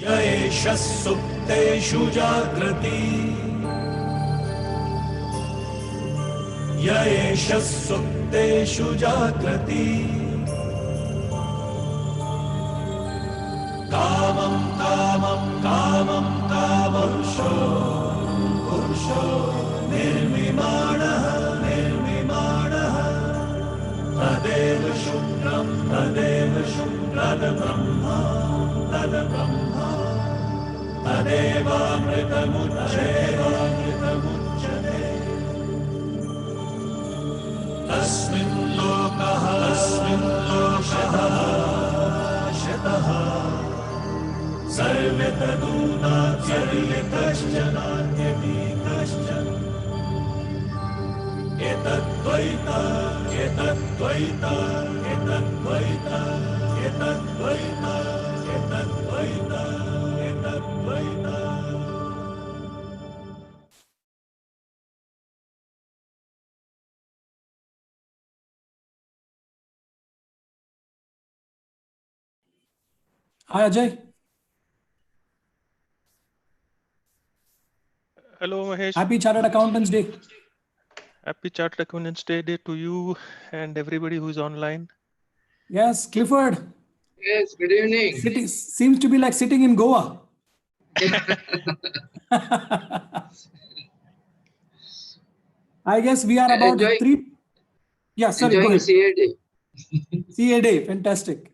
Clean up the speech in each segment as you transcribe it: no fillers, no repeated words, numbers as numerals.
य एष सुप्तेषु जाग्रति य एष सुप्तेषु जाग्रति कामं कामं कामं कामपुरुषो पुरुषो निर्मिमाणः निर्मिमाणः तदेव शुक्रं तदेव शुक्रब्रह्मा तद्ब्रह्मा तदेवामृतमुच्यते तस्मिन् लोकः शतः सर्वे तदूनात्यपि कश्चन एतद्द्वैता एतद्द्वैता एतद्द्वैता एतद्द्वैता एतद्द्वैता एतद्द्वैता. Hi Ajay. Hello Mahesh. Happy Chartered Accountants Day. Happy Chartered Accountants Day to you and everybody who's online. Yes, Clifford. Yes, good evening. Seems to be like sitting in Goa. I guess we are about three. Yeah, sorry, go ahead. CA day. CA day, fantastic.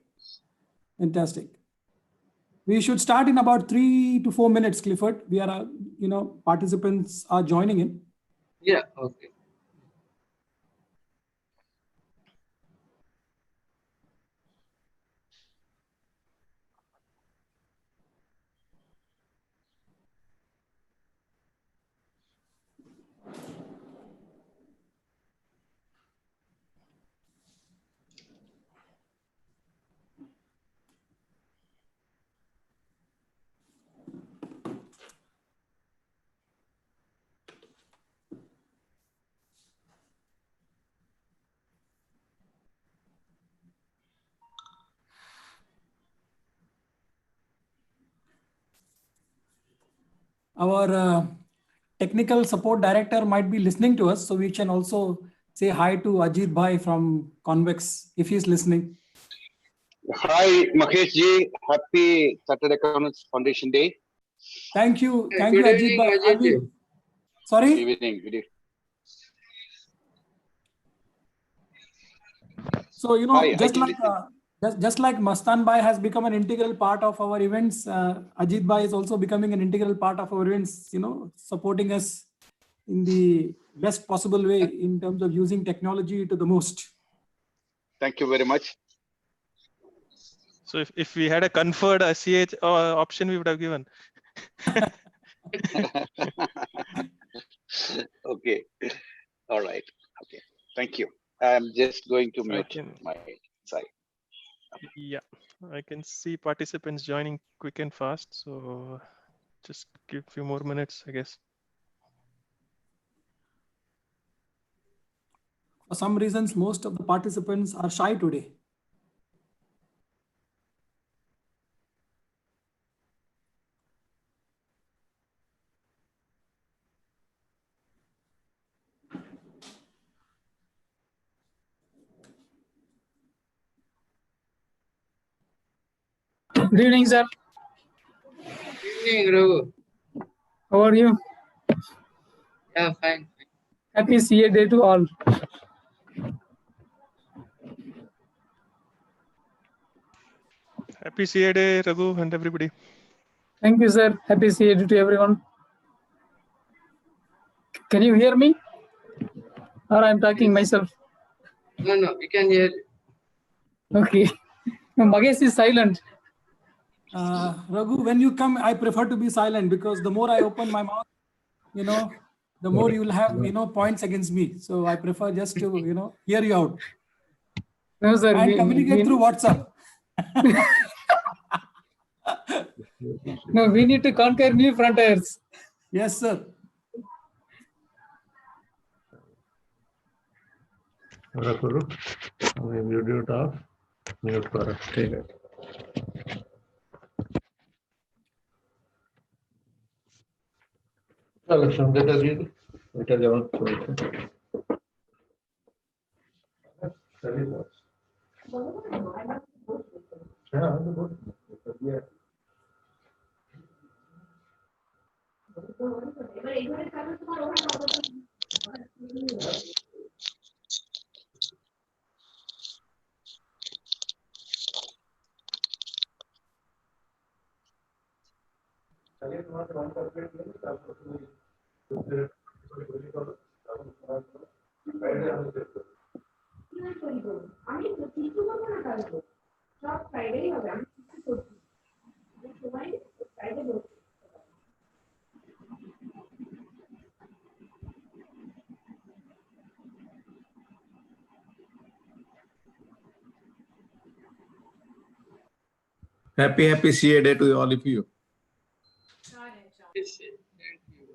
Fantastic. We should start in about 3 to 4 minutes, Clifford. We are, participants are joining in. Yeah, okay. Our technical support director might be listening to us, so we can also say hi to Ajit Bhai from Convex if he's listening. Hi, Mahesh ji. Happy Chartered Accountants Foundation Day. Thank you. Thank Good you, Ajit evening, Bhai. Ajit. Sorry? Good evening. Good evening. So, Hi, just like Mastan Bhai has become an integral part of our events, Ajit Bhai is also becoming an integral part of our events, supporting us in the best possible way in terms of using technology to the most. Thank you very much. So if we had a conferred CH option, we would have given. Okay. All right. Okay. Thank you. I'm just going to mute my side. Yeah, I can see participants joining quick and fast. So just give a few more minutes, I guess. For some reasons, most of the participants are shy today. Good evening, sir. Good evening, Raghu. How are you? Yeah, fine. Happy CA day to all. Happy CA Day, Raghu and everybody. Thank you, sir. Happy CA day to everyone. Can you hear me? Or I'm talking myself? No, we can hear. Okay. Magesh is silent. Raghu, when you come, I prefer to be silent because the more I open my mouth, the more you will have, points against me. So I prefer just to, hear you out. No, sir. And communicate through WhatsApp. No, we need to conquer new frontiers. Yes, sir. Mute off. Mute for Listen, let us read. Let us have a solution. আমি কিছু করবো না কালকে সব ফ্রাইডেই হবে আমি কিছু করছি সময় ফ্রাইডে বলছি Happy CA Day to all of you. Yes, sir. Thank you.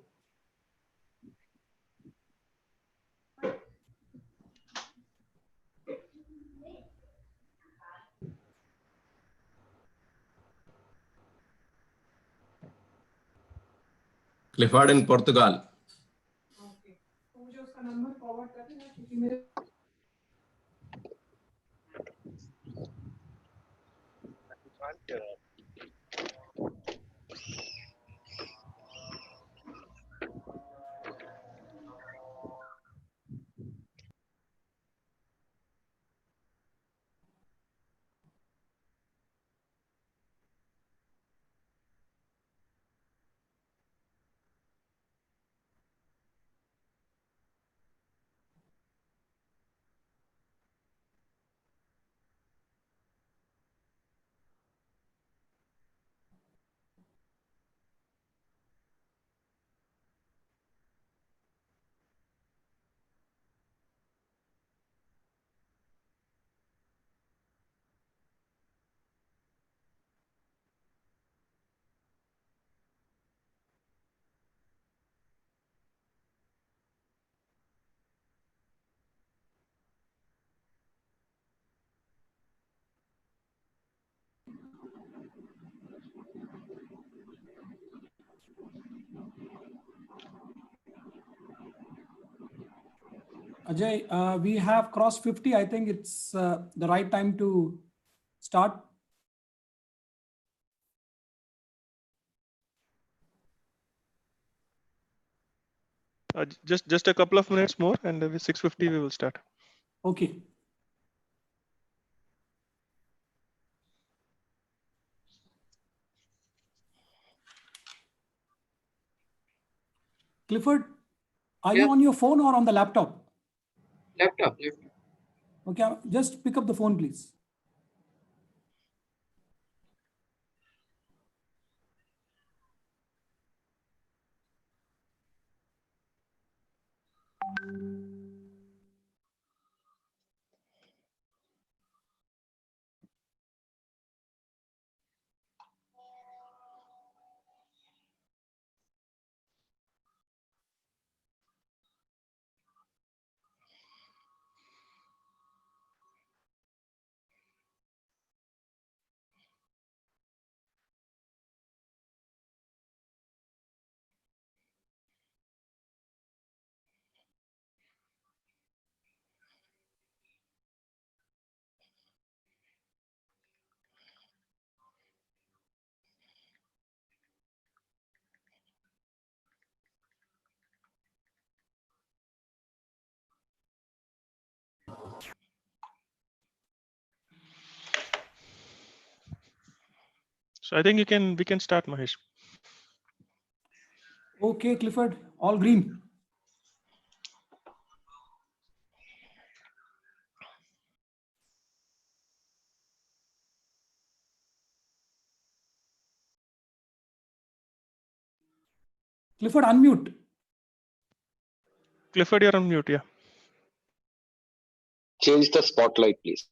Clifford in Portugal. मुझे उसका नंबर फॉरवर्ड कर देना क्योंकि मेरे Ajay, we have crossed 50. I think it's the right time to start. Just a couple of minutes more, and with 6:50 we will start. Okay. Clifford, are you on your phone or on the laptop? Laptop. Okay, just pick up the phone, please. So I think we can start, Mahesh. Okay, Clifford, all green. Clifford, unmute. Clifford, you're on mute, yeah. Change the spotlight, please.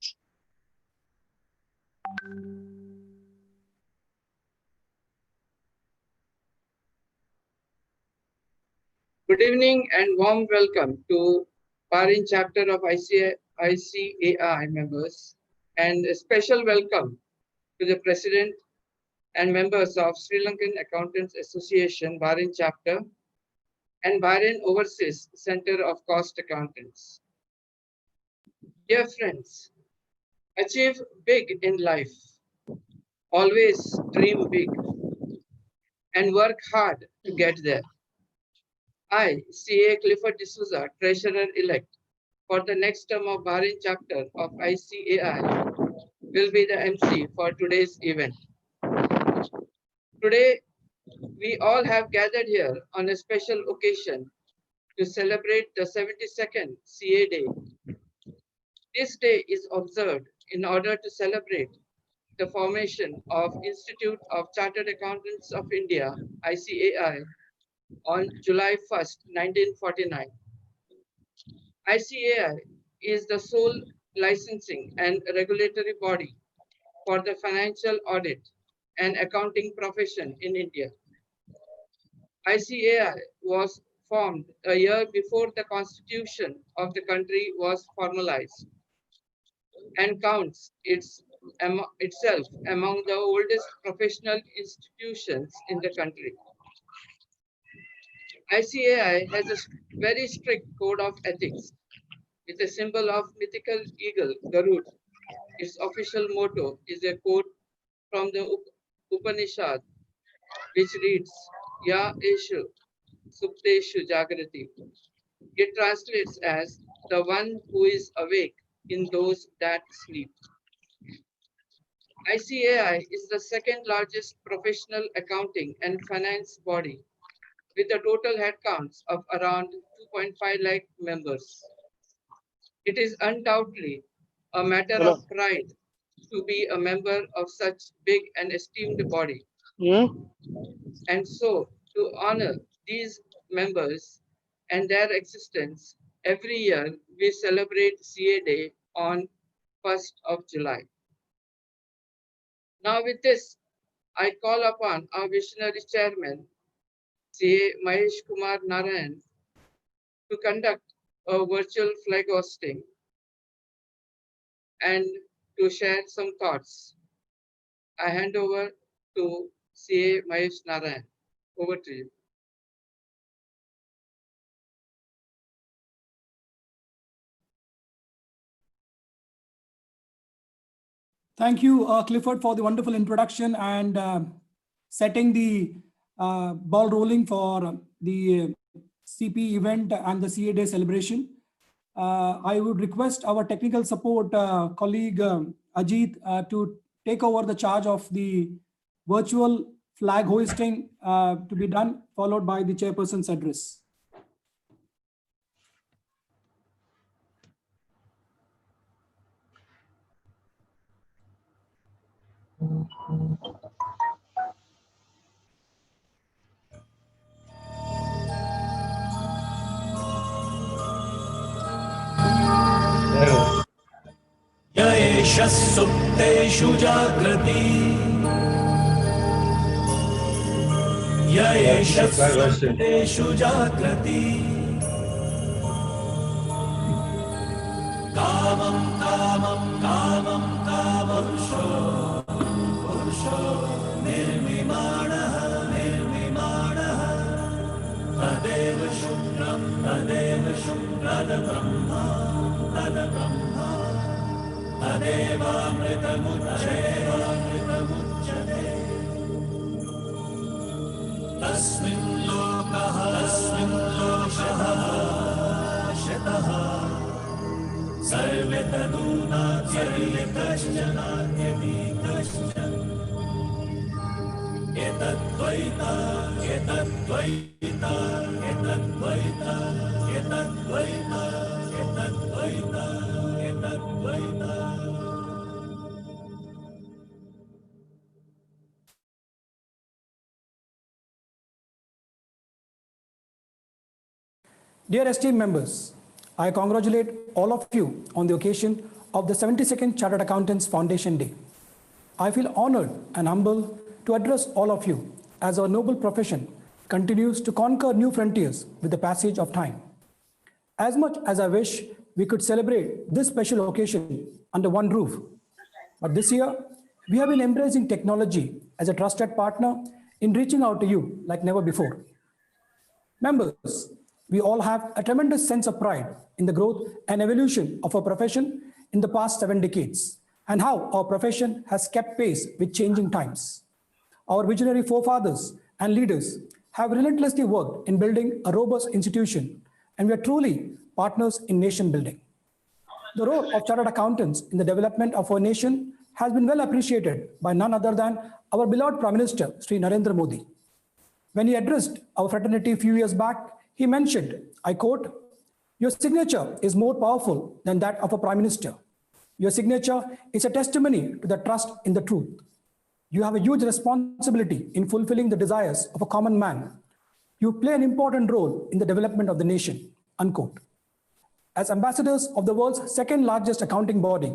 Good evening and warm welcome to Parin chapter of ICAI members, and a special welcome to the President and members of Sri Lankan Accountants Association Parin chapter, and Bahrain Overseas Center of Cost Accountants. Dear friends, achieve big in life. Always dream big and work hard to get there. I, CA Clifford D'Souza, Treasurer-elect for the next term of Bahrain chapter of ICAI, will be the MC for today's event. Today, we all have gathered here on a special occasion to celebrate the 72nd CA Day. This day is observed in order to celebrate the formation of Institute of Chartered Accountants of India, ICAI, on July 1st, 1949. ICAI is the sole licensing and regulatory body for the financial audit and accounting profession in India. ICAI was formed a year before the constitution of the country was formalized and counts itself among the oldest professional institutions in the country. ICAI has a very strict code of ethics with a symbol of mythical eagle, Garud. Its official motto is a quote from the Upanishad, which reads, Ya Eshu Supteshu Jagrati. It translates as the one who is awake in those that sleep. ICAI is the second largest professional accounting and finance body with a total headcount of around 2.5 lakh members. It is undoubtedly a matter of pride to be a member of such big and esteemed body. And so, to honor these members and their existence, every year we celebrate CA Day on 1st of July. Now with this, I call upon our visionary chairman, CA Mahesh Kumar Narayan, to conduct a virtual flag hosting and to share some thoughts. I hand over to CA Mahesh Narayan. Over to you. Thank you, Clifford, for the wonderful introduction and setting the ball rolling for the CP event and the CA Day celebration. I would request our technical support colleague Ajit to take over the charge of the virtual flag hoisting to be done, followed by the chairperson's address. य एषः सुप्तेषु जाग्रति य एषः सुप्तेषु जाग्रति कामं कामं कामं कामपुरुषो पुरुषो निर्मिमाणः निर्मिमाणः तदेव शुक्रं तद्ब्रह्मा तद्ब्रह्मा तदेवामृतमुच्यते तस्मिन् लोकः शतः सर्वे तदूनाद्यैकश्चनाद्यपि कश्चन एतद्वैता एतद्वैता एतद्वैता एतद्वैता एतद्वैता एतद्वैता. Dear esteemed members, I congratulate all of you on the occasion of the 72nd Chartered Accountants Foundation Day. I feel honored and humble to address all of you as our noble profession continues to conquer new frontiers with the passage of time. As much as I wish we could celebrate this special occasion under one roof, but this year we have been embracing technology as a trusted partner in reaching out to you like never before. Members, we all have a tremendous sense of pride in the growth and evolution of our profession in the past 7 decades and how our profession has kept pace with changing times. Our visionary forefathers and leaders have relentlessly worked in building a robust institution, and we are truly partners in nation building. The role of chartered accountants in the development of our nation has been well appreciated by none other than our beloved Prime Minister, Sri Narendra Modi. When he addressed our fraternity a few years back, he mentioned, I quote, "Your signature is more powerful than that of a Prime Minister. Your signature is a testimony to the trust in the truth. You have a huge responsibility in fulfilling the desires of a common man. You play an important role in the development of the nation," unquote. As ambassadors of the world's second largest accounting body,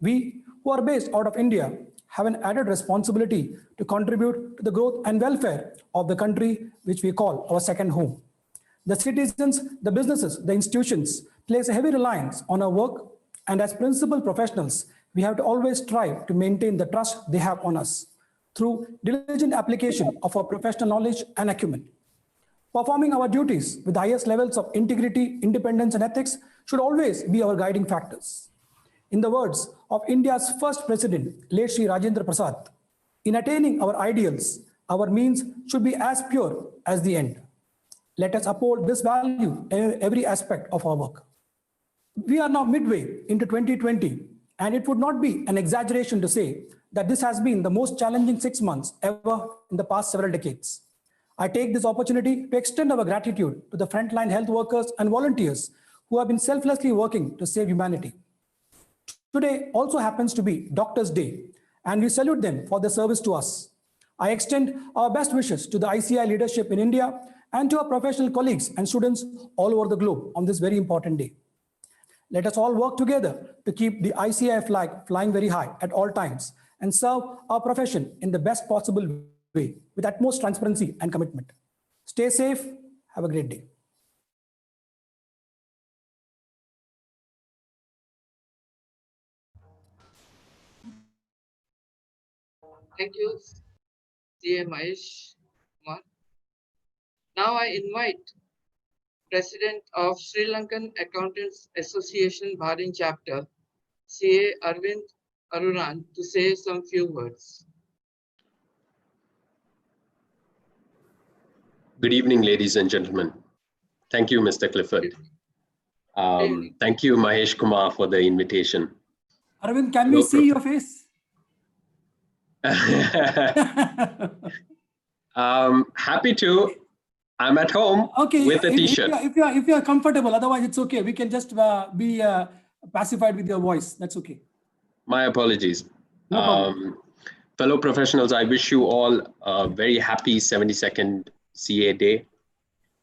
we who are based out of India have an added responsibility to contribute to the growth and welfare of the country, which we call our second home. The citizens, the businesses, the institutions place a heavy reliance on our work, and as principal professionals, we have to always strive to maintain the trust they have on us through diligent application of our professional knowledge and acumen. Performing our duties with the highest levels of integrity, independence, and ethics should always be our guiding factors. In the words of India's first president, late Sri Rajendra Prasad, in attaining our ideals, our means should be as pure as the end. Let us uphold this value in every aspect of our work. We are now midway into 2020, and it would not be an exaggeration to say that this has been the most challenging 6 months ever in the past several decades. I take this opportunity to extend our gratitude to the frontline health workers and volunteers who have been selflessly working to save humanity. Today also happens to be Doctors' Day, and we salute them for their service to us. I extend our best wishes to the ICAI leadership in India and to our professional colleagues and students all over the globe on this very important day. Let us all work together to keep the ICAI flag flying very high at all times and serve our profession in the best possible way with utmost transparency and commitment. Stay safe. Have a great day. Thank you, CA Mahesh Kumar. Now I invite President of Sri Lankan Accountants Association Bahrain Chapter, CA Arvind Aruran, to say some few words. Good evening, ladies and gentlemen. Thank you, Mr. Clifford. Thank you, Mahesh Kumar, for the invitation. Arvind, can we see your face? Happy to. I'm at home with a t-shirt. If you are comfortable, otherwise it's okay. We can just be pacified with your voice. That's okay. My apologies. No problem. Fellow professionals, I wish you all a very happy 72nd CA Day.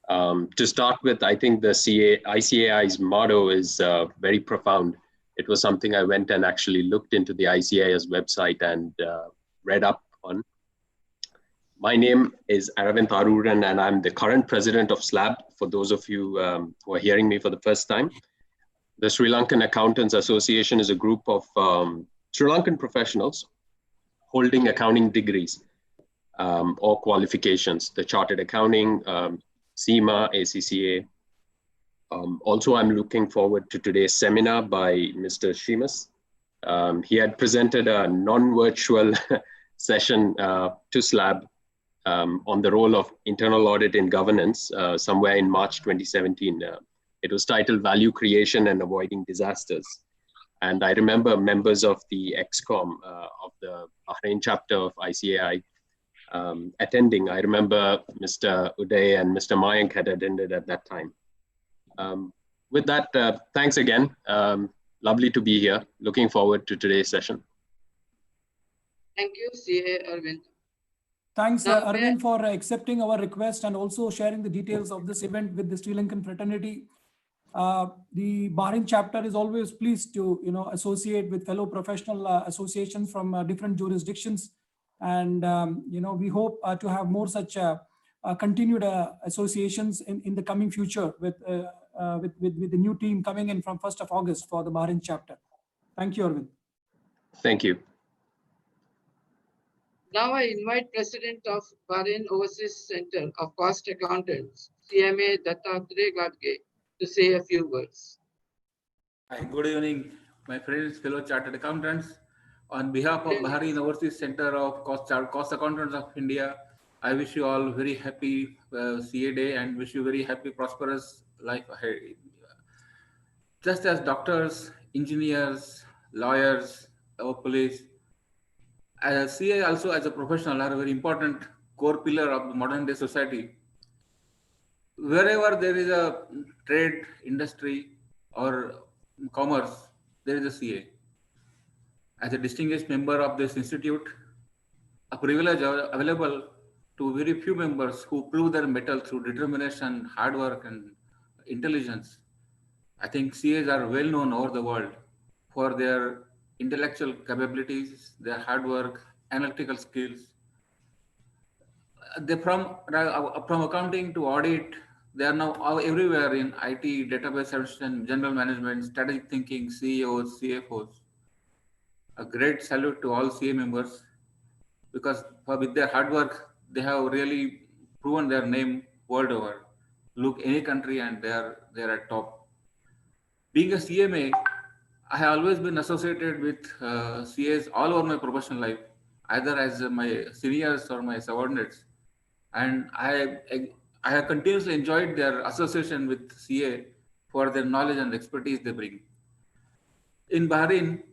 To start with, I think the ICAI's motto is very profound. It was something I went and actually looked into the ICAI's website and read up on. My name is Aravind Aruran, and I'm the current president of SLAB, for those of you who are hearing me for the first time. The Sri Lankan Accountants Association is a group of Sri Lankan professionals holding accounting degrees or qualifications, the Chartered Accounting, CIMA, ACCA. Also, I'm looking forward to today's seminar by Mr. Shimas. He had presented a non-virtual session to SLAB on the role of internal audit in governance somewhere in March 2017. It was titled Value Creation and Avoiding Disasters. And I remember members of the ExCom of the Bahrain chapter of ICAI attending. I remember Mr. Uday and Mr. Mayank had attended at that time. With that, thanks again. Lovely to be here. Looking forward to today's session. Thank you, CA Arvind. Thanks, Arvind, for accepting our request and also sharing the details of this event with the Sri Lankan fraternity. The Bahrain chapter is always pleased to associate with fellow professional associations from different jurisdictions, and we hope to have more such continued associations in the coming future with the new team coming in from 1st of August for the Bahrain chapter. Thank you, Arvind. Thank you. Now I invite President of Bahrain Overseas Center of Cost Accountants, CMA Dattatreya Gadge, to say a few words. Hi, good evening, my friends, fellow chartered accountants. On behalf of Bahrain Overseas Center of Cost Accountants of India, I wish you all very happy CA Day and wish you very happy, prosperous life ahead. Just as doctors, engineers, lawyers, our police, CA also as a professional are a very important core pillar of the modern day society. Wherever there is a trade, industry, or commerce, there is a CA. As a distinguished member of this institute, a privilege available to very few members who prove their mettle through determination, hard work, and intelligence. I think CAs are well known over the world for their intellectual capabilities, their hard work, analytical skills. They from accounting to audit, they are now everywhere in IT, database services, general management, strategic thinking, CEOs, CFOs. A great salute to all CA members, because with their hard work, they have really proven their name world over. Look any country and they're at top. Being a CMA, I have always been associated with CAs all over my professional life, either as my seniors or my subordinates. And I have continuously enjoyed their association with CA for their knowledge and expertise they bring. In Bahrain,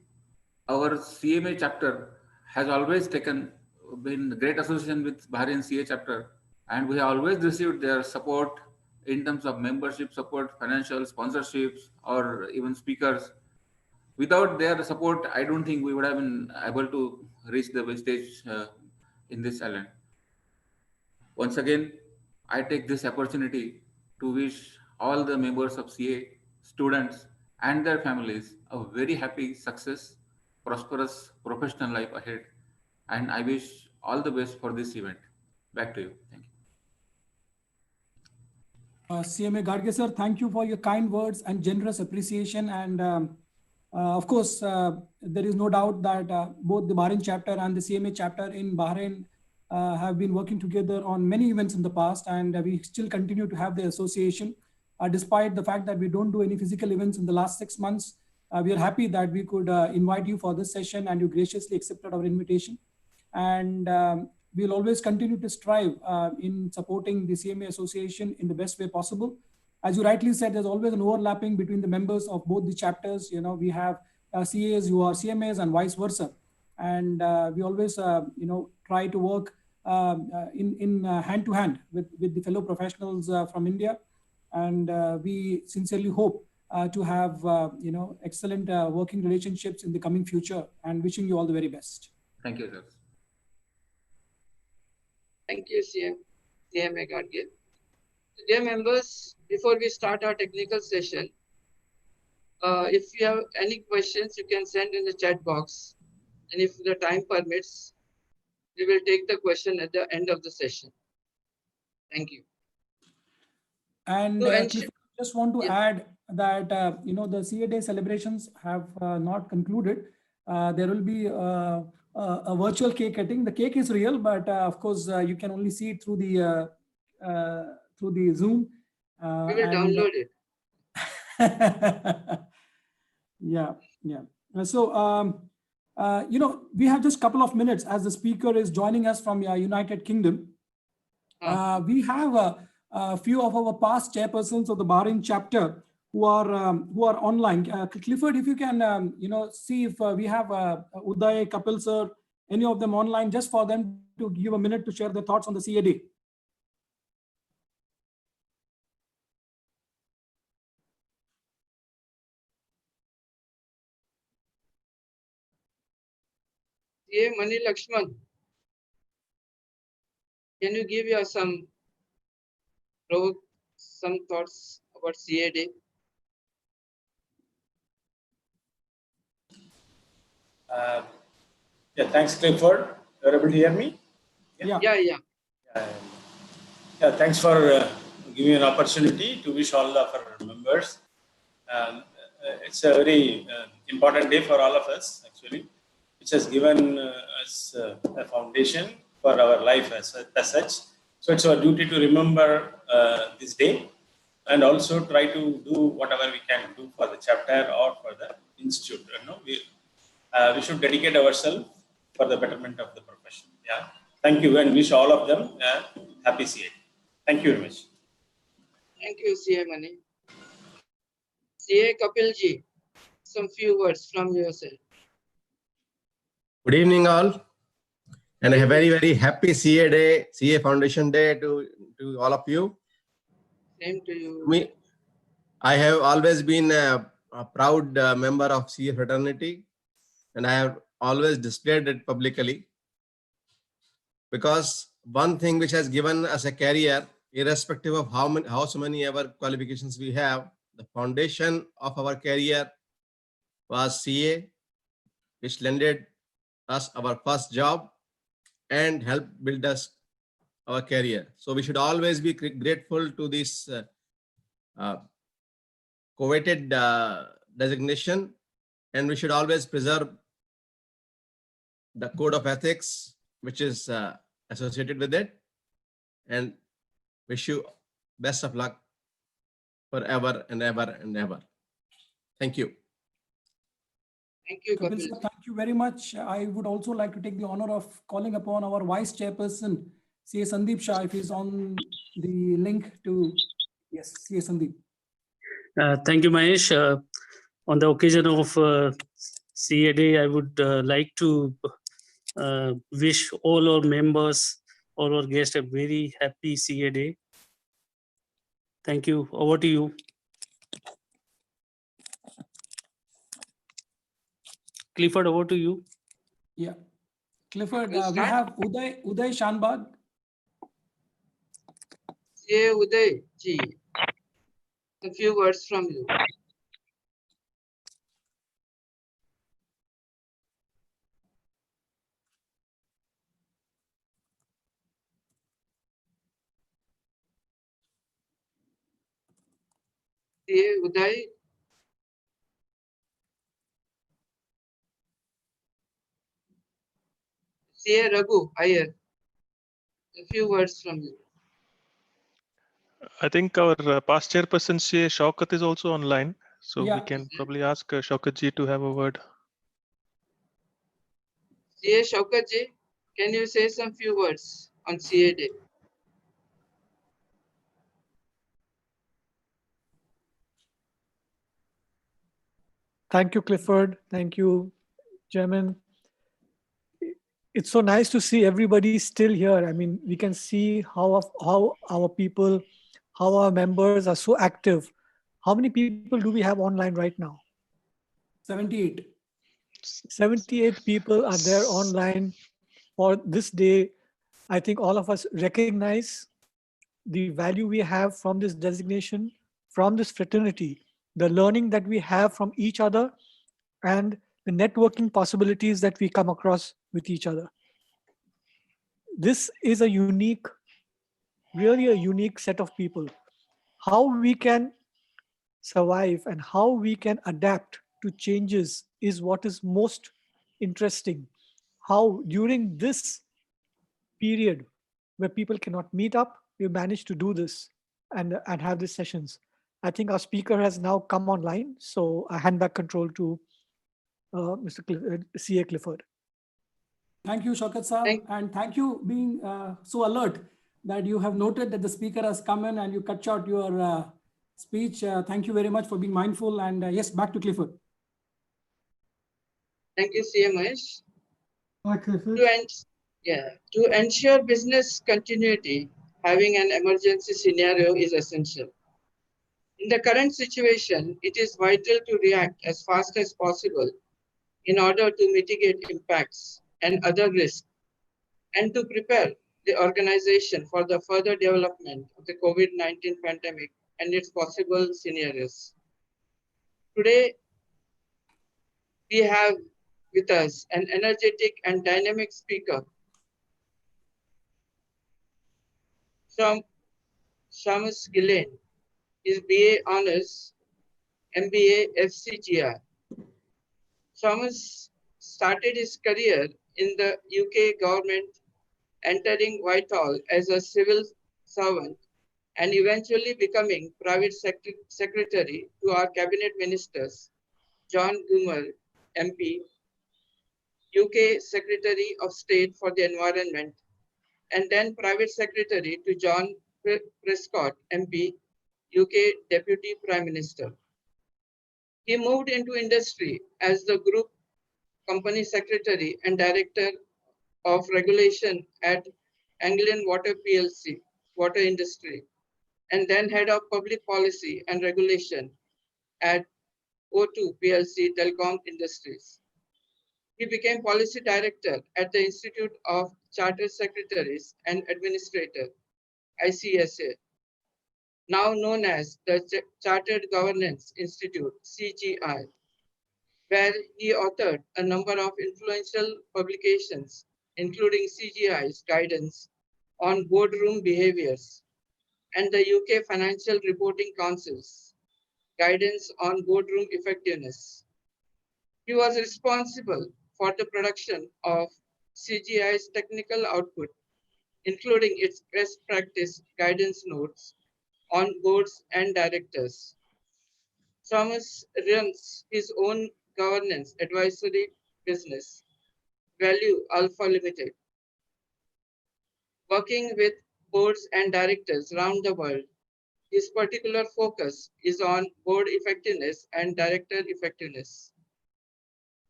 our CMA chapter has always been great association with Bahrain CA chapter, and we have always received their support in terms of membership support, financial sponsorships, or even speakers. Without their support, I don't think we would have been able to reach the stage in this island. Once again, I take this opportunity to wish all the members of CA, students, and their families a very happy, success, prosperous professional life ahead. And I wish all the best for this event. Back to you. Thank you. CMA Gadge sir, thank you for your kind words and generous appreciation. And of course, there is no doubt that both the Bahrain chapter and the CMA chapter in Bahrain have been working together on many events in the past, and we still continue to have the association. Despite the fact that we don't do any physical events in the last 6 months, we are happy that we could invite you for this session and you graciously accepted our invitation. And we'll always continue to strive in supporting the CMA association in the best way possible. As you rightly said, there's always an overlapping between the members of both the chapters. You know, we have CAs who are CMAs and vice versa. And we always, try to work in hand to hand with the fellow professionals from India. And we sincerely hope to have, excellent working relationships in the coming future, and wishing you all the very best. Thank you, sir. Thank you, CMA Gadge. Dear members, before we start our technical session, if you have any questions, you can send in the chat box. And if the time permits, we will take the question at the end of the session. Thank you. And I just want to add that, the CA Day celebrations have not concluded. There will be a virtual cake cutting. The cake is real, but of course, you can only see it through the Zoom. We will download it. Yeah. So, we have just a couple of minutes as the speaker is joining us from United Kingdom. We have a few of our past chairpersons of the Bahrain chapter who are online. Clifford, if you can, see if we have Uday, Kapil sir, any of them online, just for them to give a minute to share their thoughts on the CA Day. CA Mani Lakshman, can you give us some thoughts about CA Day? Yeah, thanks, Clifford. You're able to hear me? Yeah. Yeah, thanks for giving an opportunity to wish all of our members. It's a very important day for all of us, actually. which has given us a foundation for our life as such. So it's our duty to remember this day and also try to do whatever we can do for the chapter or for the institute. We should dedicate ourselves for the betterment of the profession. Yeah. Thank you, and wish all of them a happy CA. Thank you very much. Thank you, CA Mani. CA Kapilji, some few words from yourself. Good evening, all, and a very, very happy CA Day, CA Foundation Day to all of you. Same to you. I have always been a proud member of CA fraternity, and I have always displayed it publicly, because one thing which has given us a career, irrespective of how so many ever qualifications we have, the foundation of our career was CA, which landed us our first job and helped build us our career. So we should always be grateful to this coveted designation, and we should always preserve the code of ethics which is associated with it, and wish you best of luck forever and ever and ever. Thank you. Thank you, Kapil Kapil. sir, thank you very much. I would also like to take the honor of calling upon our Vice Chairperson, CA Sandeep Shah, if he's on the link to, yes, CA Sandeep. Thank you, Mahesh. On the occasion of CA Day, I would like to wish all our members, all our guests a very happy CA Day. Thank you. Over to you. Clifford, over to you. Yeah. Clifford, We'll we start. have Uday Shanbag. CA Uday ji, a few words from you. CA Uday. CA Raghu Iyer, a few words from you. I think our past chairperson, CA Shaukat, is also online. So Yeah. we can probably ask Shaukat ji to have a word. CA Shaukat ji, can you say some few words on CA Day? Thank you, Clifford. Thank you, Chairman. It's so nice to see everybody still here. I mean, we can see how our people, how our members are so active. How many people do we have online right now? 78. 78 people are there online for this day. I think all of us recognize the value we have from this designation, from this fraternity, the learning that we have from each other, and the networking possibilities that we come across with each other. This is a unique, really a unique set of people. How we can survive and how we can adapt to changes is what is most interesting. How during this period where people cannot meet up, we managed to do this and have these sessions. I think our speaker has now come online, so I hand back control to CA Clifford. Thank you, Shaukat Saab, and thank you being so alert that you have noted that the speaker has come in and you cut short your speech. Thank you very much for being mindful, and yes, back to Clifford. Thank you, CA Mahesh. Hi, Clifford. To ensure business continuity, having an emergency scenario is essential. In the current situation, it is vital to react as fast as possible in order to mitigate impacts and other risks, and to prepare the organization for the further development of the COVID-19 pandemic and its possible scenarios. Today, we have with us an energetic and dynamic speaker from Shamus Gillen, his BA Honors, MBA FCGR. Shamus started his career in the UK government, entering Whitehall as a civil servant and eventually becoming private secretary to our cabinet ministers, John Gummer, MP, UK Secretary of State for the Environment, and then private secretary to John Prescott, MP, UK Deputy Prime Minister. He moved into industry as the group company secretary and director of regulation at Anglian Water PLC, water industry, and then head of public policy and regulation at O2 PLC Telecom Industries. He became policy director at the Institute of Chartered Secretaries and Administrators, ICSA, now known as the Chartered Governance Institute, CGI, where he authored a number of influential publications, including CGI's guidance on boardroom behaviors and the UK Financial Reporting Council's guidance on boardroom effectiveness. He was responsible for the production of CGI's technical output, including its best practice guidance notes on boards and directors. Thomas runs his own governance advisory business, Value Alpha Limited, working with boards and directors around the world. His particular focus is on board effectiveness and director effectiveness.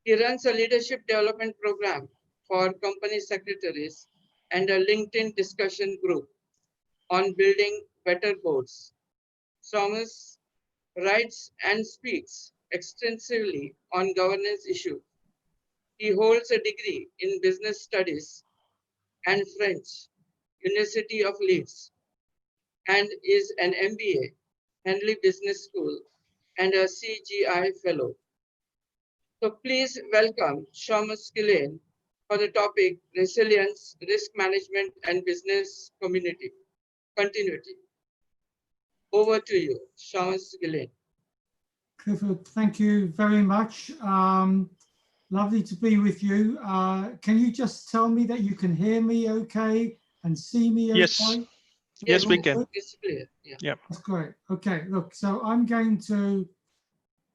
He runs a leadership development program for company secretaries and a LinkedIn discussion group on building better boards. Thomas writes and speaks extensively on governance issues. He holds a degree in business studies and French, University of Leeds, and is an MBA, Henley Business School, and a CGI Fellow. So please welcome Seamus Gillane for the topic Resilience, Risk Management, and Business Continuity. Over to you, Seamus Gillane. Clifford, thank you very much. Lovely to be with you. Can you just tell me that you can hear me okay and see me okay? Yes. Yes, we can. It's clear. Yeah. That's great. Okay, look, so I'm going to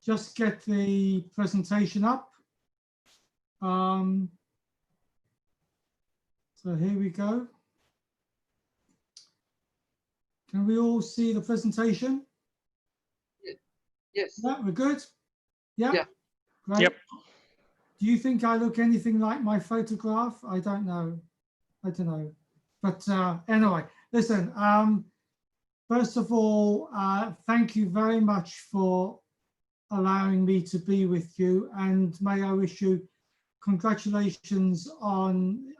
just get the presentation up. So here we go. Can we all see the presentation? Yes. Yeah, we're good? Yeah? Yeah. Great. Yep. Do you think I look anything like my photograph? I don't know. But anyway, listen, first of all, thank you very much for allowing me to be with you, and may I wish you congratulations on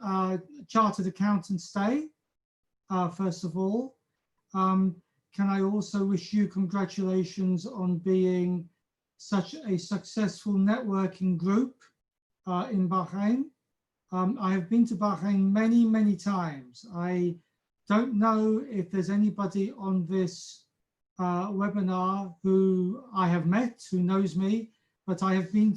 Chartered Accountants Day, first of all. Can I also wish you congratulations on being such a successful networking group in Bahrain. I have been to Bahrain many, many times. I don't know if there's anybody on this webinar who I have met, who knows me, but I have been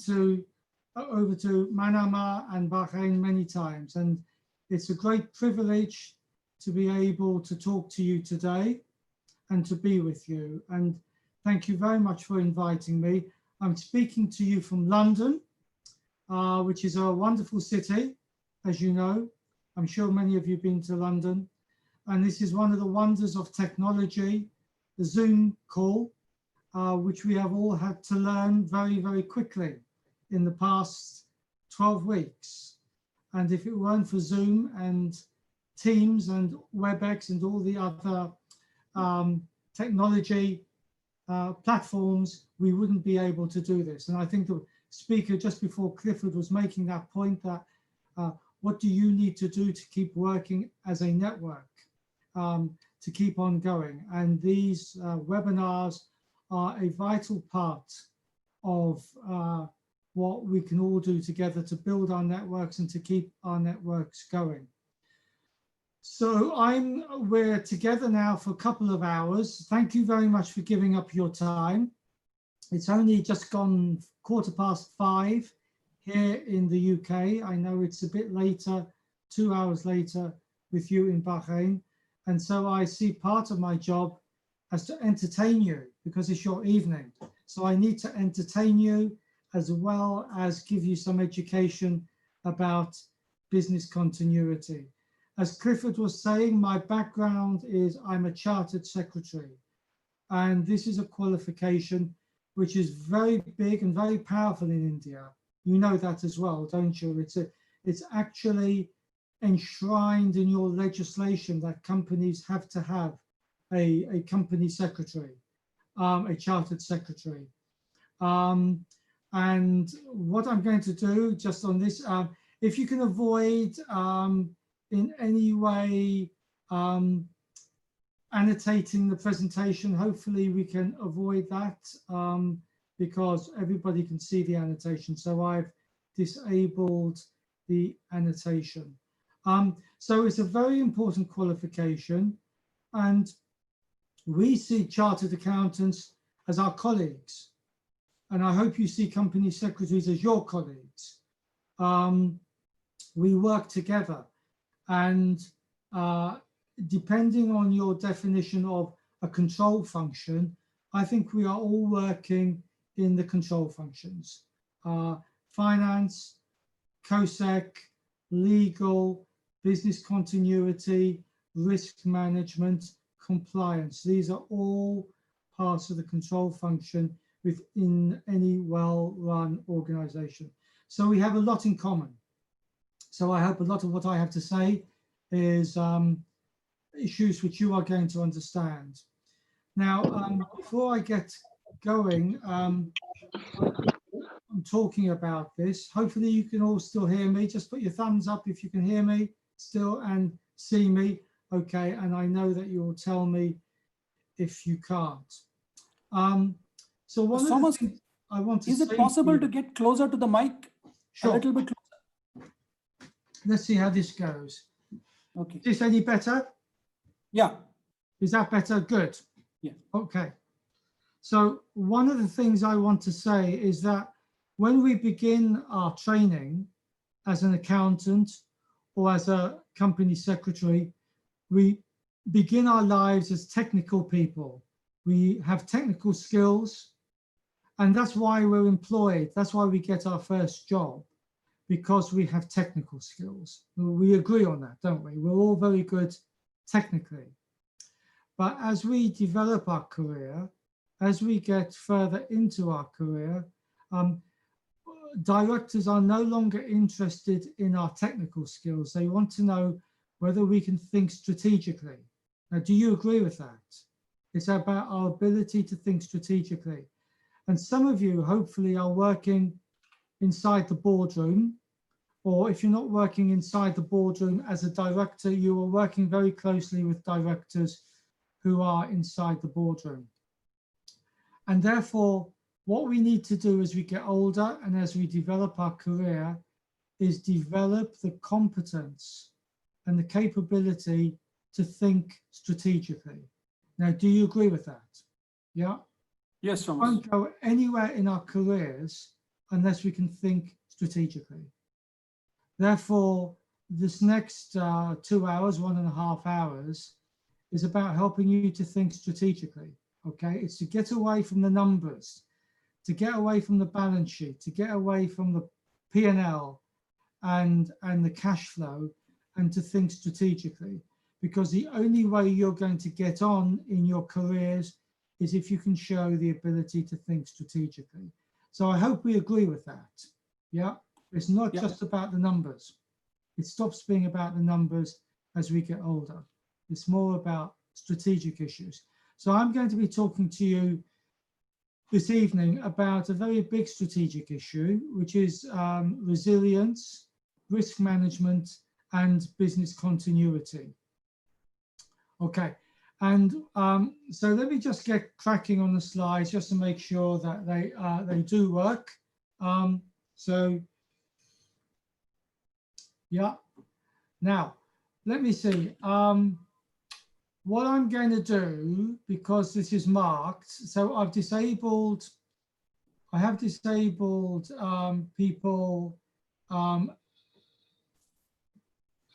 over to Manama and Bahrain many times, and it's a great privilege to be able to talk to you today and to be with you. And thank you very much for inviting me. I'm speaking to you from London, which is a wonderful city, as you know. I'm sure many of you have been to London. And this is one of the wonders of technology, the Zoom call, which we have all had to learn very, very quickly in the past 12 weeks. And if it weren't for Zoom and Teams and WebEx and all the other technology platforms, we wouldn't be able to do this. And I think the speaker just before Clifford was making that point that what do you need to do to keep working as a network, to keep on going? And these webinars are a vital part of what we can all do together to build our networks and to keep our networks going. So we're together now for a couple of hours. Thank you very much for giving up your time. It's only just gone 5:15 here in the UK. I know it's a bit later, 2 hours later with you in Bahrain. And so I see part of my job as to entertain you because it's your evening. So I need to entertain you as well as give you some education about business continuity. As Clifford was saying, my background is I'm a chartered secretary. And this is a qualification which is very big and very powerful in India. You know that as well, don't you? It's actually enshrined in your legislation that companies have to have a company secretary, a chartered secretary. And what I'm going to do just on this, if you can avoid in any way annotating the presentation, hopefully we can avoid that because everybody can see the annotation. So I've disabled the annotation. So it's a very important qualification, and we see chartered accountants as our colleagues. And I hope you see company secretaries as your colleagues. We work together, and depending on your definition of a control function, I think we are all working in the control functions. Finance, COSEC, legal, business continuity, risk management, compliance. These are all parts of the control function within any well-run organization. So we have a lot in common. So I hope a lot of what I have to say is issues which you are going to understand. Now, before I get going, I'm talking about this. Hopefully you can all still hear me. Just put your thumbs up if you can hear me still and see me. Okay, and I know that you will tell me if you can't. So one Thomas, of the things I want to is say it possible you, to get closer to the mic? Sure. A little bit closer. Let's see how this goes. Okay. Is this any better? Yeah. Is that better? Good. Yeah. Okay. So one of the things I want to say is that when we begin our training as an accountant or as a company secretary, we begin our lives as technical people. We have technical skills, and that's why we're employed. That's why we get our first job, because we have technical skills. We agree on that, don't we? We're all very good technically. But as we develop our career, as we get further into our career, directors are no longer interested in our technical skills. They want to know whether we can think strategically. Now, do you agree with that? It's about our ability to think strategically. And some of you hopefully are working inside the boardroom, or if you're not working inside the boardroom as a director, you are working very closely with directors who are inside the boardroom. And therefore, what we need to do as we get older and as we develop our career is develop the competence and the capability to think strategically. Now, do you agree with that? Yeah? Yes, We won't go anywhere in our careers unless we can think strategically. Therefore, this next 2 hours, 1.5 hours, is about helping you to think strategically, okay? It's to get away from the numbers, to get away from the balance sheet, to get away from the P&L and the cash flow, and to think strategically. Because the only way you're going to get on in your careers is if you can show the ability to think strategically. So I hope we agree with that. Yeah, it's not just about the numbers. It stops being about the numbers as we get older. It's more about strategic issues. So I'm going to be talking to you this evening about a very big strategic issue, which is resilience, risk management, and business continuity. Okay, and so let me just get cracking on the slides just to make sure that they do work. So, yeah. Now, let me see. What I'm going to do, because this is marked, so I have disabled people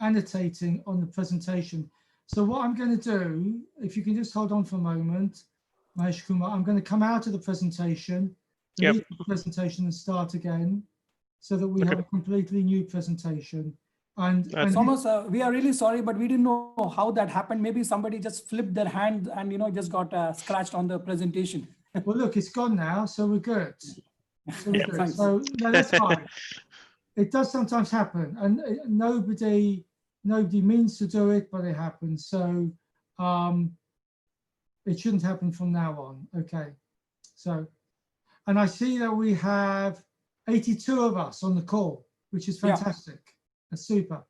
annotating on the presentation. So what I'm going to do, if you can just hold on for a moment, Mahesh Kumar, I'm going to come out of the presentation, delete the presentation and start again, so that we have a completely new presentation. And Thomas, we are really sorry, but we didn't know how that happened. Maybe somebody just flipped their hand and, you know, just got scratched on the presentation. well, look, it's gone now, so we're good. So we're good. Thanks. So no, that's fine. It does sometimes happen, and nobody means to do it, but it happens. So it shouldn't happen from now on. Okay. So, and I see that we have 82 of us on the call, which is fantastic. That's super.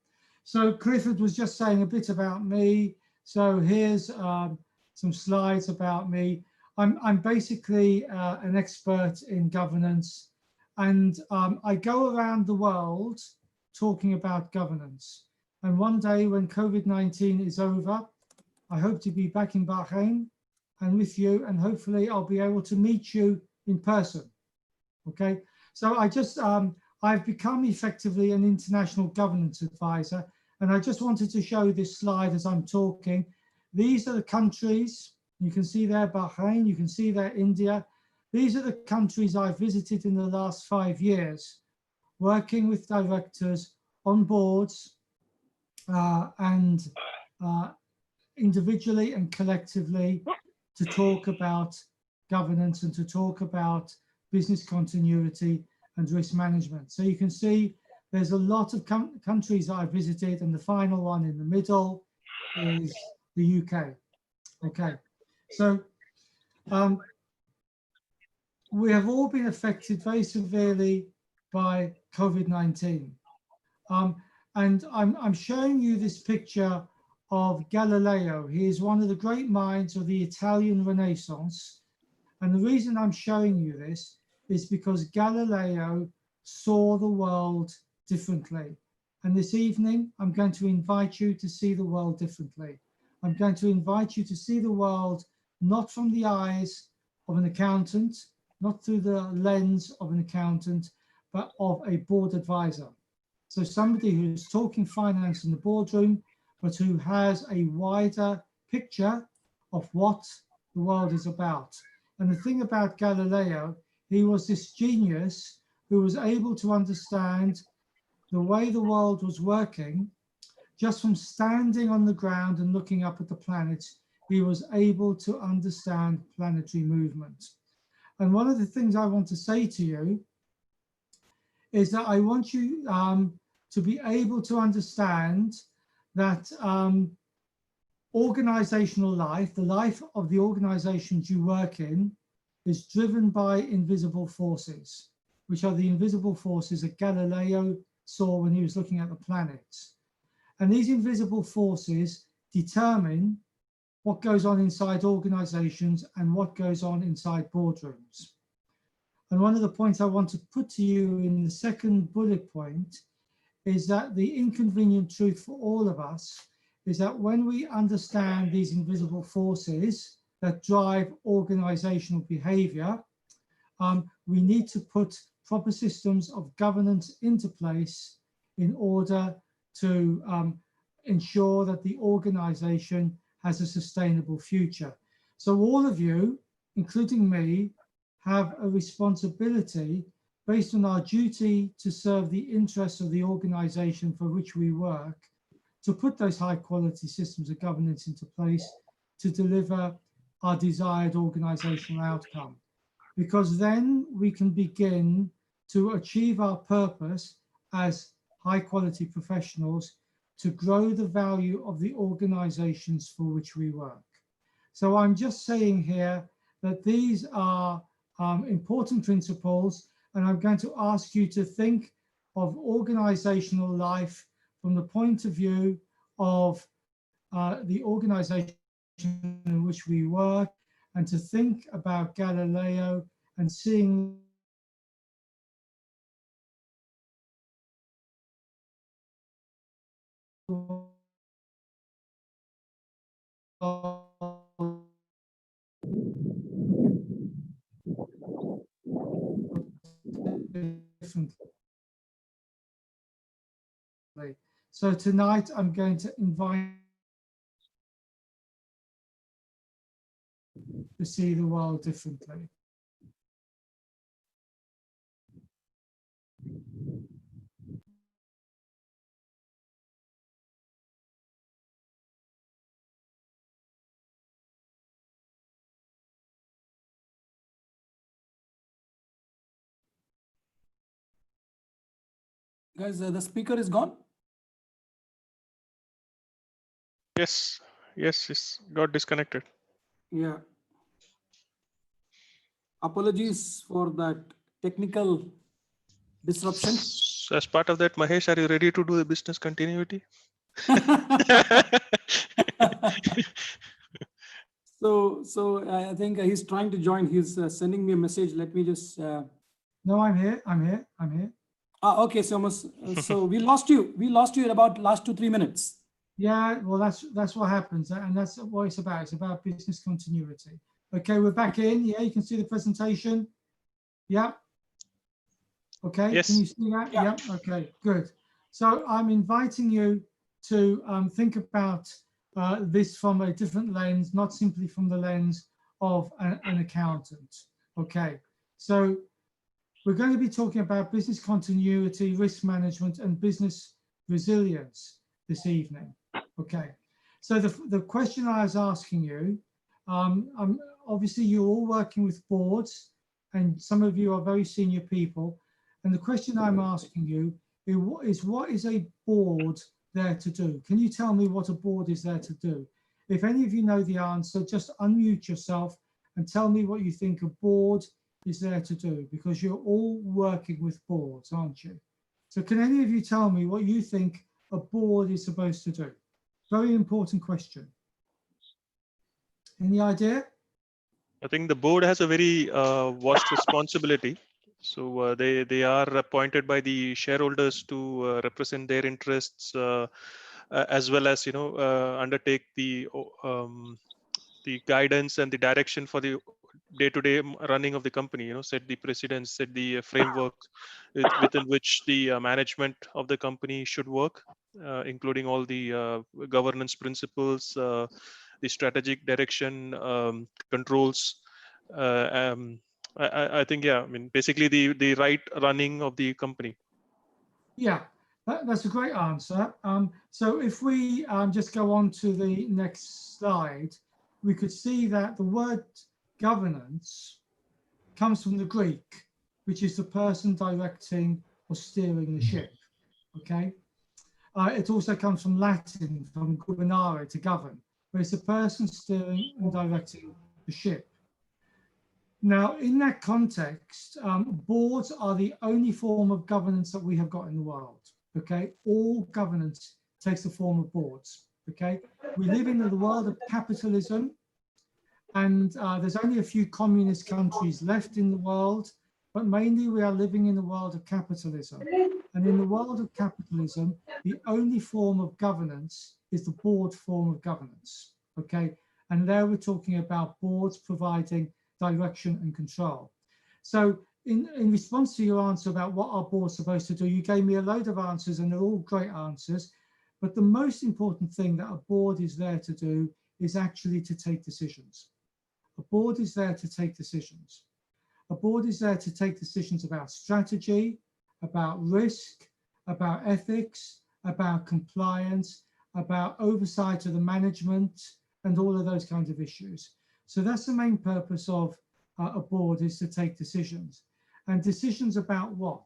So Clifford was just saying a bit about me. So here's some slides about me. I'm basically an expert in governance, and I go around the world talking about governance. And one day when COVID-19 is over, I hope to be back in Bahrain and with you, and hopefully I'll be able to meet you in person. Okay, so I've become effectively an international governance advisor, and I just wanted to show this slide as I'm talking. These are the countries. You can see there Bahrain, you can see there India. These are the countries I've visited in the last 5 years, working with directors on boards and individually and collectively to talk about governance and to talk about business continuity and risk management. So you can see there's a lot of countries that I visited, and the final one in the middle is the UK. Okay, so we have all been affected very severely by COVID-19. And I'm showing you this picture of Galileo. He is one of the great minds of the Italian Renaissance. And the reason I'm showing you this is because Galileo saw the world differently. And this evening, I'm going to invite you to see the world differently. I'm going to invite you to see the world not from the eyes of an accountant, not through the lens of an accountant, but of a board advisor. So somebody who's talking finance in the boardroom, but who has a wider picture of what the world is about. And the thing about Galileo, he was this genius who was able to understand the way the world was working just from standing on the ground and looking up at the planets. He was able to understand planetary movement. And one of the things I want to say to you is that I want you to be able to understand that organizational life, the life of the organizations you work in, is driven by invisible forces, which are the invisible forces that Galileo saw when he was looking at the planets. And these invisible forces determine what goes on inside organizations and what goes on inside boardrooms. And one of the points I want to put to you in the second bullet point is that the inconvenient truth for all of us is that when we understand these invisible forces that drive organizational behavior, we need to put proper systems of governance into place in order to ensure that the organization has a sustainable future. So all of you, including me, have a responsibility based on our duty to serve the interests of the organization for which we work, to put those high quality systems of governance into place to deliver our desired organizational outcome. Because then we can begin to achieve our purpose as high quality professionals to grow the value of the organizations for which we work. So I'm just saying here that these are important principles, and I'm going to ask you to think of organizational life from the point of view of the organization in which we work, and to think about Galileo and seeing different So tonight I'm going to invite to see the world differently. Guys, the speaker is gone. Yes, yes, got disconnected. Yeah. Apologies for that technical disruption. So as part of that, Mahesh, are you ready to do the business continuity? So I think he's trying to join. He's sending me a message. Let me just. No, I'm here. Okay, so we lost you. We lost you in about last 2-3 minutes. Yeah, well, that's what happens, and that's what it's about. It's about business continuity. Okay, we're back in. Yeah, you can see the presentation. Yeah. Okay, yes. Can you see that? Yeah. Okay, good. So I'm inviting you to think about this from a different lens, not simply from the lens of an accountant. Okay, so we're going to be talking about business continuity, risk management, and business resilience this evening. Okay, so the question I was asking you, obviously you're all working with boards, and some of you are very senior people. And the question I'm asking you is what is a board there to do? Can you tell me what a board is there to do? If any of you know the answer, just unmute yourself and tell me what you think a board is there to do, because you're all working with boards, aren't you? So can any of you tell me what you think a board is supposed to do? Very important question. Any idea? I think the board has a very vast responsibility. So they are appointed by the shareholders to represent their interests, as well as undertake the guidance and the direction for the day-to-day running of the company. Set the precedents, set the framework within which the management of the company should work, including all the governance principles, the strategic direction, controls. I think, yeah, I mean, basically the right running of the company. Yeah, that's a great answer. So if we just go on to the next slide, we could see that the word governance comes from the Greek, which is the person directing or steering the ship. Okay. It also comes from Latin, from governare, to govern, where it's the person steering and directing the ship. Now, in that context, boards are the only form of governance that we have got in the world. Okay, all governance takes the form of boards. Okay, we live in the world of capitalism, and there's only a few communist countries left in the world, but mainly we are living in the world of capitalism. And in the world of capitalism, the only form of governance is the board form of governance. Okay, and there we're talking about boards providing direction and control. So in response to your answer about what our board's supposed to do, you gave me a load of answers, and they're all great answers. But the most important thing that a board is there to do is actually to take decisions. A board is there to take decisions. A board is there to take decisions about strategy, about risk, about ethics, about compliance, about oversight of the management, and all of those kinds of issues. So that's the main purpose of a board, is to take decisions. And decisions about what?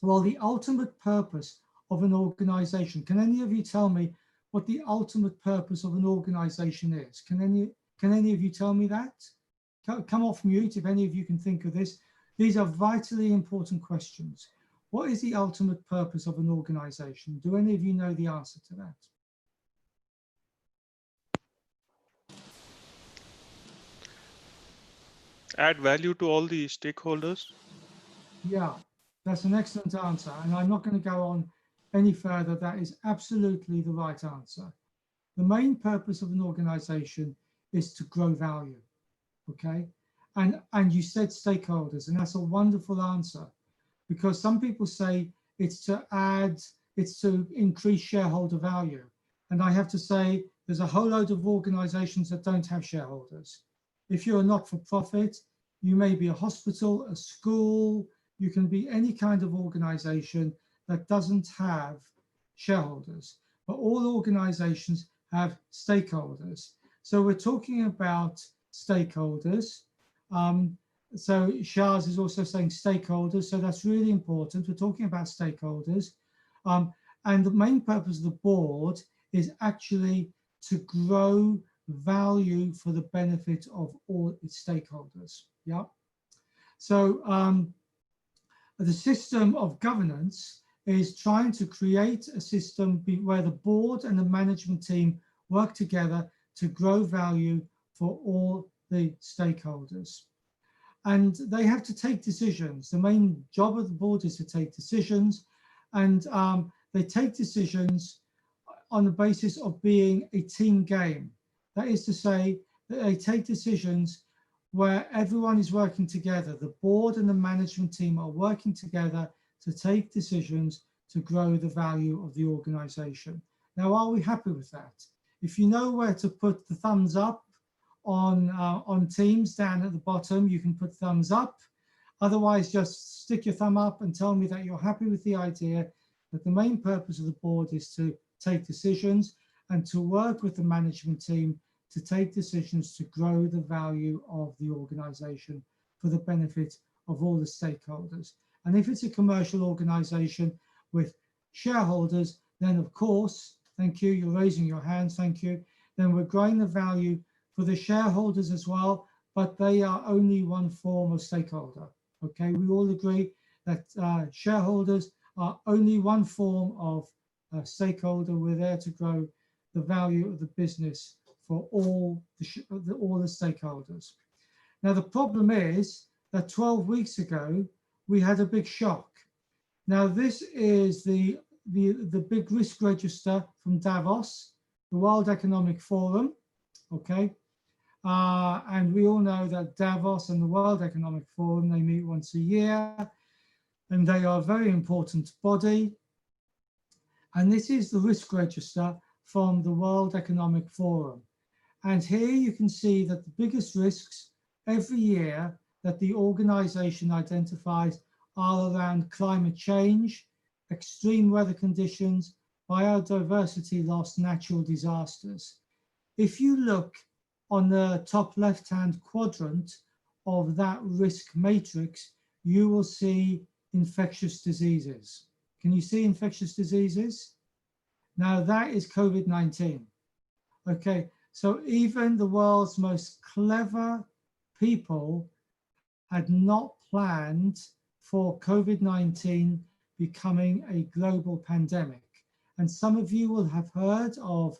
Well, the ultimate purpose of an organization. Can any of you tell me what the ultimate purpose of an organization is? Can any of you tell me that? Come off mute if any of you can think of this. These are vitally important questions. What is the ultimate purpose of an organization? Do any of you know the answer to that? Add value to all the stakeholders. Yeah, that's an excellent answer. And I'm not going to go on any further. That is absolutely the right answer. The main purpose of an organization is to grow value. Okay. And you said stakeholders, and that's a wonderful answer, because some people say it's to add it's to increase shareholder value. And I have to say, there's a whole load of organizations that don't have shareholders. If you're a not-for-profit, you may be a hospital, a school, you can be any kind of organization that doesn't have shareholders, but all organizations have stakeholders. So we're talking about stakeholders. So Shaz is also saying stakeholders, so that's really important. We're talking about stakeholders. And the main purpose of the board is actually to grow value for the benefit of all its stakeholders. Yeah. So the system of governance is trying to create a system where the board and the management team work together to grow value for all the stakeholders. And they have to take decisions. The main job of the board is to take decisions, and they take decisions on the basis of being a team game. That is to say that they take decisions where everyone is working together. The board and the management team are working together to take decisions to grow the value of the organization. Now, are we happy with that? If you know where to put the thumbs up on Teams down at the bottom, you can put thumbs up. Otherwise, just stick your thumb up and tell me that you're happy with the idea that the main purpose of the board is to take decisions and to work with the management team to take decisions to grow the value of the organization for the benefit of all the stakeholders. And if it's a commercial organization with shareholders, then of course, thank you, you're raising your hands, thank you, then we're growing the value for the shareholders as well, but they are only one form of stakeholder. Okay, we all agree that shareholders are only one form of stakeholder. We're there to grow the value of the business for all the stakeholders. Now, the problem is that 12 weeks ago, we had a big shock. Now, this is the big risk register from Davos, the World Economic Forum, okay? And we all know that Davos and the World Economic Forum, they meet once a year, and they are a very important body. And this is the risk register from the World Economic Forum. And here you can see that the biggest risks every year that the organization identifies are around climate change, extreme weather conditions, biodiversity loss, natural disasters. If you look on the top left-hand quadrant of that risk matrix, you will see infectious diseases. Can you see infectious diseases? Now that is COVID-19. Okay, so even the world's most clever people had not planned for COVID-19 becoming a global pandemic. And some of you will have heard of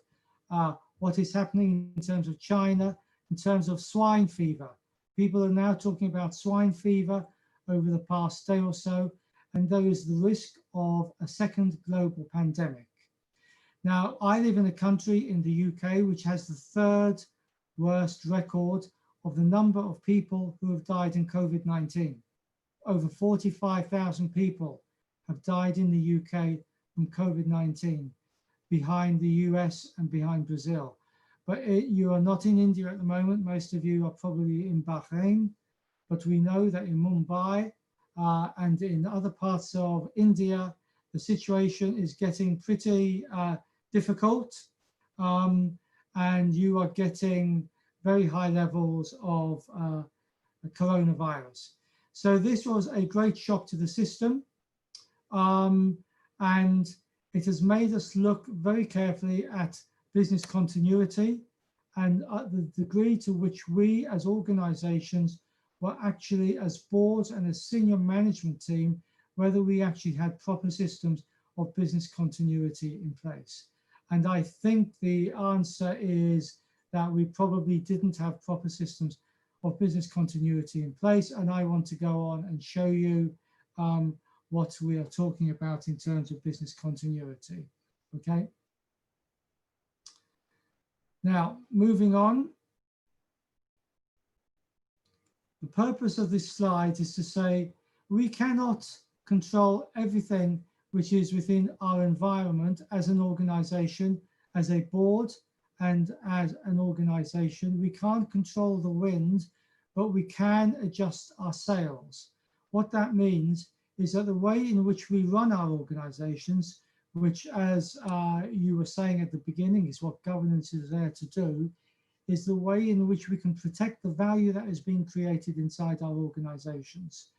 what is happening in terms of China, in terms of swine fever. People are now talking about swine fever over the past day or so, and there is the risk of a second global pandemic. Now, I live in a country in the UK which has the third worst record of the number of people who have died in COVID-19. Over 45,000 people have died in the UK from COVID-19, behind the US and behind Brazil. But you are not in India at the moment. Most of you are probably in Bahrain, but we know that in Mumbai and in other parts of India, the situation is getting pretty difficult, and you are getting very high levels of coronavirus. So this was a great shock to the system, and it has made us look very carefully at business continuity and the degree to which we as organizations were actually, as boards and as senior management team, whether we actually had proper systems of business continuity in place. And I think the answer is that we probably didn't have proper systems of business continuity in place. And I want to go on and show you what we are talking about in terms of business continuity, okay? Now, moving on. The purpose of this slide is to say we cannot control everything which is within our environment as an organization, as a board, and as an organization. We can't control the wind, but we can adjust our sails. What that means is that the way in which we run our organizations, which as you were saying at the beginning is what governance is there to do, is the way in which we can protect the value that has been created inside our organizations.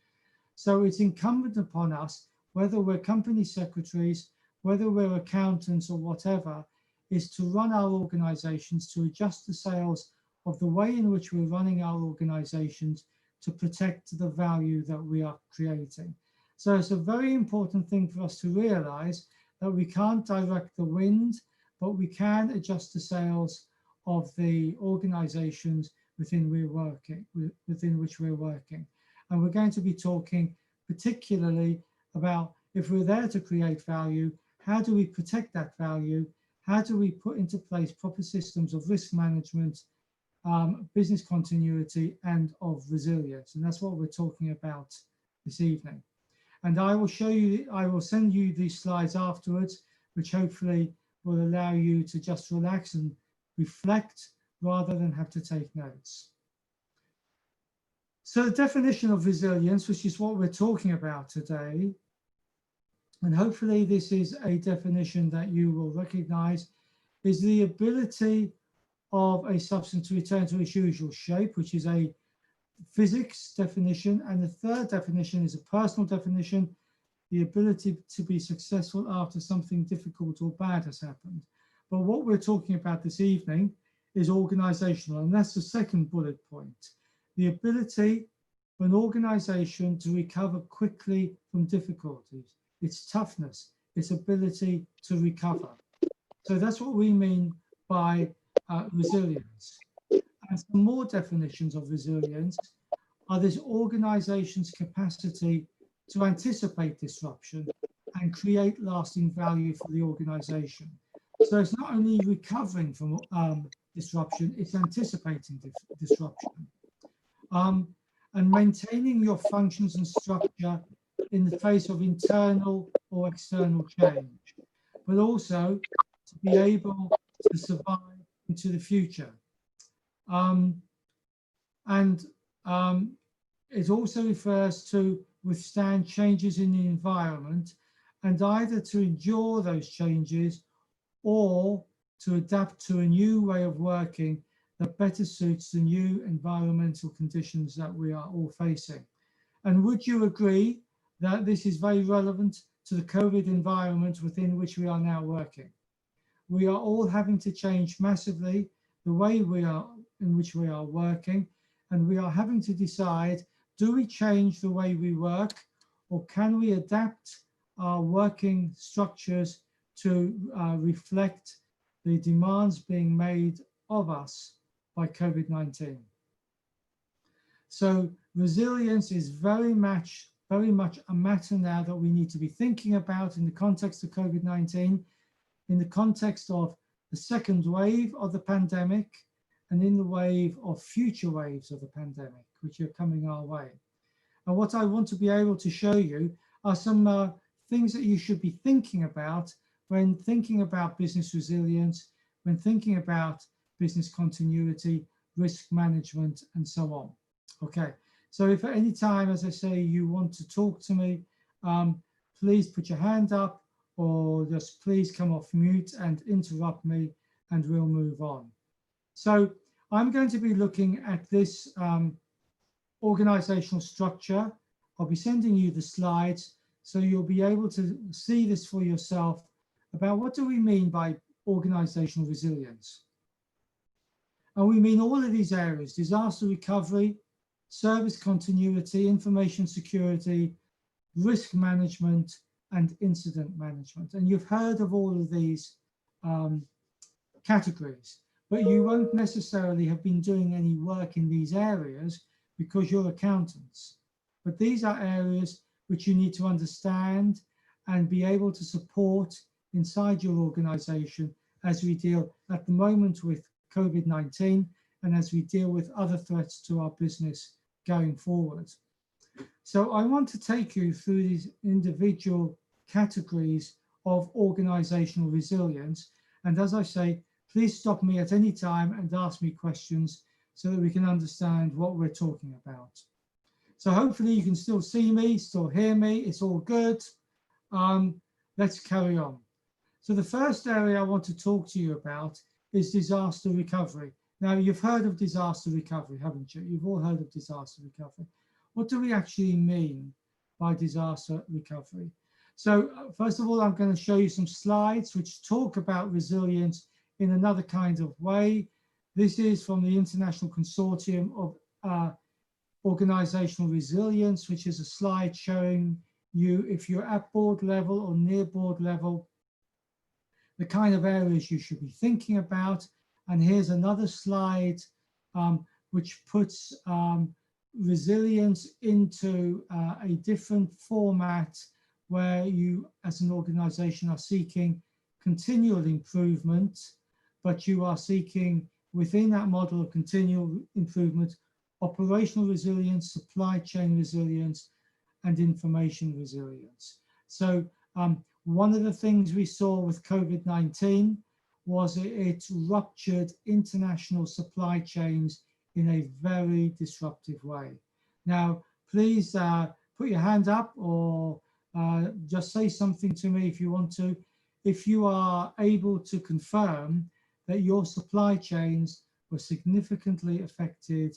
So it's incumbent upon us, whether we're company secretaries, whether we're accountants or whatever, is to run our organizations, to adjust the sails of the way in which we're running our organizations to protect the value that we are creating. So it's a very important thing for us to realize that we can't direct the wind, but we can adjust the sails of the organizations within which we're working. And we're going to be talking particularly about, if we're there to create value, how do we protect that value? How do we put into place proper systems of risk management, business continuity, and of resilience? And that's what we're talking about this evening. And I will show you, I will send you these slides afterwards, which hopefully will allow you to just relax and reflect rather than have to take notes. So the definition of resilience, which is what we're talking about today, and hopefully this is a definition that you will recognize, is the ability of a substance to return to its usual shape, which is a physics definition. And the third definition is a personal definition, the ability to be successful after something difficult or bad has happened. But what we're talking about this evening is organizational, and that's the second bullet point. The ability for an organization to recover quickly from difficulties, its toughness, its ability to recover. So that's what we mean by resilience. And some more definitions of resilience are this organization's capacity to anticipate disruption and create lasting value for the organization. So it's not only recovering from disruption, it's anticipating disruption. And maintaining your functions and structure in the face of internal or external change, but also to be able to survive into the future. It also refers to withstand changes in the environment and either to endure those changes or to adapt to a new way of working that better suits the new environmental conditions that we are all facing. And would you agree that this is very relevant to the COVID environment within which we are now working? We are all having to change massively the way in which we are working, and we are having to decide, do we change the way we work, or can we adapt our working structures to reflect the demands being made of us by COVID-19? So resilience is very much a matter now that we need to be thinking about in the context of COVID-19, in the context of the second wave of the pandemic, and in the wave of future waves of the pandemic, which are coming our way. And what I want to be able to show you are some things that you should be thinking about when thinking about business resilience, when thinking about business continuity, risk management, and so on. Okay, so if at any time, as I say, you want to talk to me, please put your hand up or just please come off mute and interrupt me and we'll move on. So I'm going to be looking at this organizational structure. I'll be sending you the slides so you'll be able to see this for yourself about what do we mean by organizational resilience. And we mean all of these areas: disaster recovery, service continuity, information security, risk management, and incident management. And you've heard of all of these categories, but you won't necessarily have been doing any work in these areas because you're accountants. But these are areas which you need to understand and be able to support inside your organization as we deal at the moment with COVID-19 and as we deal with other threats to our business going forward. So I want to take you through these individual categories of organizational resilience. And as I say, please stop me at any time and ask me questions so that we can understand what we're talking about. So hopefully you can still see me, still hear me, it's all good. Let's carry on. So the first area I want to talk to you about is disaster recovery. Now, you've heard of disaster recovery, haven't you? You've all heard of disaster recovery. What do we actually mean by disaster recovery? So first of all, I'm going to show you some slides which talk about resilience in another kind of way. This is from the International Consortium of Organizational Resilience, which is a slide showing you, if you're at board level or near board level, the kind of areas you should be thinking about. And here's another slide which puts resilience into a different format where you as an organization are seeking continual improvement, but you are seeking within that model of continual improvement, operational resilience, supply chain resilience, and information resilience. So one of the things we saw with COVID-19 was it ruptured international supply chains in a very disruptive way. Now, please put your hand up or just say something to me if you want to, if you are able to confirm that your supply chains were significantly affected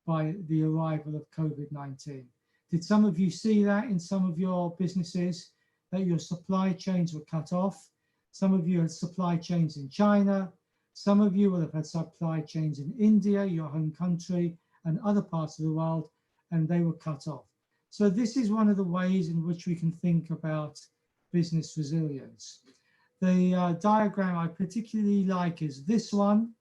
by the arrival of COVID-19. Did some of you see that in some of your businesses, that your supply chains were cut off? Some of you had supply chains in China. Some of you will have had supply chains in India, your home country, and other parts of the world, and they were cut off. So this is one of the ways in which we can think about business resilience. The diagram I particularly like is this one.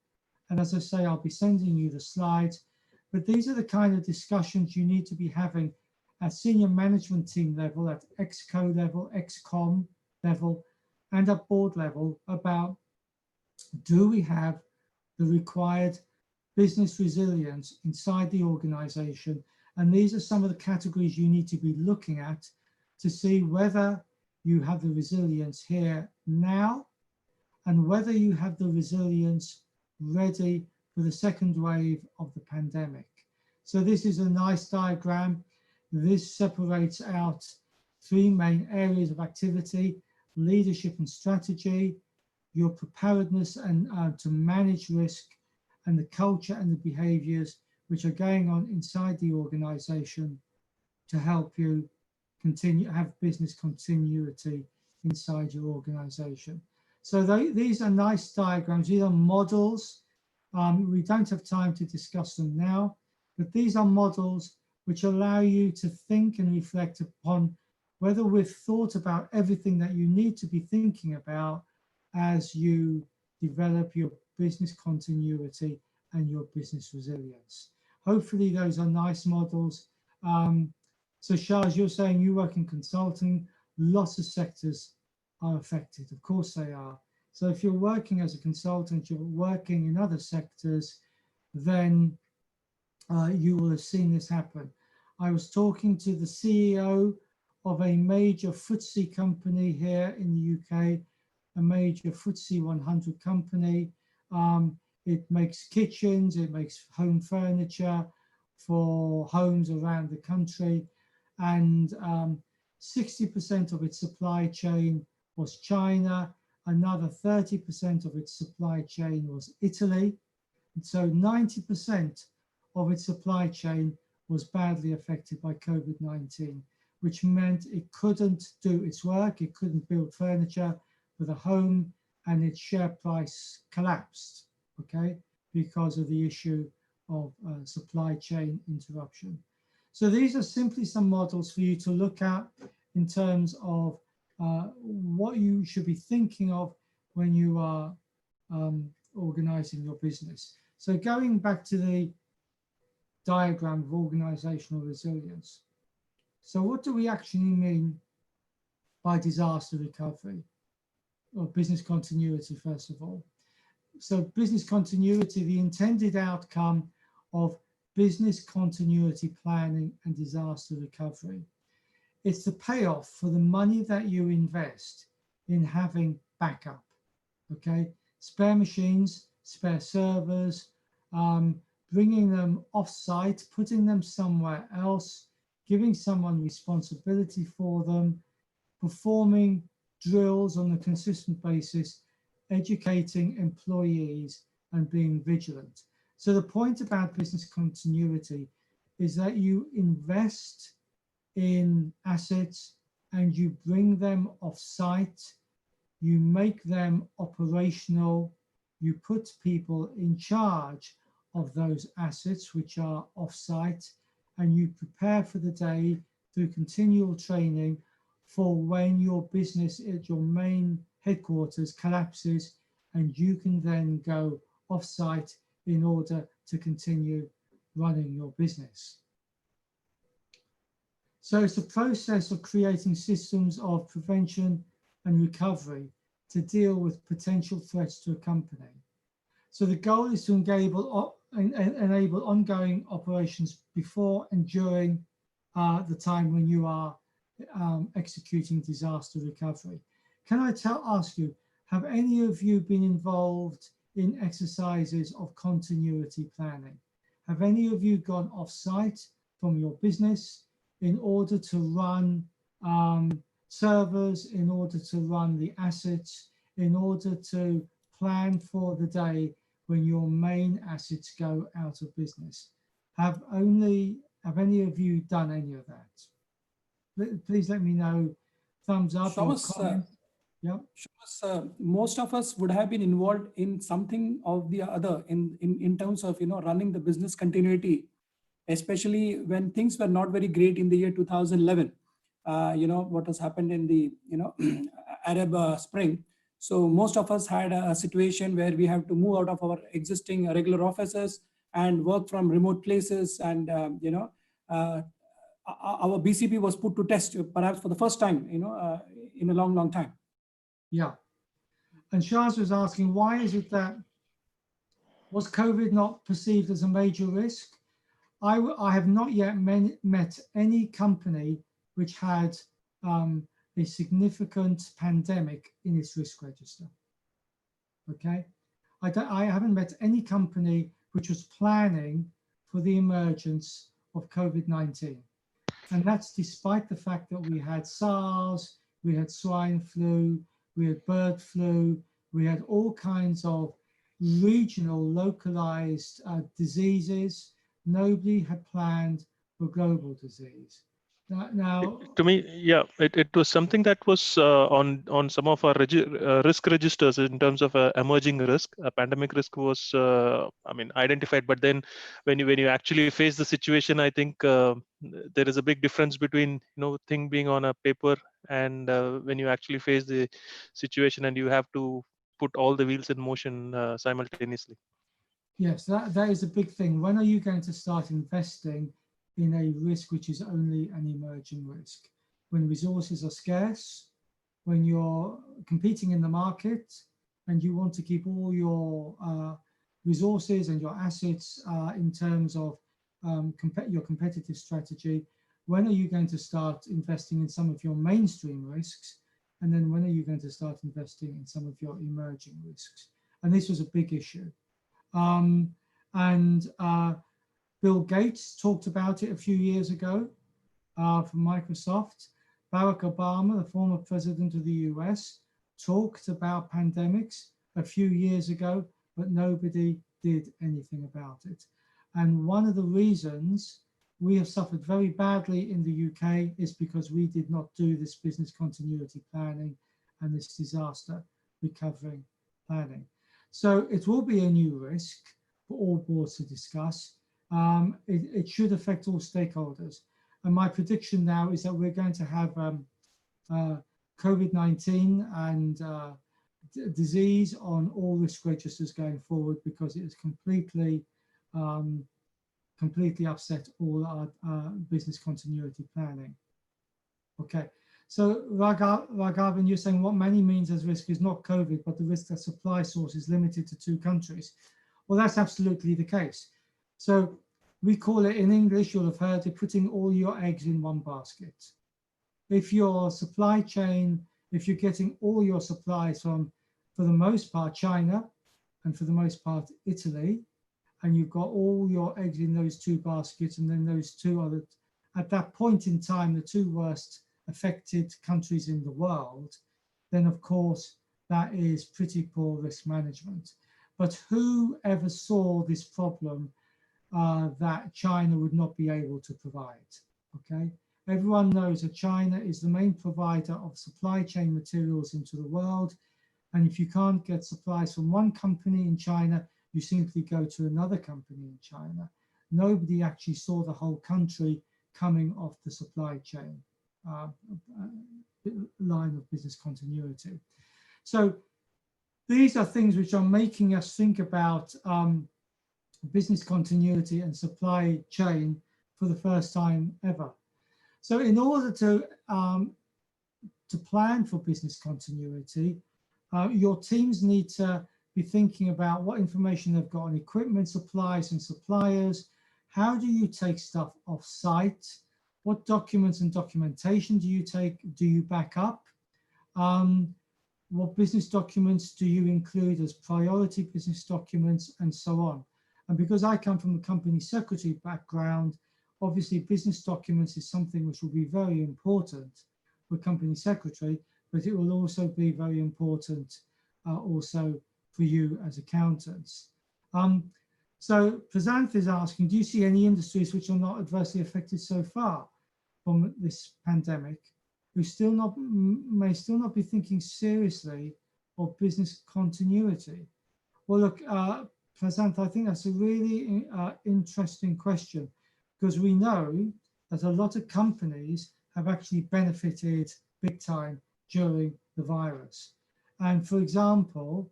And as I say, I'll be sending you the slides, but these are the kind of discussions you need to be having at senior management team level, at ExCo level, ExCom level, and at board level about, do we have the required business resilience inside the organization? And these are some of the categories you need to be looking at to see whether you have the resilience here now and whether you have the resilience ready for the second wave of the pandemic. So this is a nice diagram. This separates out three main areas of activity: leadership and strategy, your preparedness and to manage risk, and the culture and the behaviors which are going on inside the organization to help you continue, have business continuity inside your organization. So these are nice diagrams. These are models. We don't have time to discuss them now, but these are models which allow you to think and reflect upon whether we've thought about everything that you need to be thinking about as you develop your business continuity and your business resilience. Hopefully those are nice models. So Shaz, you're saying you work in consulting, lots of sectors are affected. Of course they are. So if you're working as a consultant, you're working in other sectors, then you will have seen this happen. I was talking to the CEO of a major FTSE company here in the UK, a major FTSE 100 company. It makes kitchens, it makes home furniture for homes around the country. And 60% of its supply chain was China. Another 30% of its supply chain was Italy. And so 90% of its supply chain was badly affected by COVID-19, which meant it couldn't do its work, it couldn't build furniture for the home, and its share price collapsed, okay, because of the issue of supply chain interruption. So these are simply some models for you to look at in terms of what you should be thinking of when you are organizing your business. So going back to the diagram of organizational resilience. So what do we actually mean by disaster recovery or business continuity, first of all? So business continuity, the intended outcome of business continuity planning and disaster recovery. it's the payoff for the money that you invest in having backup. Okay, spare machines, spare servers, bringing them off-site, putting them somewhere else, giving someone responsibility for them, performing drills on a consistent basis, educating employees, and being vigilant. So the point about business continuity is that you invest in assets and you bring them off-site, you make them operational, you put people in charge of those assets which are off-site, and you prepare for the day through continual training for when your business at your main headquarters collapses, and you can then go off-site in order to continue running your business. So it's a process of creating systems of prevention and recovery to deal with potential threats to a company. So the goal is to enable ongoing operations before and during the time when you are executing disaster recovery. Can I ask you, have any of you been involved in exercises of continuity planning? Have any of you gone off-site from your business in order to run servers, in order to run the assets, in order to plan for the day when your main assets go out of business? Have any of you done any of that? Please let me know. Thumbs up or comment. Yeah. Most of us would have been involved in something of the other in terms of running the business continuity, especially when things were not very great in the year 2011. What has happened in the Arab Spring. So most of us had a situation where we have to move out of our existing regular offices and work from remote places, and our BCP was put to test perhaps for the first time in a long time. Yeah. And Shaz was asking, why is it that, was COVID not perceived as a major risk? I have not yet met any company which had a significant pandemic in its risk register. Okay, I haven't met any company which was planning for the emergence of COVID-19. And that's despite the fact that we had SARS, we had swine flu, we had bird flu, we had all kinds of regional localized diseases. Nobody had planned for global disease. Now, to me, yeah, it was something that was on some of our risk registers in terms of emerging risk. A pandemic risk was, identified. But then, when you actually face the situation, I think there is a big difference between thing being on a paper and when you actually face the situation and you have to put all the wheels in motion simultaneously. Yes, that is a big thing. When are you going to start investing in a risk which is only an emerging risk? When resources are scarce, when you're competing in the market and you want to keep all your resources and your assets in terms of your competitive strategy, when are you going to start investing in some of your mainstream risks? And then when are you going to start investing in some of your emerging risks? And this was a big issue. Bill Gates talked about it a few years ago from Microsoft. Barack Obama, the former president of the US, talked about pandemics a few years ago, but nobody did anything about it. And one of the reasons we have suffered very badly in the UK is because we did not do this business continuity planning and this disaster recovery planning. So it will be a new risk for all boards to discuss. It should affect all stakeholders. And my prediction now is that we're going to have COVID-19 and disease on all risk registers going forward, because it has completely upset all our business continuity planning. Okay, so Raghavan, you're saying what Mani means as risk is not COVID, but the risk that supply source is limited to 2 countries. Well, that's absolutely the case. So we call it in English, you'll have heard it, putting all your eggs in one basket. if your supply chain, if you're getting all your supplies from, for the most part, China, and for the most part, Italy, and you've got all your eggs in those two baskets, and then those two other, at that point in time, the two worst affected countries in the world, then of course, that is pretty poor risk management. But who ever saw this problem that China would not be able to provide? Okay, everyone knows that China is the main provider of supply chain materials into the world. And if you can't get supplies from one company in China, you simply go to another company in China. Nobody actually saw the whole country coming off the supply chain line of business continuity. So these are things which are making us think about business continuity and supply chain for the first time ever. So in order to plan for business continuity, your teams need to be thinking about what information they've got on equipment, supplies and suppliers. How do you take stuff off site? What documents and documentation do you take? Do you back up? What business documents do you include as priority business documents, and so on? And because I come from the company secretary background, obviously business documents is something which will be very important for company secretary, but it will also be very important also for you as accountants. So Prasanth is asking, do you see any industries which are not adversely affected so far from this pandemic, who may still not be thinking seriously of business continuity? Well, look, Prasanth, I think that's a really interesting question, because we know that a lot of companies have actually benefited big time during the virus. And for example,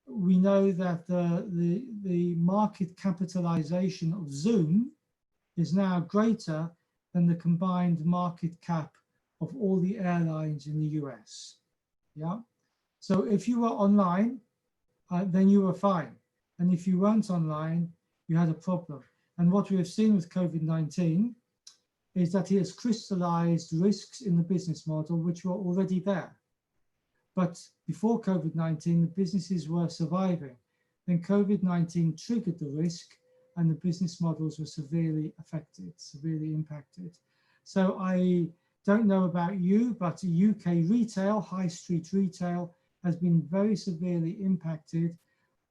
we know that the market capitalization of Zoom is now greater than the combined market cap of all the airlines in the US. Yeah. So if you were online, then you were fine. And if you weren't online, you had a problem. And what we have seen with COVID-19 is that it has crystallized risks in the business model which were already there. But before COVID-19, the businesses were surviving. Then COVID-19 triggered the risk, and the business models were severely affected, severely impacted. So I don't know about you, but UK retail, high street retail, has been very severely impacted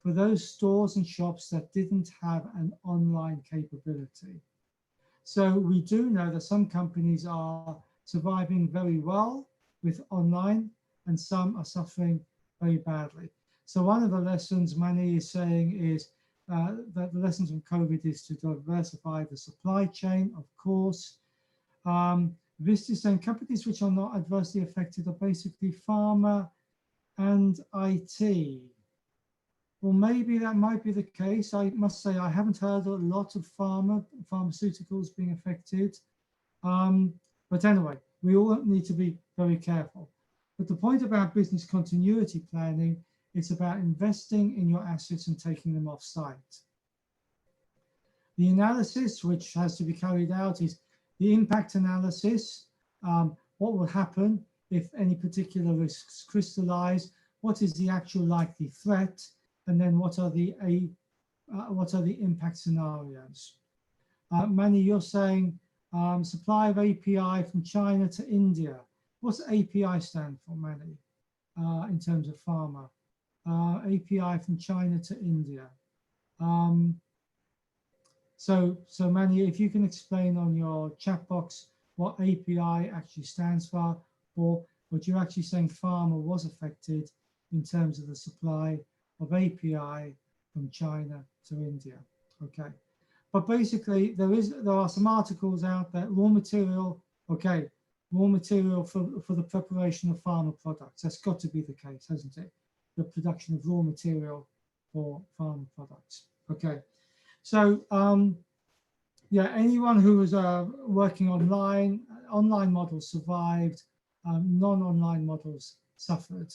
for those stores and shops that didn't have an online capability. So we do know that some companies are surviving very well with online, and some are suffering very badly. So one of the lessons Mani is saying is that the lessons from COVID is to diversify the supply chain, of course. This is saying companies which are not adversely affected are basically pharma and IT. Well, maybe that might be the case. I must say I haven't heard a lot of pharmaceuticals being affected. But anyway, we all need to be very careful. But the point about business continuity planning, it's about investing in your assets and taking them off site. The analysis which has to be carried out is the impact analysis. What will happen if any particular risks crystallize? What is the actual likely threat? And then what are the impact scenarios? Mani, you're saying supply of API from China to India. What's API stand for, Mani, in terms of pharma? API from China to India. So Mani, if you can explain on your chat box what API actually stands for, or what you're actually saying pharma was affected in terms of the supply of API from China to India. Okay, but basically there are some articles out there, raw material, okay, raw material for the preparation of pharma products. That's got to be the case, hasn't it? The production of raw material for pharma products. Okay, so yeah, anyone who was working online models survived, non-online models suffered.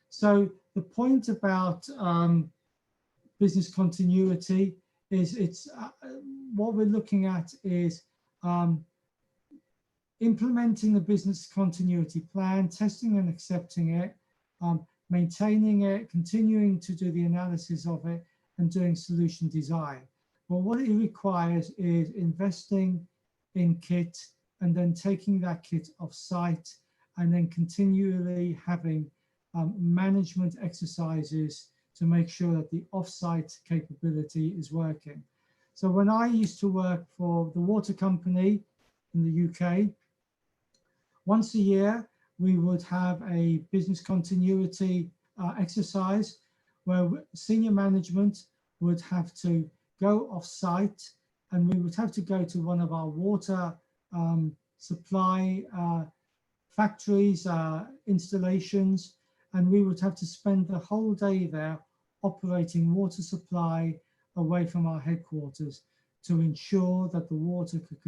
So the point about business continuity is what we're looking at is implementing the business continuity plan, testing and accepting it, maintaining it, continuing to do the analysis of it, and doing solution design. Well, what it requires is investing in kit and then taking that kit off site and then continually having management exercises to make sure that the off-site capability is working. So when I used to work for the water company in the UK, once a year, we would have a business continuity exercise where senior management would have to go off-site, and we would have to go to one of our water supply factories, installations, and we would have to spend the whole day there operating water supply away from our headquarters to ensure that the water could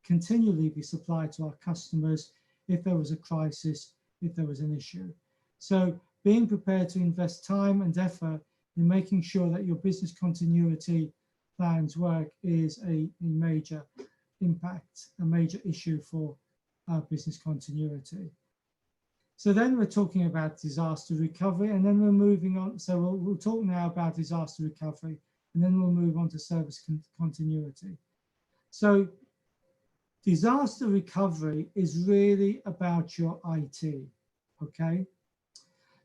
continually be supplied to our customers if there was a crisis, if there was an issue. So being prepared to invest time and effort in making sure that your business continuity plans work is a major impact, a major issue for business continuity. So then we're talking about disaster recovery, and then we're moving on. So we'll talk now about disaster recovery, and then we'll move on to service continuity. So disaster recovery is really about your IT, okay?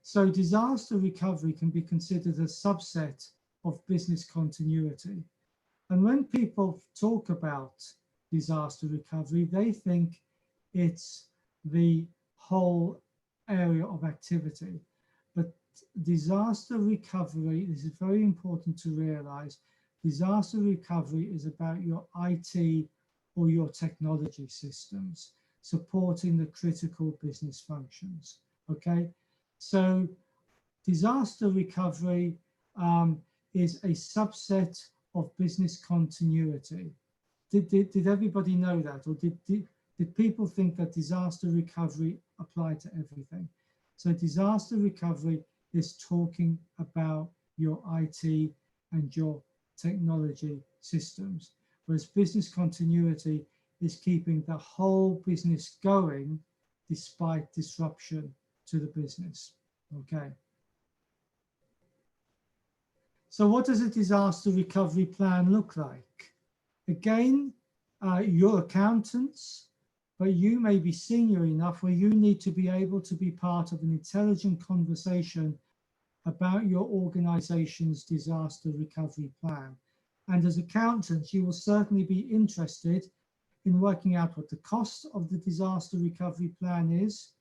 So disaster recovery can be considered a subset of business continuity. And when people talk about disaster recovery, they think it's the whole area of activity. But disaster recovery, this is very important to realize, disaster recovery is about your IT or your technology systems supporting the critical business functions, okay? So disaster recovery is a subset of business continuity. Did everybody know that? Or did people think that disaster recovery applied to everything? So disaster recovery is talking about your IT and your technology systems, whereas business continuity is keeping the whole business going despite disruption to the business, okay? So what does a disaster recovery plan look like? Again, you're accountants, but you may be senior enough where you need to be able to be part of an intelligent conversation about your organization's disaster recovery plan. And as accountants, you will certainly be interested in working out what the cost of the disaster recovery plan is,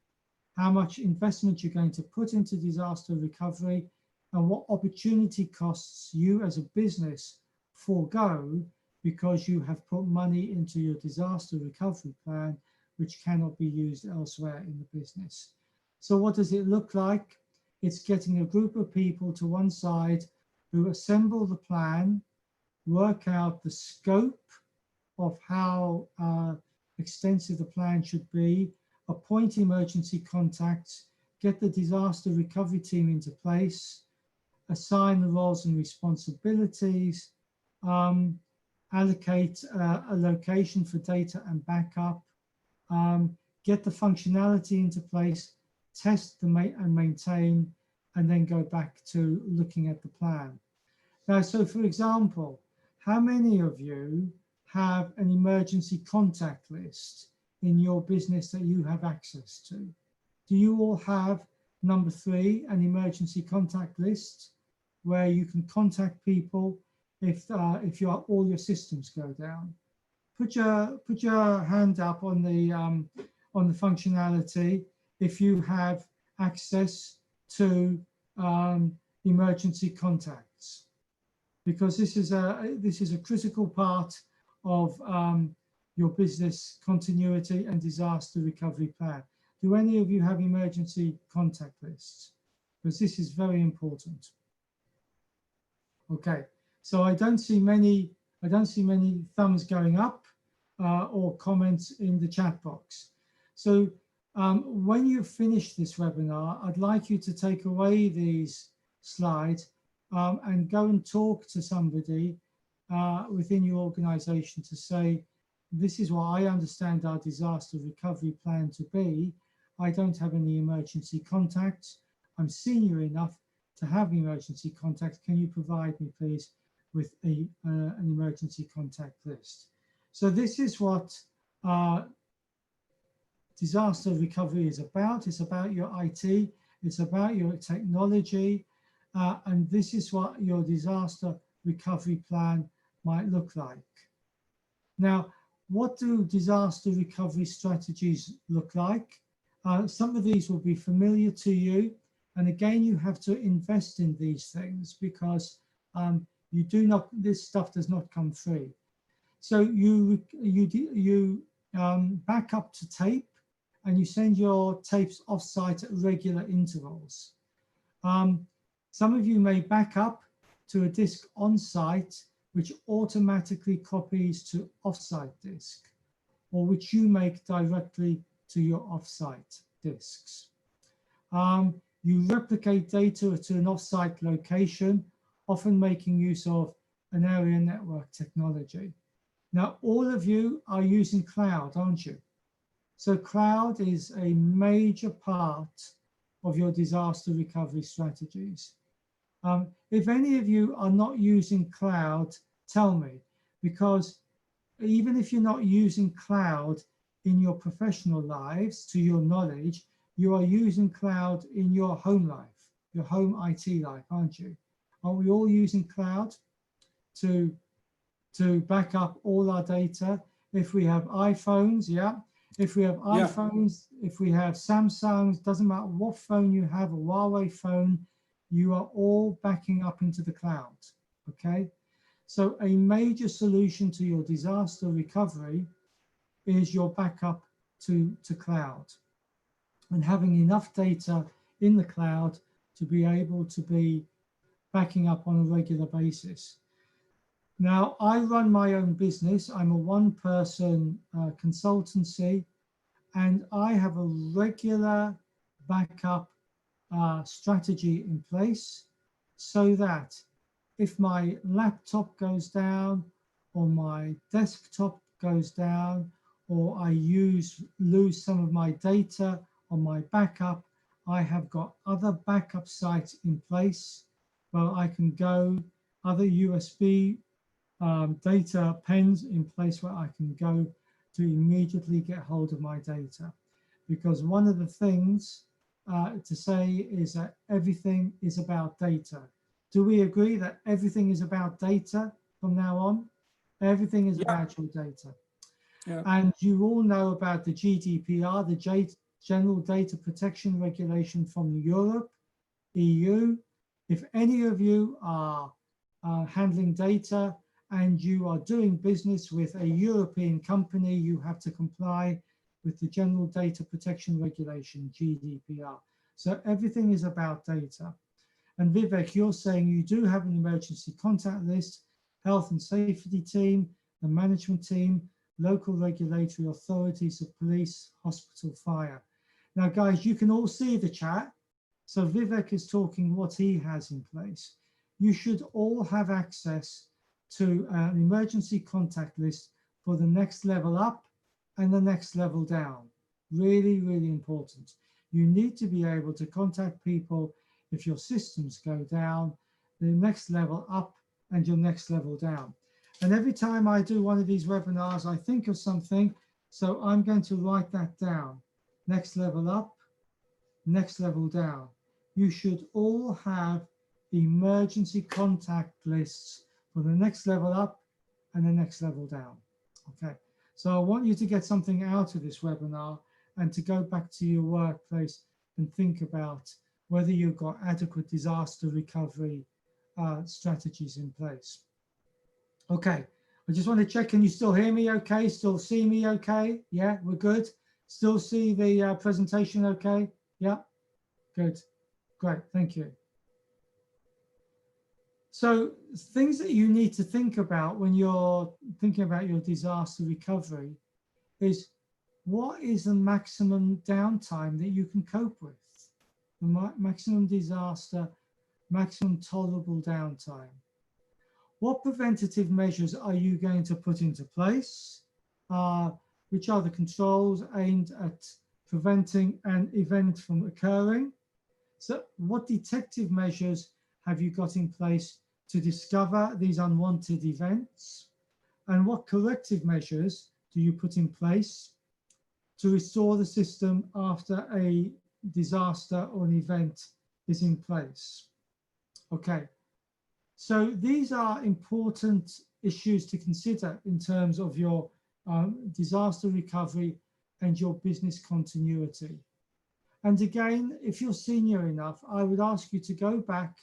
how much investment you're going to put into disaster recovery, and what opportunity costs you as a business forego because you have put money into your disaster recovery plan, which cannot be used elsewhere in the business. So what does it look like? It's getting a group of people to one side who assemble the plan, work out the scope of how extensive the plan should be, appoint emergency contacts, get the disaster recovery team into place, assign the roles and responsibilities, allocate a location for data and backup, get the functionality into place, test and maintain, and then go back to looking at the plan. Now, so for example, how many of you have an emergency contact list in your business that you have access to? Do you all have, number 3, an emergency contact list where you can contact people if all your systems go down? Put your hand up on the functionality if you have access to emergency contacts, because this is a critical part of your business continuity and disaster recovery plan. Do any of you have emergency contact lists? Because this is very important. Okay, so I don't see many thumbs going up or comments in the chat box. So when you finish this webinar, I'd like you to take away these slides and go and talk to somebody within your organization to say, this is what I understand our disaster recovery plan to be. I don't have any emergency contacts. I'm senior enough to have emergency contacts. Can you provide me, please, with an emergency contact list? So this is what disaster recovery is about. It's about your IT. It's about your technology. And this is what your disaster recovery plan might look like. Now, what do disaster recovery strategies look like? Some of these will be familiar to you. And again, you have to invest in these things because you do not, this stuff does not come free. So you back up to tape and you send your tapes offsite at regular intervals. Some of you may back up to a disk on site, which automatically copies to offsite disk, or which you make directly to your offsite disks. You replicate data to an offsite location, often making use of an area network technology. Now, all of you are using cloud, aren't you? So cloud is a major part of your disaster recovery strategies. If any of you are not using cloud, tell me, because even if you're not using cloud in your professional lives, to your knowledge, you are using cloud in your home life, your home IT life, aren't you? Are we all using cloud to back up all our data? If we have iPhones, yeah. If we have iPhones, if we have Samsungs, doesn't matter what phone you have, a Huawei phone, you are all backing up into the cloud, okay? So a major solution to your disaster recovery is your backup to cloud and having enough data in the cloud to be able to be backing up on a regular basis. Now, I run my own business. I'm a one-person consultancy, and I have a regular backup strategy in place so that if my laptop goes down or my desktop goes down or I lose some of my data on my backup, I have got other backup sites in place where I can go, other USB data pens in place where I can go to immediately get hold of my data. Because one of the things to say is that everything is about data. Do we agree that everything is about data from now on? Everything is about your data. Yeah. And you all know about the GDPR, the General Data Protection Regulation from Europe, EU. If any of you are handling data and you are doing business with a European company, you have to comply with the General Data Protection Regulation, GDPR. So everything is about data. And Vivek, you're saying you do have an emergency contact list, health and safety team, the management team, local regulatory authorities of police, hospital, fire. Now, guys, you can all see the chat. So Vivek is talking what he has in place. You should all have access to an emergency contact list for the next level up and the next level down. Really, really important. You need to be able to contact people if your systems go down, the next level up and your next level down. And every time I do one of these webinars, I think of something. So I'm going to write that down. Next level up, next level down. You should all have emergency contact lists for the next level up and the next level down. Okay, so I want you to get something out of this webinar and to go back to your workplace and think about whether you've got adequate disaster recovery strategies in place. Okay, I just want to check, can you still hear me okay? Still see me okay? Yeah, we're good. Still see the presentation okay? Yeah, good, great, thank you. So things that you need to think about when you're thinking about your disaster recovery is what is the maximum downtime that you can cope with? The maximum disaster, maximum tolerable downtime. What preventative measures are you going to put into place? which are the controls aimed at preventing an event from occurring? So what detective measures have you got in place to discover these unwanted events? And what corrective measures do you put in place to restore the system after a disaster or an event is in place? Okay, so these are important issues to consider in terms of your disaster recovery and your business continuity. And again, if you're senior enough, I would ask you to go back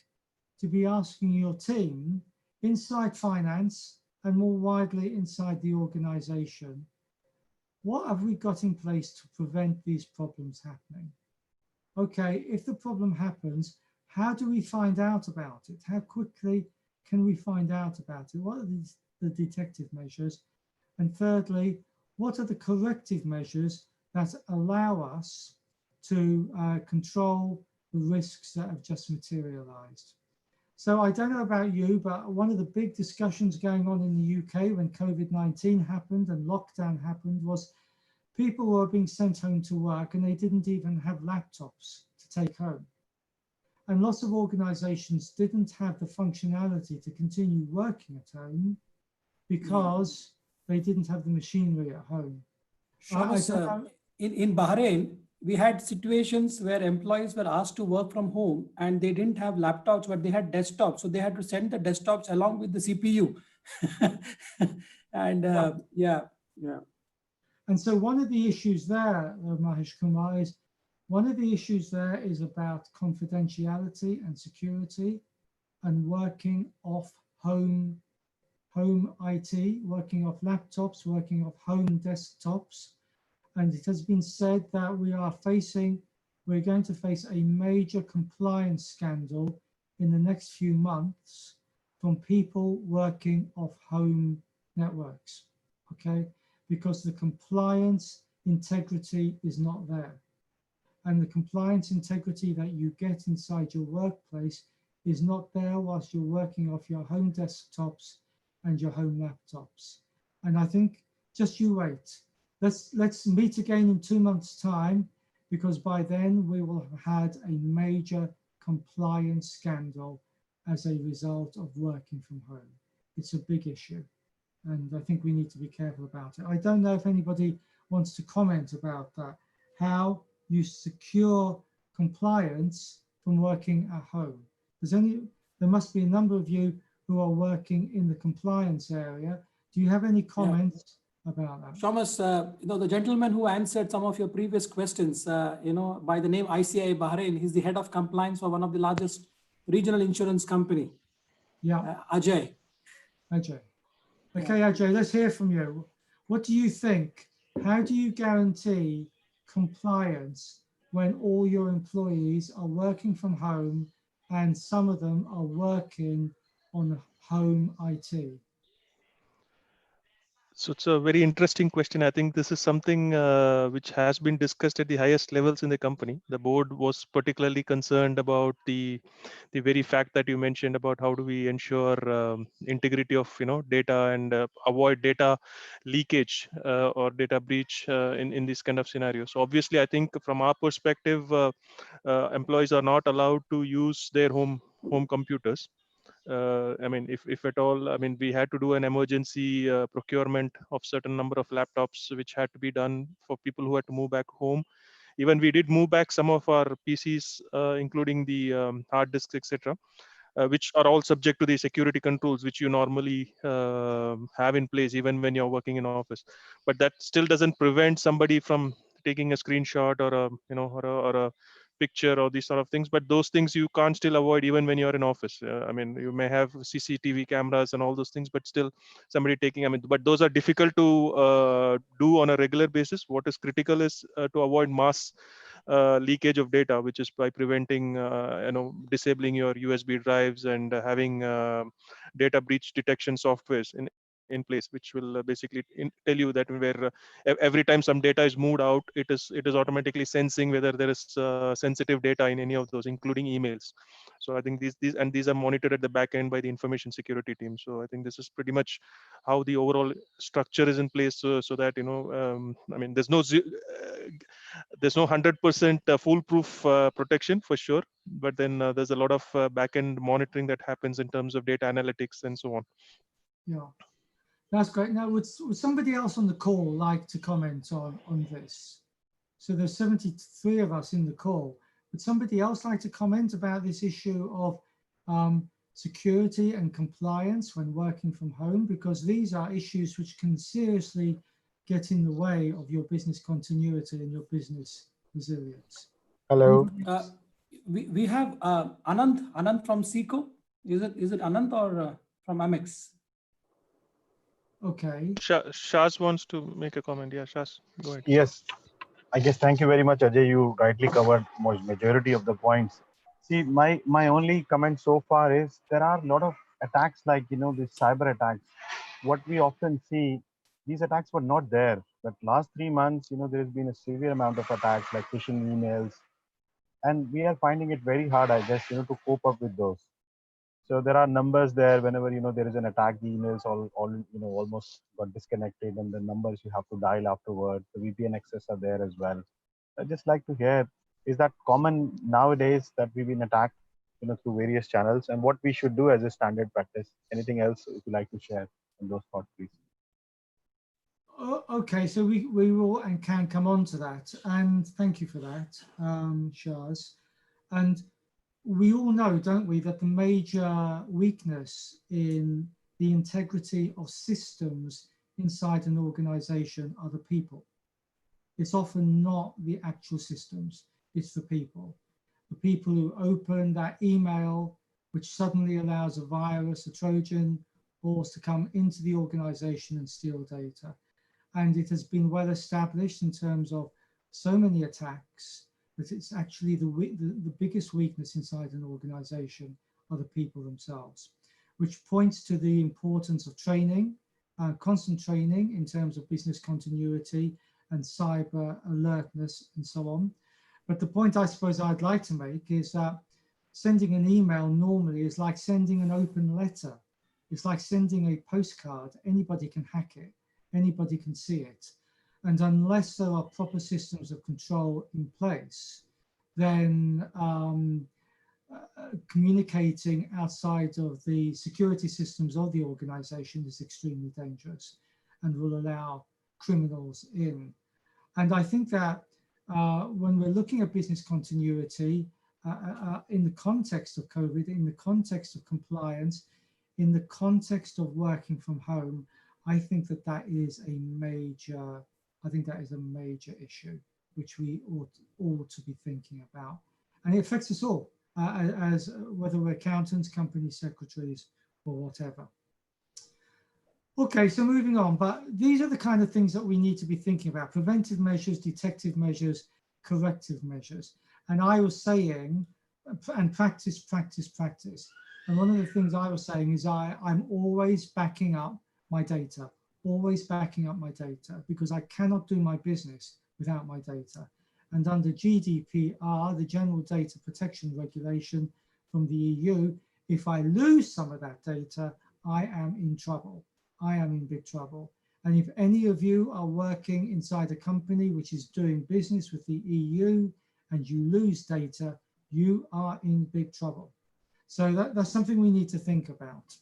to be asking your team inside finance and more widely inside the organization, what have we got in place to prevent these problems happening? Okay, if the problem happens, how do we find out about it? How quickly can we find out about it? What are the detective measures? And thirdly, what are the corrective measures that allow us to control the risks that have just materialized? So I don't know about you, but one of the big discussions going on in the UK when COVID-19 happened and lockdown happened was people were being sent home to work and they didn't even have laptops to take home. And lots of organizations didn't have the functionality to continue working at home because they didn't have the machinery at home. Shamus, in Bahrain, we had situations where employees were asked to work from home and they didn't have laptops, but they had desktops. So they had to send the desktops along with the CPU. And yeah. And so one of the issues there, Mahesh Kumar, is one of the issues there is about confidentiality and security and working off home IT, working off laptops, working off home desktops. And it has been said that we're going to face a major compliance scandal in the next few months from people working off home networks, okay? Because the compliance integrity is not there. And the compliance integrity that you get inside your workplace is not there whilst you're working off your home desktops and your home laptops. And I think just you wait. Let's meet again in 2 months' time, because by then we will have had a major compliance scandal as a result of working from home. It's a big issue, and I think we need to be careful about it. I don't know if anybody wants to comment about that, how you secure compliance from working at home. There must be a number of you who are working in the compliance area. Do you have any comments about that? Shamus, the gentleman who answered some of your previous questions, by the name ICI Bahrain, he's the head of compliance for one of the largest regional insurance company. Yeah. Ajay. Okay, Ajay, let's hear from you. What do you think? How do you guarantee compliance when all your employees are working from home and some of them are working on home IT? So it's a very interesting question. I think this is something which has been discussed at the highest levels in the company. The board was particularly concerned about the very fact that you mentioned about how do we ensure integrity of data and avoid data leakage or data breach in this kind of scenario. So obviously, I think from our perspective, employees are not allowed to use their home computers. I mean, if at all, I mean, we had to do an emergency procurement of certain number of laptops, which had to be done for people who had to move back home. Even we did move back some of our PCs, including the hard disks, etc., which are all subject to the security controls, which you normally have in place, even when you're working in office. But that still doesn't prevent somebody from taking a screenshot or a picture or these sort of things. But those things you can't still avoid even when you're in office. I mean, you may have CCTV cameras and all those things, but still somebody taking, but those are difficult to do on a regular basis. What is critical is to avoid mass leakage of data, which is by preventing, disabling your USB drives and having data breach detection softwares in place, which will basically tell you that where every time some data is moved out, it is automatically sensing whether there is sensitive data in any of those, including emails. So I think these are monitored at the back end by the information security team. So I think this is pretty much how the overall structure is in place, so that I mean, there's no 100% foolproof protection for sure, but then there's a lot of back end monitoring that happens in terms of data analytics and so on. Yeah, that's great. Now, would somebody else on the call like to comment on this? So there's 73 of us in the call. Would somebody else like to comment about this issue of security and compliance when working from home? Because these are issues which can seriously get in the way of your business continuity and your business resilience. Hello. We have Anand from SECO. Is it Anand or from Amex? Okay. Shaz wants to make a comment. Yeah, Shaz, go ahead. Yes, I guess thank you very much, Ajay. You rightly covered majority of the points. See, my only comment so far is there are a lot of attacks like, these cyber attacks. What we often see, these attacks were not there, but last 3 months, there has been a severe amount of attacks like phishing emails, and we are finding it very hard, I guess, to cope up with those. So there are numbers there. Whenever there is an attack, the emails all almost got disconnected, and the numbers you have to dial afterward. The VPN access are there as well. I'd just like to hear, is that common nowadays that we've been attacked, through various channels, and what we should do as a standard practice? Anything else if you like to share on those thoughts, please? Okay, so we will and can come on to that, and thank you for that, Shaz. And we all know, don't we, that the major weakness in the integrity of systems inside an organization are the people. It's often not the actual systems, it's the people. The people who open that email, which suddenly allows a virus, a Trojan horse to come into the organization and steal data. And it has been well established in terms of so many attacks that it's actually the biggest weakness inside an organization are the people themselves, which points to the importance of training, constant training in terms of business continuity and cyber alertness and so on. But the point I suppose I'd like to make is that sending an email normally is like sending an open letter. It's like sending a postcard. Anybody can hack it. Anybody can see it. And unless there are proper systems of control in place, then communicating outside of the security systems of the organization is extremely dangerous and will allow criminals in. And I think that when we're looking at business continuity in the context of COVID, in the context of compliance, in the context of working from home, I think that is a major issue which we ought to be thinking about. And it affects us all, as whether we're accountants, company secretaries, or whatever. Okay, so moving on, but these are the kind of things that we need to be thinking about: preventive measures, detective measures, corrective measures. And I was saying, and practice. And one of the things I was saying is I'm always backing up my data, because I cannot do my business without my data. And under GDPR, the General Data Protection Regulation from the EU, if I lose some of that data, I am in trouble. I am in big trouble. And if any of you are working inside a company which is doing business with the EU and you lose data, you are in big trouble. So that's something we need to think about.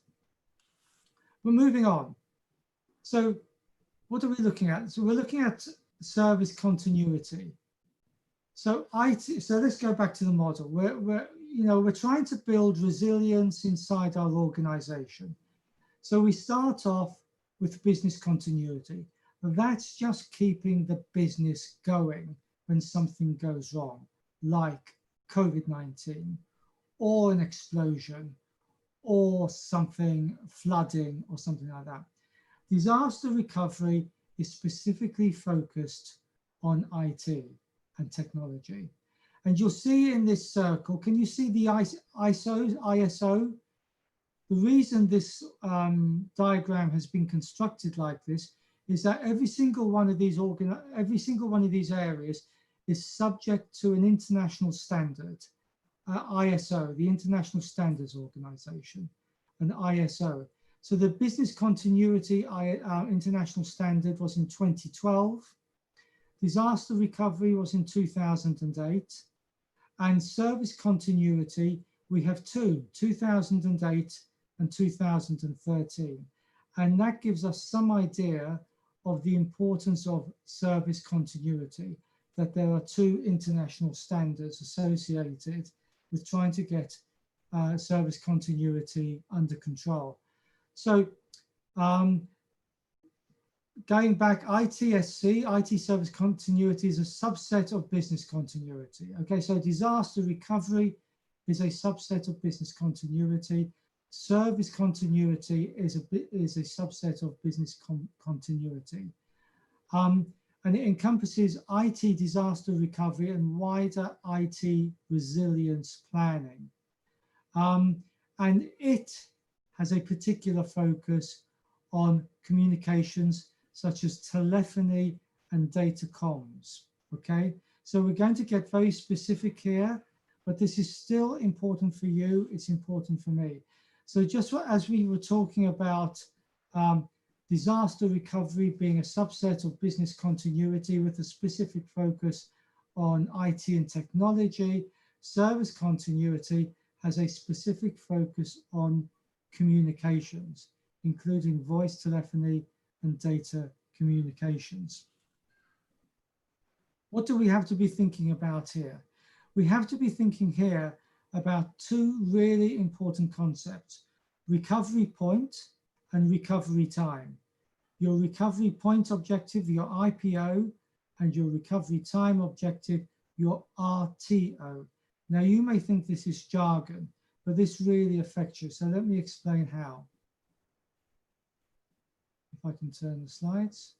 But moving on. So what are we looking at? So we're looking at service continuity. So let's go back to the model. We're trying to build resilience inside our organization. So we start off with business continuity. That's just keeping the business going when something goes wrong, like COVID-19, or an explosion, or something, flooding, or something like that. Disaster recovery is specifically focused on IT and technology. And you'll see in this circle, can you see the ISO? The reason this diagram has been constructed like this is that every single one of these areas is subject to an international standard, ISO, the International Standards Organization, an ISO. So the business continuity international standard was in 2012. Disaster recovery was in 2008. And service continuity, we have two, 2008 and 2013. And that gives us some idea of the importance of service continuity, that there are two international standards associated with trying to get service continuity under control. So going back, ITSC, IT service continuity, is a subset of business continuity. Okay, so disaster recovery is a subset of business continuity. Service continuity is a subset of business continuity. And it encompasses IT disaster recovery and wider IT resilience planning. And it has a particular focus on communications such as telephony and data comms, okay? So we're going to get very specific here, but this is still important for you, it's important for me. So just as we were talking about disaster recovery being a subset of business continuity with a specific focus on IT and technology, service continuity has a specific focus on communications, including voice telephony and data communications. What do we have to be thinking about here? We have to be thinking here about two really important concepts: recovery point and recovery time. Your recovery point objective, your IPO, and your recovery time objective, your RTO. Now you may think this is jargon, but this really affects you. So let me explain how. If I can turn the slides.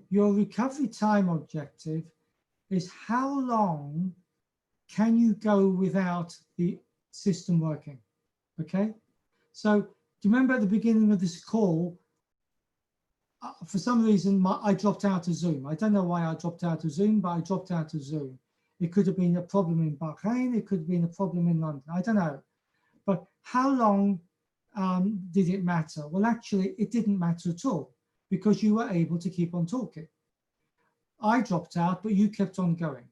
Your recovery time objective is how long can you go without the system working, okay? So do you remember at the beginning of this call, for some reason, I dropped out of Zoom. I don't know why I dropped out of Zoom, but I dropped out of Zoom. It could have been a problem in Bahrain, it could have been a problem in London, I don't know. But how long did it matter? Well, actually, it didn't matter at all because you were able to keep on talking. I dropped out, but you kept on going.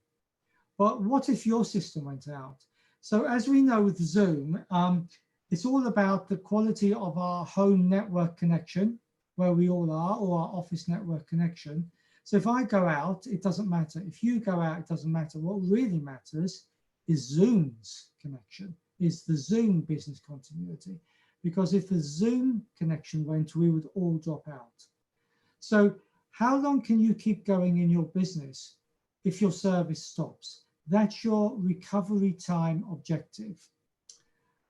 But what if your system went out? So as we know with Zoom, it's all about the quality of our home network connection, where we all are, or our office network connection. So if I go out, it doesn't matter. If you go out, it doesn't matter. What really matters is Zoom's connection, is the Zoom business continuity. Because if the Zoom connection went, we would all drop out. So how long can you keep going in your business if your service stops? That's your recovery time objective.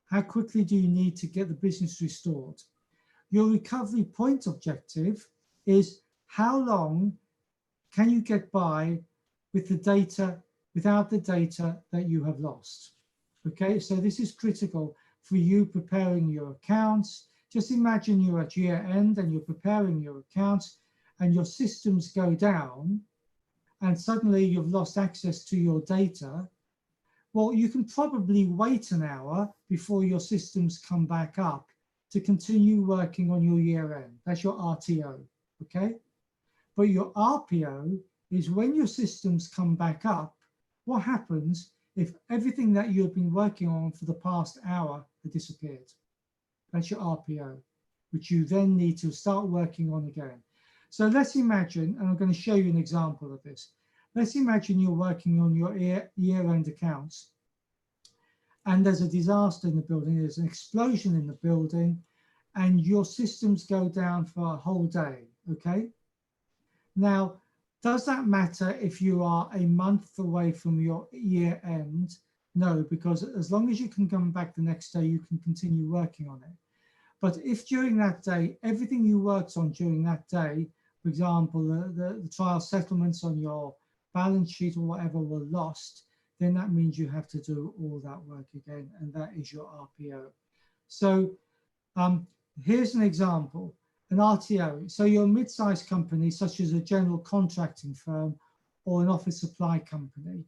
How quickly do you need to get the business restored? Your recovery point objective is how long can you get by with the data, without the data that you have lost? Okay, so this is critical for you preparing your accounts. Just imagine you're at year end and you're preparing your accounts and your systems go down and suddenly you've lost access to your data. Well, you can probably wait an hour before your systems come back up to continue working on your year end. That's your RTO, okay? But your RPO is when your systems come back up, what happens if everything that you've been working on for the past hour had disappeared? That's your RPO, which you then need to start working on again. So let's imagine, and I'm going to show you an example of this. Let's imagine you're working on your year-end accounts and there's a disaster in the building, there's an explosion in the building, and your systems go down for a whole day, okay? Now, does that matter if you are a month away from your year end? No, because as long as you can come back the next day, you can continue working on it. But if during that day, everything you worked on during that day, for example, the trial settlements on your balance sheet or whatever were lost, then that means you have to do all that work again, and that is your RPO. So here's an example, an RTO. So you're a mid-sized company, such as a general contracting firm or an office supply company.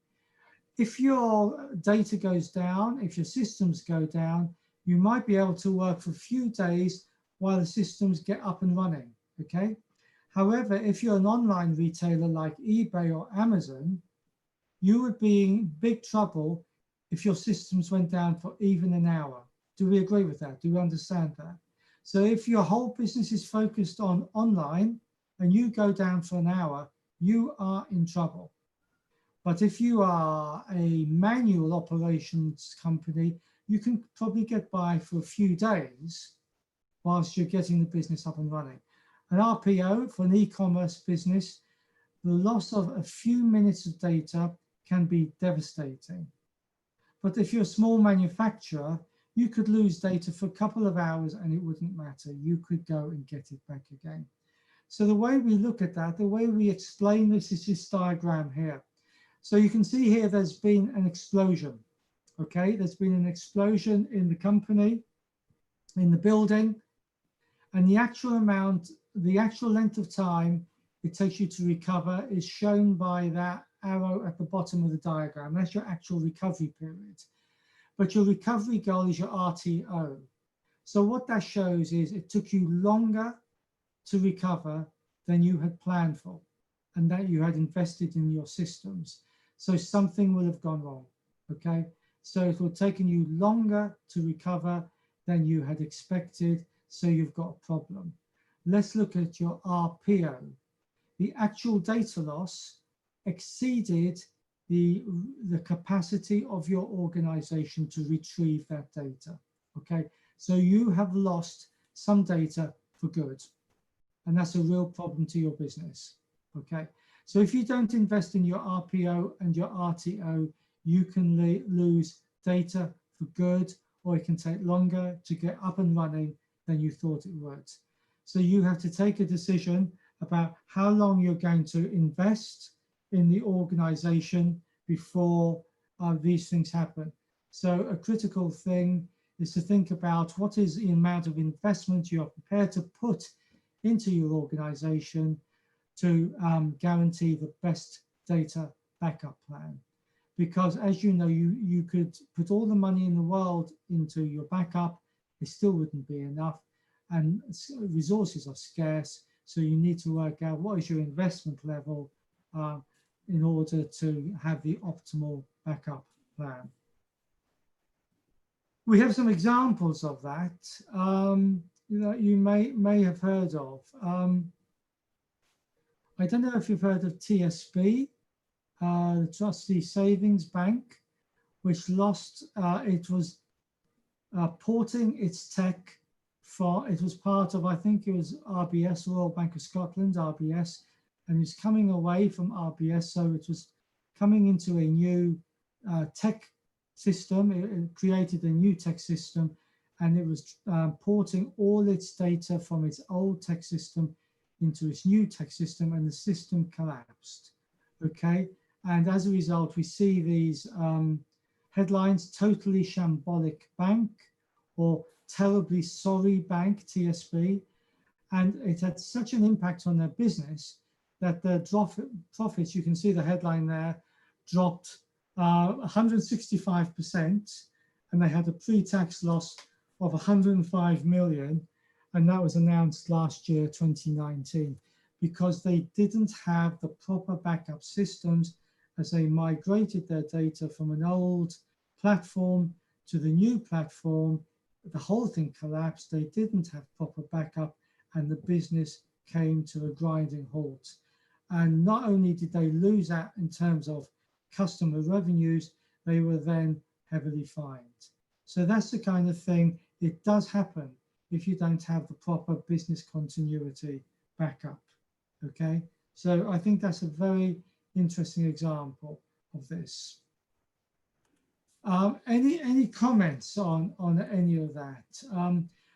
If your data goes down, if your systems go down, you might be able to work for a few days while the systems get up and running, okay? However, if you're an online retailer like eBay or Amazon, you would be in big trouble if your systems went down for even an hour. Do we agree with that? Do we understand that? So if your whole business is focused on online and you go down for an hour, you are in trouble. But if you are a manual operations company, you can probably get by for a few days whilst you're getting the business up and running. An RPO for an e-commerce business, the loss of a few minutes of data can be devastating. But if you're a small manufacturer, you could lose data for a couple of hours and it wouldn't matter. You could go and get it back again. So the way we look at that, the way we explain this is this diagram here. So you can see here there's been an explosion, okay? There's been an explosion in the company, in the building, and the actual amount, the actual length of time it takes you to recover is shown by that arrow at the bottom of the diagram. That's your actual recovery period. But your recovery goal is your RTO. So what that shows is it took you longer to recover than you had planned for and that you had invested in your systems. So something will have gone wrong, okay? So it will have taken you longer to recover than you had expected, so you've got a problem. Let's look at your RPO. The actual data loss exceeded the capacity of your organization to retrieve that data, okay? So you have lost some data for good, and that's a real problem to your business, okay? So if you don't invest in your RPO and your RTO, you can lose data for good, or it can take longer to get up and running than you thought it would. So you have to take a decision about how long you're going to invest in the organization before these things happen. So a critical thing is to think about what is the amount of investment you're prepared to put into your organization to guarantee the best data backup plan. Because as you know, you could put all the money in the world into your backup, it still wouldn't be enough, and resources are scarce, so you need to work out what is your investment level in order to have the optimal backup plan. We have some examples of that that you may have heard of. I don't know if you've heard of TSB, the Trustee Savings Bank, which lost, it was porting its tech for, it was part of, I think it was RBS, Royal Bank of Scotland, RBS, and it's coming away from RBS, so it was coming into a new tech system. It created a new tech system, and it was porting all its data from its old tech system into its new tech system, and the system collapsed, okay? And as a result, we see these headlines, totally shambolic bank, or terribly sorry bank, TSB. And it had such an impact on their business that the profits, you can see the headline there, dropped 165%, and they had a pre-tax loss of 105 million. And that was announced last year, 2019, because they didn't have the proper backup systems as they migrated their data from an old platform to the new platform. The whole thing collapsed. They didn't have proper backup, and the business came to a grinding halt. And not only did they lose that in terms of customer revenues, they were then heavily fined. So that's the kind of thing, it does happen if you don't have the proper business continuity backup, okay? So I think that's a very interesting example of this. Any comments on any of that?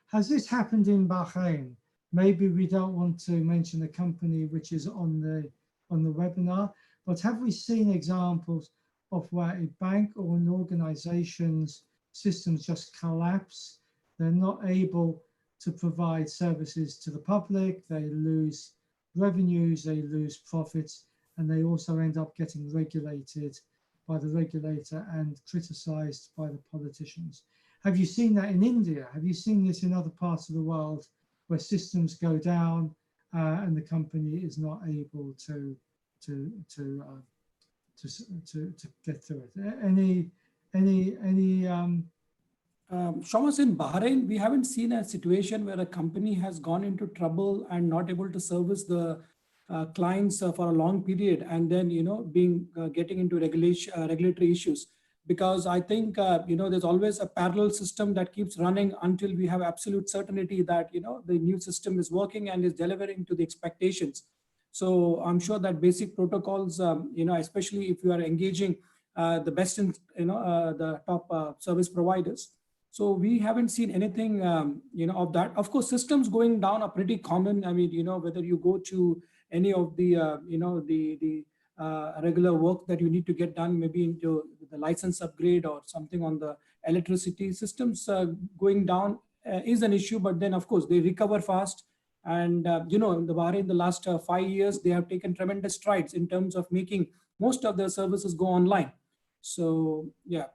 Has this happened in Bahrain? Maybe we don't want to mention the company which is on the webinar, but have we seen examples of where a bank or an organization's systems just collapse. They're not able to provide services to the public. They lose revenues, they lose profits, and they also end up getting regulated by the regulator and criticized by the politicians. Have you seen that in India? Have you seen this in other parts of the world where systems go down and the company is not able to get through it? Shamas, in Bahrain, we haven't seen a situation where a company has gone into trouble and not able to service the clients for a long period, and then getting into regulatory issues. Because I think there's always a parallel system that keeps running until we have absolute certainty that the new system is working and is delivering to the expectations. So I'm sure that basic protocols, especially if you are engaging the best in the top service providers. So we haven't seen anything of that. Of course, systems going down are pretty common. I mean, whether you go to any of the regular work that you need to get done, maybe into the license upgrade or something on the electricity systems, going down is an issue. But then, of course, they recover fast. And in the Bahrain, the last 5 years, they have taken tremendous strides in terms of making most of their services go online. So yeah.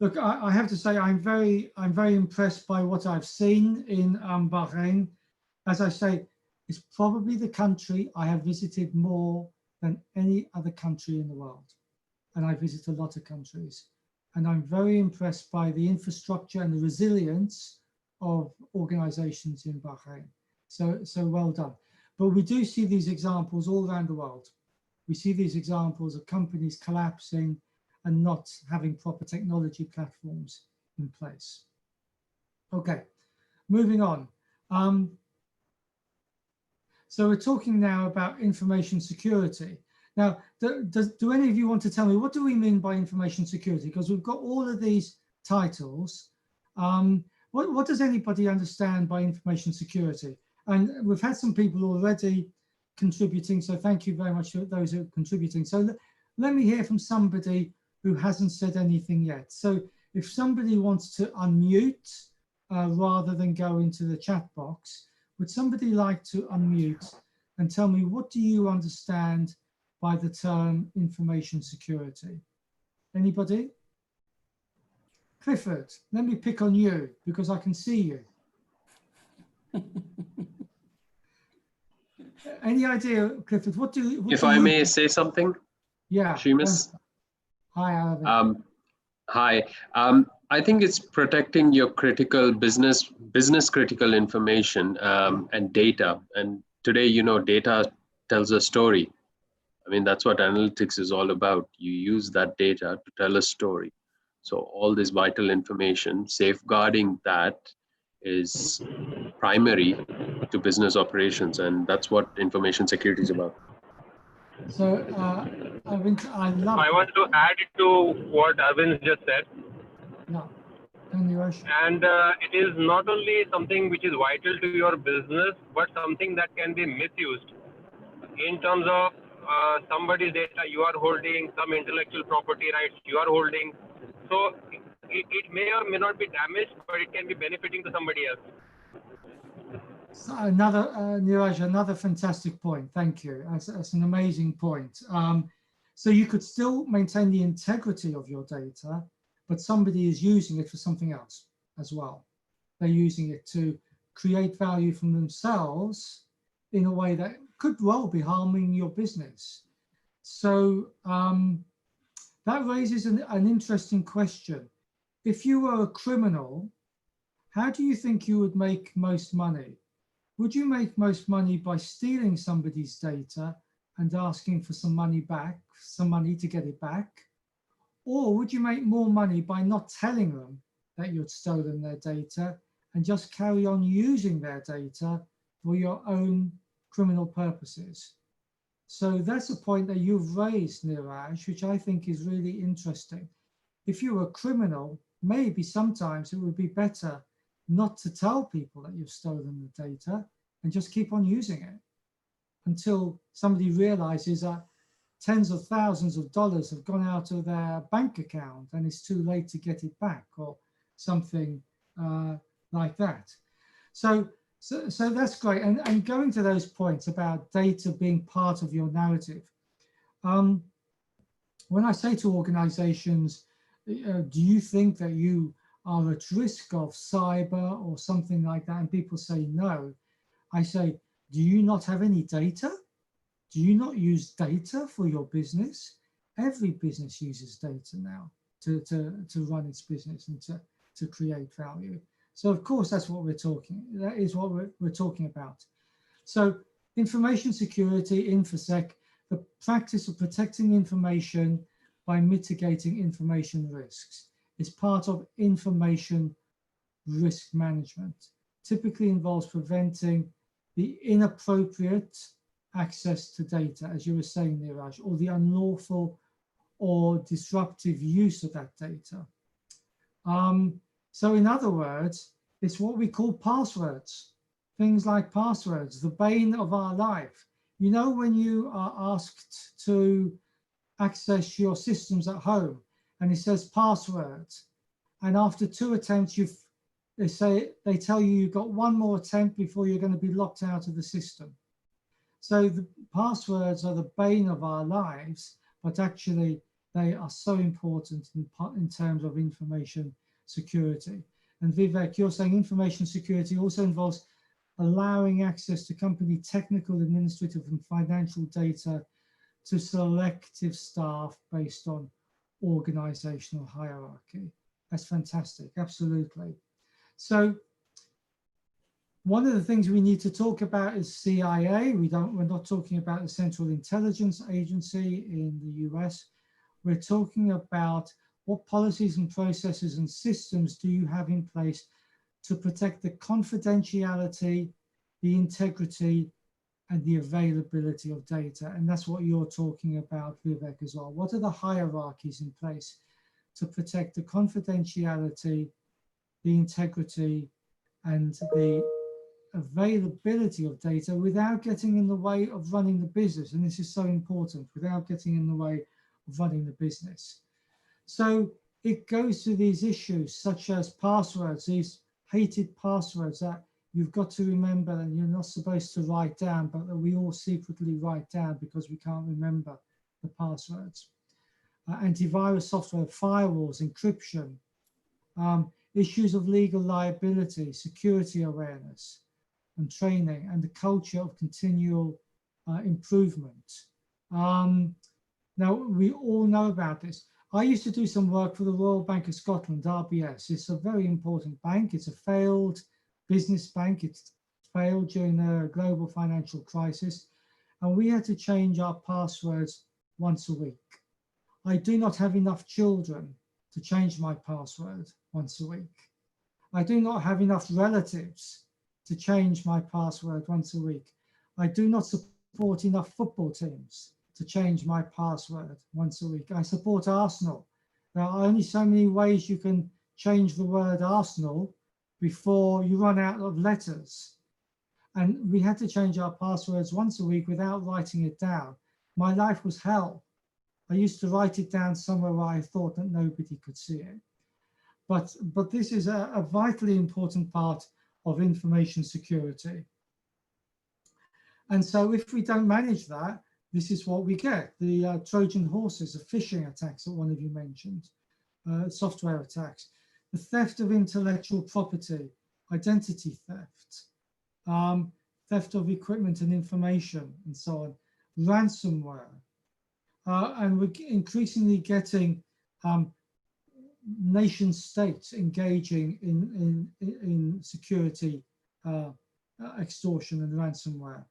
Look, I have to say I'm very impressed by what I've seen in Bahrain. As I say, it's probably the country I have visited more than any other country in the world. And I visit a lot of countries. And I'm very impressed by the infrastructure and the resilience of organizations in Bahrain. So well done. But we do see these examples all around the world. We see these examples of companies collapsing and not having proper technology platforms in place. Okay, moving on. So we're talking now about information security. Now, do any of you want to tell me, what do we mean by information security? Because we've got all of these titles. What does anybody understand by information security? And we've had some people already contributing, so thank you very much to those who are contributing. So let me hear from somebody who hasn't said anything yet. So if somebody wants to unmute rather than go into the chat box, would somebody like to unmute and tell me, what do you understand by the term information security? Anybody? Clifford, let me pick on you because I can see you. Any idea, Clifford, what do if I may say something? Yeah. Seamus? Hi, Aravind. Hi. I think it's protecting your critical business critical information and data. And today, data tells a story. I mean, that's what analytics is all about. You use that data to tell a story. So all this vital information, safeguarding that is primary to business operations. And that's what information security is about. So, Arvind, I want to add to what Arvind just said. No. And it is not only something which is vital to your business, but something that can be misused in terms of somebody's data you are holding, some intellectual property rights you are holding. So it may or may not be damaged, but it can be benefiting to somebody else. So another, Neeraj, another fantastic point. Thank you. That's an amazing point. So you could still maintain the integrity of your data, but somebody is using it for something else as well. They're using it to create value from themselves in a way that could well be harming your business. So that raises an interesting question. If you were a criminal, how do you think you would make most money? Would you make most money by stealing somebody's data and asking for some money back, some money to get it back? Or would you make more money by not telling them that you'd stolen their data and just carry on using their data for your own criminal purposes? So that's a point that you've raised, Neeraj, which I think is really interesting. If you were a criminal, maybe sometimes it would be better not to tell people that you've stolen the data and just keep on using it until somebody realizes that tens of thousands of dollars have gone out of their bank account and it's too late to get it back, or something like that. So that's great. And going to those points about data being part of your narrative, when I say to organizations, do you think that you are at risk of cyber or something like that? And people say no. I say, do you not have any data? Do you not use data for your business? Every business uses data now to run its business and to create value. So of course, that is what we're talking about. So information security, InfoSec, the practice of protecting information by mitigating information risks, is part of information risk management. Typically involves preventing the inappropriate access to data, as you were saying, Neeraj, or the unlawful or disruptive use of that data. So in other words, it's what we call passwords. Things like passwords, the bane of our life. You know, when you are asked to access your systems at home and it says passwords, and after 2 attempts, they tell you you've got one more attempt before you're going to be locked out of the system. So the passwords are the bane of our lives, but actually they are so important in terms of information security. And Vivek, you're saying information security also involves allowing access to company technical, administrative, and financial data to selective staff based on organizational hierarchy. That's fantastic, absolutely. So one of the things we need to talk about is CIA. We're not talking about the Central Intelligence Agency in the US. We're talking about what policies and processes and systems do you have in place to protect the confidentiality, the integrity, and the availability of data. And that's what you're talking about, Vivek, as well. What are the hierarchies in place to protect the confidentiality, the integrity, and the availability of data without getting in the way of running the business? And this is so important, without getting in the way of running the business. So it goes to these issues such as passwords, these hated passwords that you've got to remember and you're not supposed to write down, but that we all secretly write down because we can't remember the passwords. Antivirus software, firewalls, encryption, issues of legal liability, security awareness and training, and the culture of continual improvement. Now, we all know about this. I used to do some work for the Royal Bank of Scotland, RBS. It's a very important bank. It's a failed business bank. It's failed during the global financial crisis. And we had to change our passwords once a week. I do not have enough children to change my password once a week. I do not have enough relatives to change my password once a week. I do not support enough football teams to change my password once a week. I support Arsenal. There are only so many ways you can change the word Arsenal before you run out of letters. And we had to change our passwords once a week without writing it down. My life was hell. I used to write it down somewhere where I thought that nobody could see it. But this is a vitally important part of information security. And so if we don't manage that, this is what we get. The Trojan horses, the phishing attacks that one of you mentioned, software attacks, the theft of intellectual property, identity theft, theft of equipment and information, and so on, ransomware. And we're increasingly getting nation states engaging in security extortion and ransomware.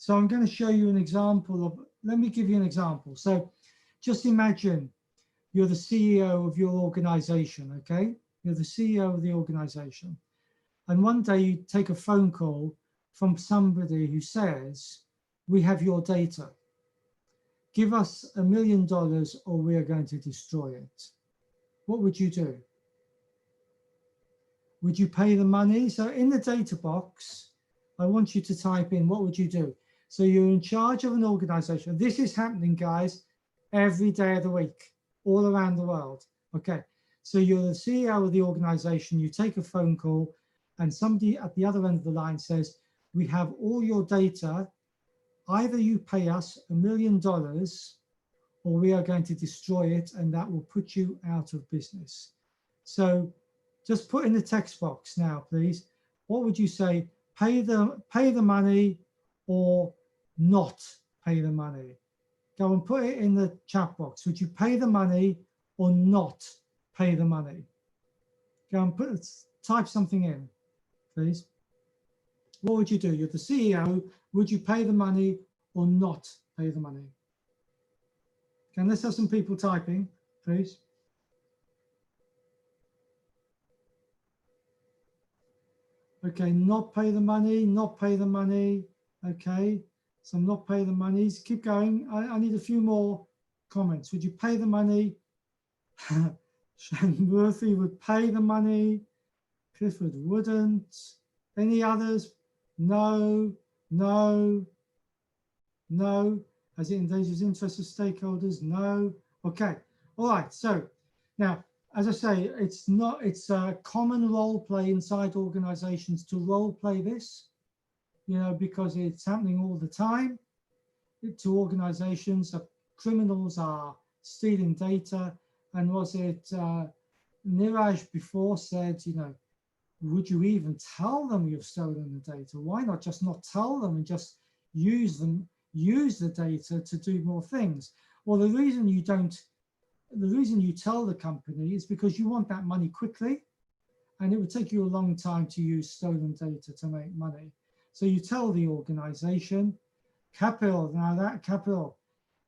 So I'm going to show you an example of, let me give you an example. So just imagine you're the CEO of your organization, okay? You're the CEO of the organization. And one day you take a phone call from somebody who says, we have your data. Give us $1 million or we are going to destroy it. What would you do? Would you pay the money? So in the data box, I want you to type in, what would you do? So you're in charge of an organization. This is happening, guys, every day of the week, all around the world. Okay. So you're the CEO of the organization, you take a phone call, and somebody at the other end of the line says, we have all your data. Either you pay us $1 million or we are going to destroy it, and that will put you out of business. So just put in the text box now, please. What would you say? Pay the money or not pay the money? Go and put it in the chat box. Would you pay the money or not pay the money? Go and type something in, please. What would you do? You're the CEO. Would you pay the money or not pay the money? Okay, let's have some people typing, please. Okay, not pay the money, not pay the money. Okay, so not pay the money. Keep going. I need a few more comments. Would you pay the money? Murphy would pay the money. Clifford wouldn't. Any others? No, no, no. As it endangers interests of stakeholders? No. Okay. All right. So now, as I say, it's a common role play inside organizations to role play this, you know, because it's happening all the time to organizations. Criminals are stealing data. And was it Niraj before said, you know, would you even tell them you've stolen the data? Why not just not tell them and just use the data to do more things? Well, the reason you tell the company is because you want that money quickly, and it would take you a long time to use stolen data to make money. So you tell the organization, Kapil, now that Kapil,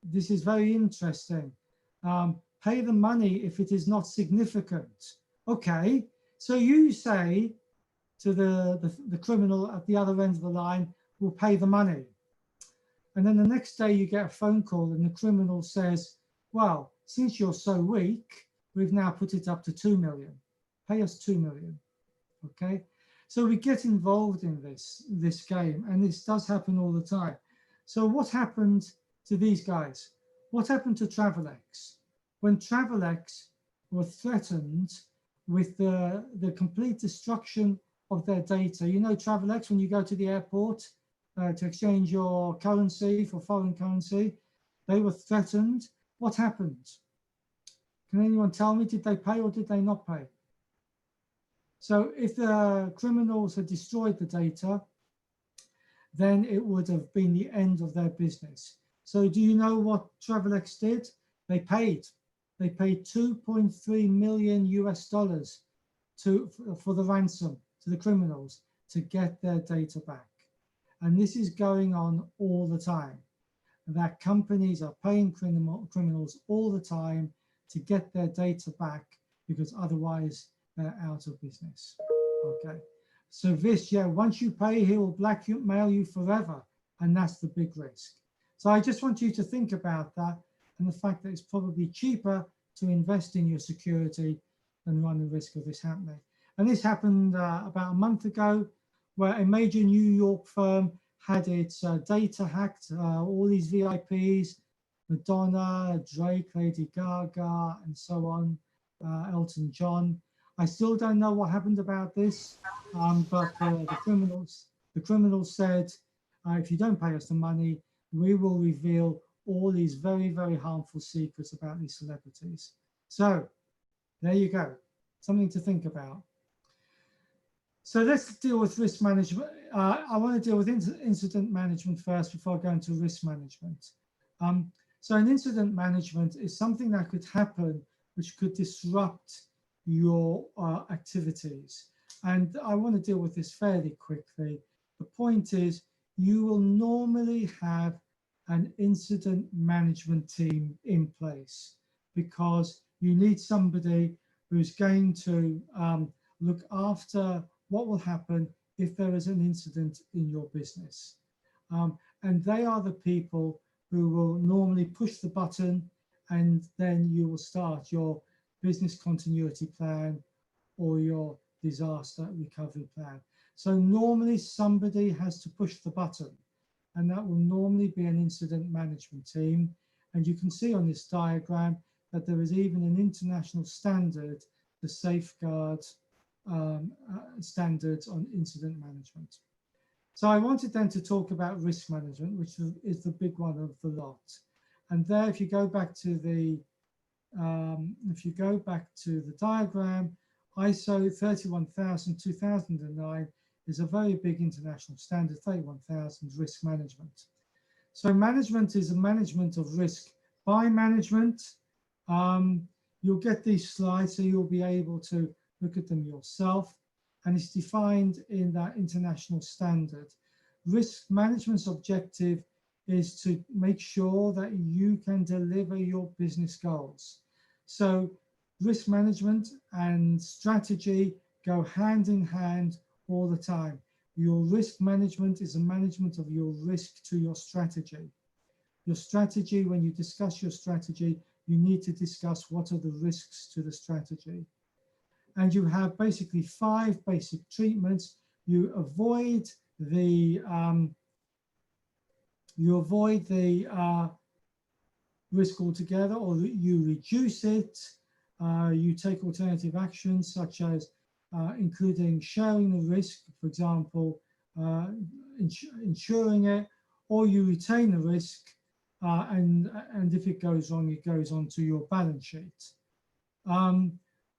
this is very interesting. Pay the money if it is not significant. Okay, so you say to the criminal at the other end of the line, we'll pay the money. And then the next day you get a phone call and the criminal says, well, since you're so weak, we've now put it up to 2 million. Pay us 2 million. Okay, so we get involved in this game, and this does happen all the time. So what happened to these guys? What happened to Travelex? When Travelex were threatened with the complete destruction of their data, you know, Travelex, when you go to the airport to exchange your currency for foreign currency, they were threatened. What happened? Can anyone tell me, did they pay or did they not pay? So if the criminals had destroyed the data, then it would have been the end of their business. So do you know what Travelex did? They paid. They paid $2.3 million US for the ransom to the criminals to get their data back. And this is going on all the time. That companies are paying criminals all the time to get their data back, because otherwise they're out of business. Okay. So this, yeah, once you pay, he will blackmail you forever. And that's the big risk. So I just want you to think about that, and the fact that it's probably cheaper to invest in your security than run the risk of this happening. And this happened about a month ago, where a major New York firm had its data hacked, all these VIPs, Madonna, Drake, Lady Gaga, and so on, Elton John. I still don't know what happened about this, but the criminals said, if you don't pay us the money, we will reveal all these very, very harmful secrets about these celebrities. So there you go, something to think about. So let's deal with risk management. I want to deal with incident management first before I go into risk management. So an incident management is something that could happen which could disrupt your activities. And I want to deal with this fairly quickly. The point is, you will normally have an incident management team in place, because you need somebody who's going to look after what will happen if there is an incident in your business. And they are the people who will normally push the button, and then you will start your business continuity plan or your disaster recovery plan. So normally somebody has to push the button. and that will normally be an incident management team. And you can see on this diagram that there is even an international standard, the safeguard standards on incident management. So I wanted then to talk about risk management, which is the big one of the lot. And there, if you go back to the diagram, ISO 31000-2009 is a very big international standard, 31000 risk management. So management is a management of risk by management. You'll get these slides, so you'll be able to look at them yourself. And it's defined in that international standard. Risk management's objective is to make sure that you can deliver your business goals. So risk management and strategy go hand in hand all the time. Your risk management is a management of your risk to your strategy. Your strategy, when you discuss your strategy, you need to discuss what are the risks to the strategy. And you have basically 5 basic treatments. You avoid the risk altogether, or you reduce it. You take alternative actions such as including sharing the risk, for example, insuring it, or you retain the risk, and if it goes wrong, it goes onto your balance sheet.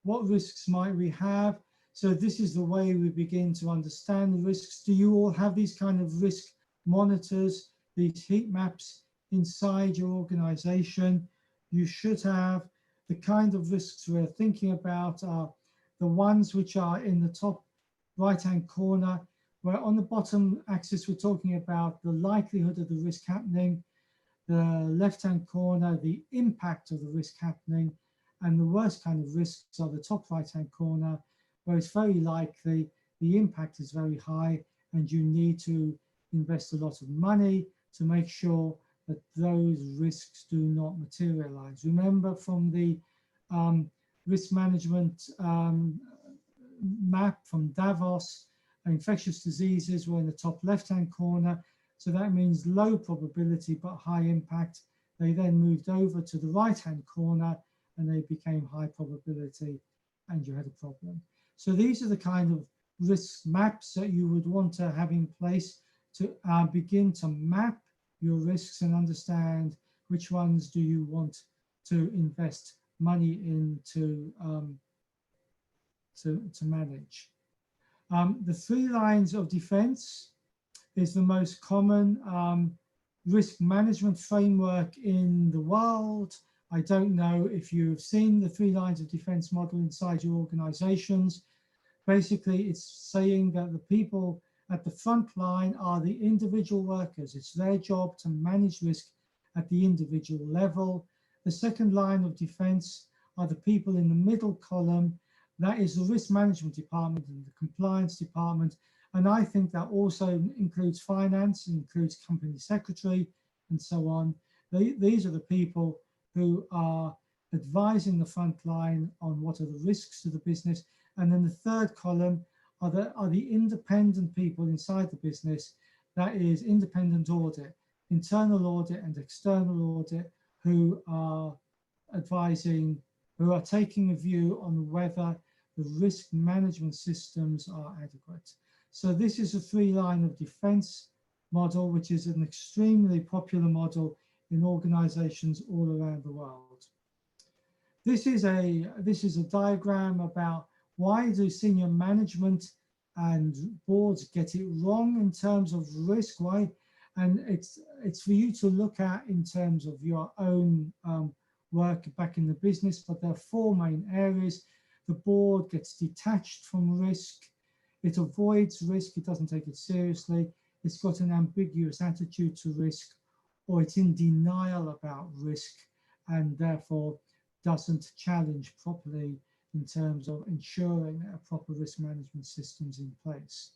What risks might we have? So this is the way we begin to understand the risks. Do you all have these kind of risk monitors, these heat maps inside your organization? You should have. The kind of risks we're thinking about are the ones which are in the top right-hand corner, where on the bottom axis, we're talking about the likelihood of the risk happening. The left-hand corner, the impact of the risk happening. And the worst kind of risks are the top right-hand corner, where it's very likely, the impact is very high, and you need to invest a lot of money to make sure that those risks do not materialize. Remember from the risk management map from Davos, infectious diseases were in the top left-hand corner. So that means low probability but high impact. They then moved over to the right-hand corner and they became high probability, and you had a problem. So these are the kind of risk maps that you would want to have in place to begin to map your risks and understand which ones do you want to invest money into to manage. The 3 lines of defense is the most common risk management framework in the world. I don't know if you've seen the 3 lines of defense model inside your organizations. Basically, it's saying that the people at the front line are the individual workers. It's their job to manage risk at the individual level. The second line of defense are the people in the middle column. That is the risk management department and the compliance department. And I think that also includes finance, includes company secretary, and so on. These are the people who are advising the front line on what are the risks to the business. And then the third column are the independent people inside the business. That is independent audit, internal audit and external audit, who are advising, who are taking a view on whether the risk management systems are adequate. So this is a 3-line of defense model, which is an extremely popular model in organizations all around the world. This is a diagram about why do senior management and boards get it wrong in terms of risk. Why? And it's for you to look at in terms of your own work back in the business, but there are 4 main areas. The board gets detached from risk. It avoids risk. It doesn't take it seriously. It's got an ambiguous attitude to risk, or it's in denial about risk and therefore doesn't challenge properly in terms of ensuring that a proper risk management system's in place.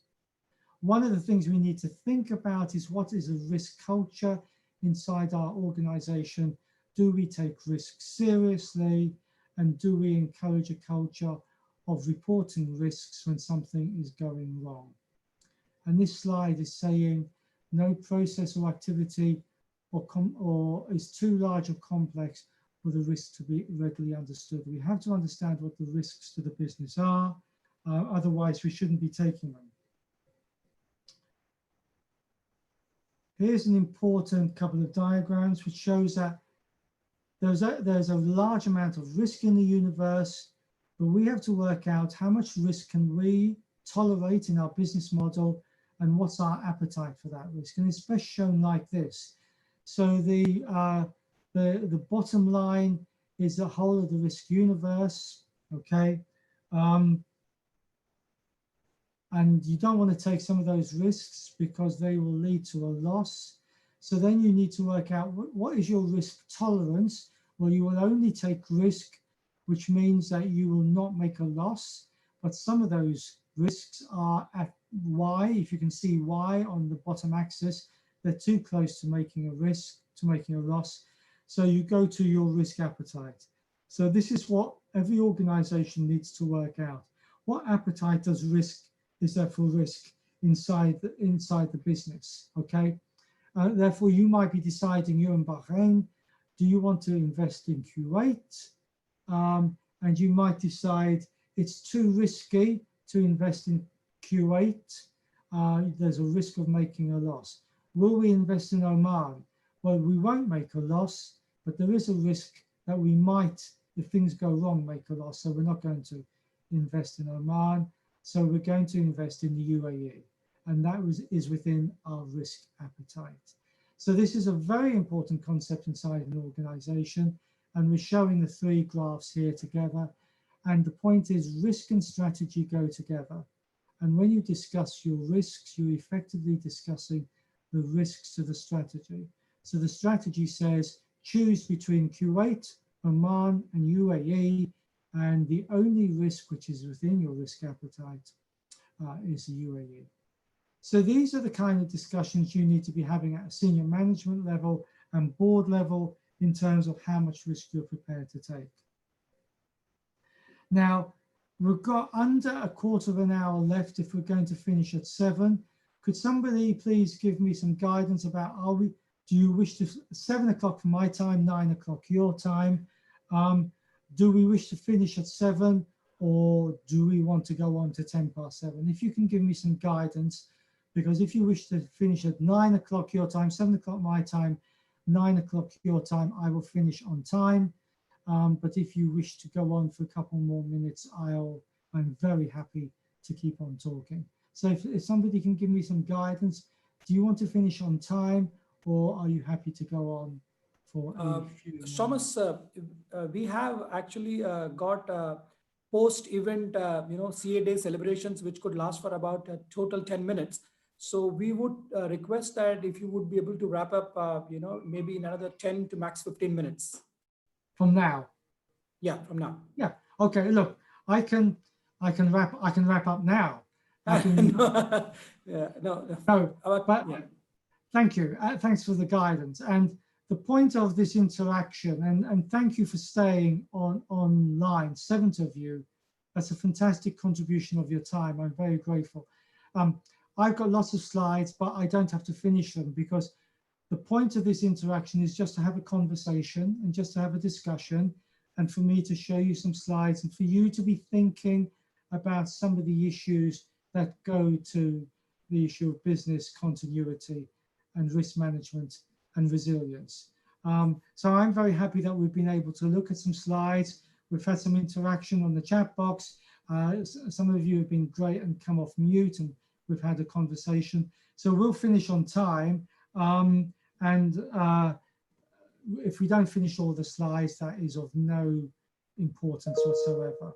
One of the things we need to think about is what is a risk culture inside our organization? Do we take risks seriously? And do we encourage a culture of reporting risks when something is going wrong? And this slide is saying no process or activity or is too large or complex for the risk to be readily understood. We have to understand what the risks to the business are, otherwise we shouldn't be taking them. Here's an important couple of diagrams which shows that there's a large amount of risk in the universe, but we have to work out how much risk can we tolerate in our business model and what's our appetite for that risk. And it's best shown like this. So the bottom line is the whole of the risk universe, okay? And you don't want to take some of those risks because they will lead to a loss. So then you need to work out what is your risk tolerance. Well, you will only take risk, which means that you will not make a loss. But some of those risks are at Y. If you can see Y on the bottom axis, they're too close to making a risk, to making a loss. So you go to your risk appetite. So this is what every organization needs to work out. What appetite is there for risk inside the business, okay? Therefore, you might be deciding, you're in Bahrain, do you want to invest in Kuwait? And you might decide it's too risky to invest in Kuwait. There's a risk of making a loss. Will we invest in Oman? Well, we won't make a loss, but there is a risk that we might, if things go wrong, make a loss. So we're not going to invest in Oman. So we're going to invest in the UAE. And that is within our risk appetite. So this is a very important concept inside an organization. And we're showing the three graphs here together. And the point is risk and strategy go together. And when you discuss your risks, you're effectively discussing the risks to the strategy. So the strategy says, choose between Kuwait, Oman, and UAE. And the only risk which is within your risk appetite is the UAE. So these are the kind of discussions you need to be having at a senior management level and board level in terms of how much risk you're prepared to take. Now, we've got under a quarter of an hour left if we're going to finish at 7. Could somebody please give me some guidance about, do you wish to, 7 o'clock for my time, 9 o'clock your time, do we wish to finish at 7 or do we want to go on to 10 past 7? If you can give me some guidance, because if you wish to finish at 9 o'clock your time, 7 o'clock my time, 9 o'clock your time, I will finish on time. But if you wish to go on for a couple more minutes, I'm very happy to keep on talking. So if somebody can give me some guidance, do you want to finish on time or are you happy to go on for a few Thomas, we have actually got post-event, CA Day celebrations, which could last for about a total 10 minutes. So we would request that if you would be able to wrap up, maybe in another 10 to max 15 minutes. From now? Yeah, from now. Yeah. Okay. Look, I can wrap up now. No, but yeah. Thank you. Thanks for the guidance. And the point of this interaction, and thank you for staying online, 7 of you. That's a fantastic contribution of your time. I'm very grateful. I've got lots of slides, but I don't have to finish them because the point of this interaction is just to have a conversation and just to have a discussion and for me to show you some slides and for you to be thinking about some of the issues that go to the issue of business continuity and risk management and resilience. So I'm very happy that we've been able to look at some slides. We've had some interaction on the chat box. Some of you have been great and come off mute and we've had a conversation. So we'll finish on time. If we don't finish all the slides, that is of no importance whatsoever.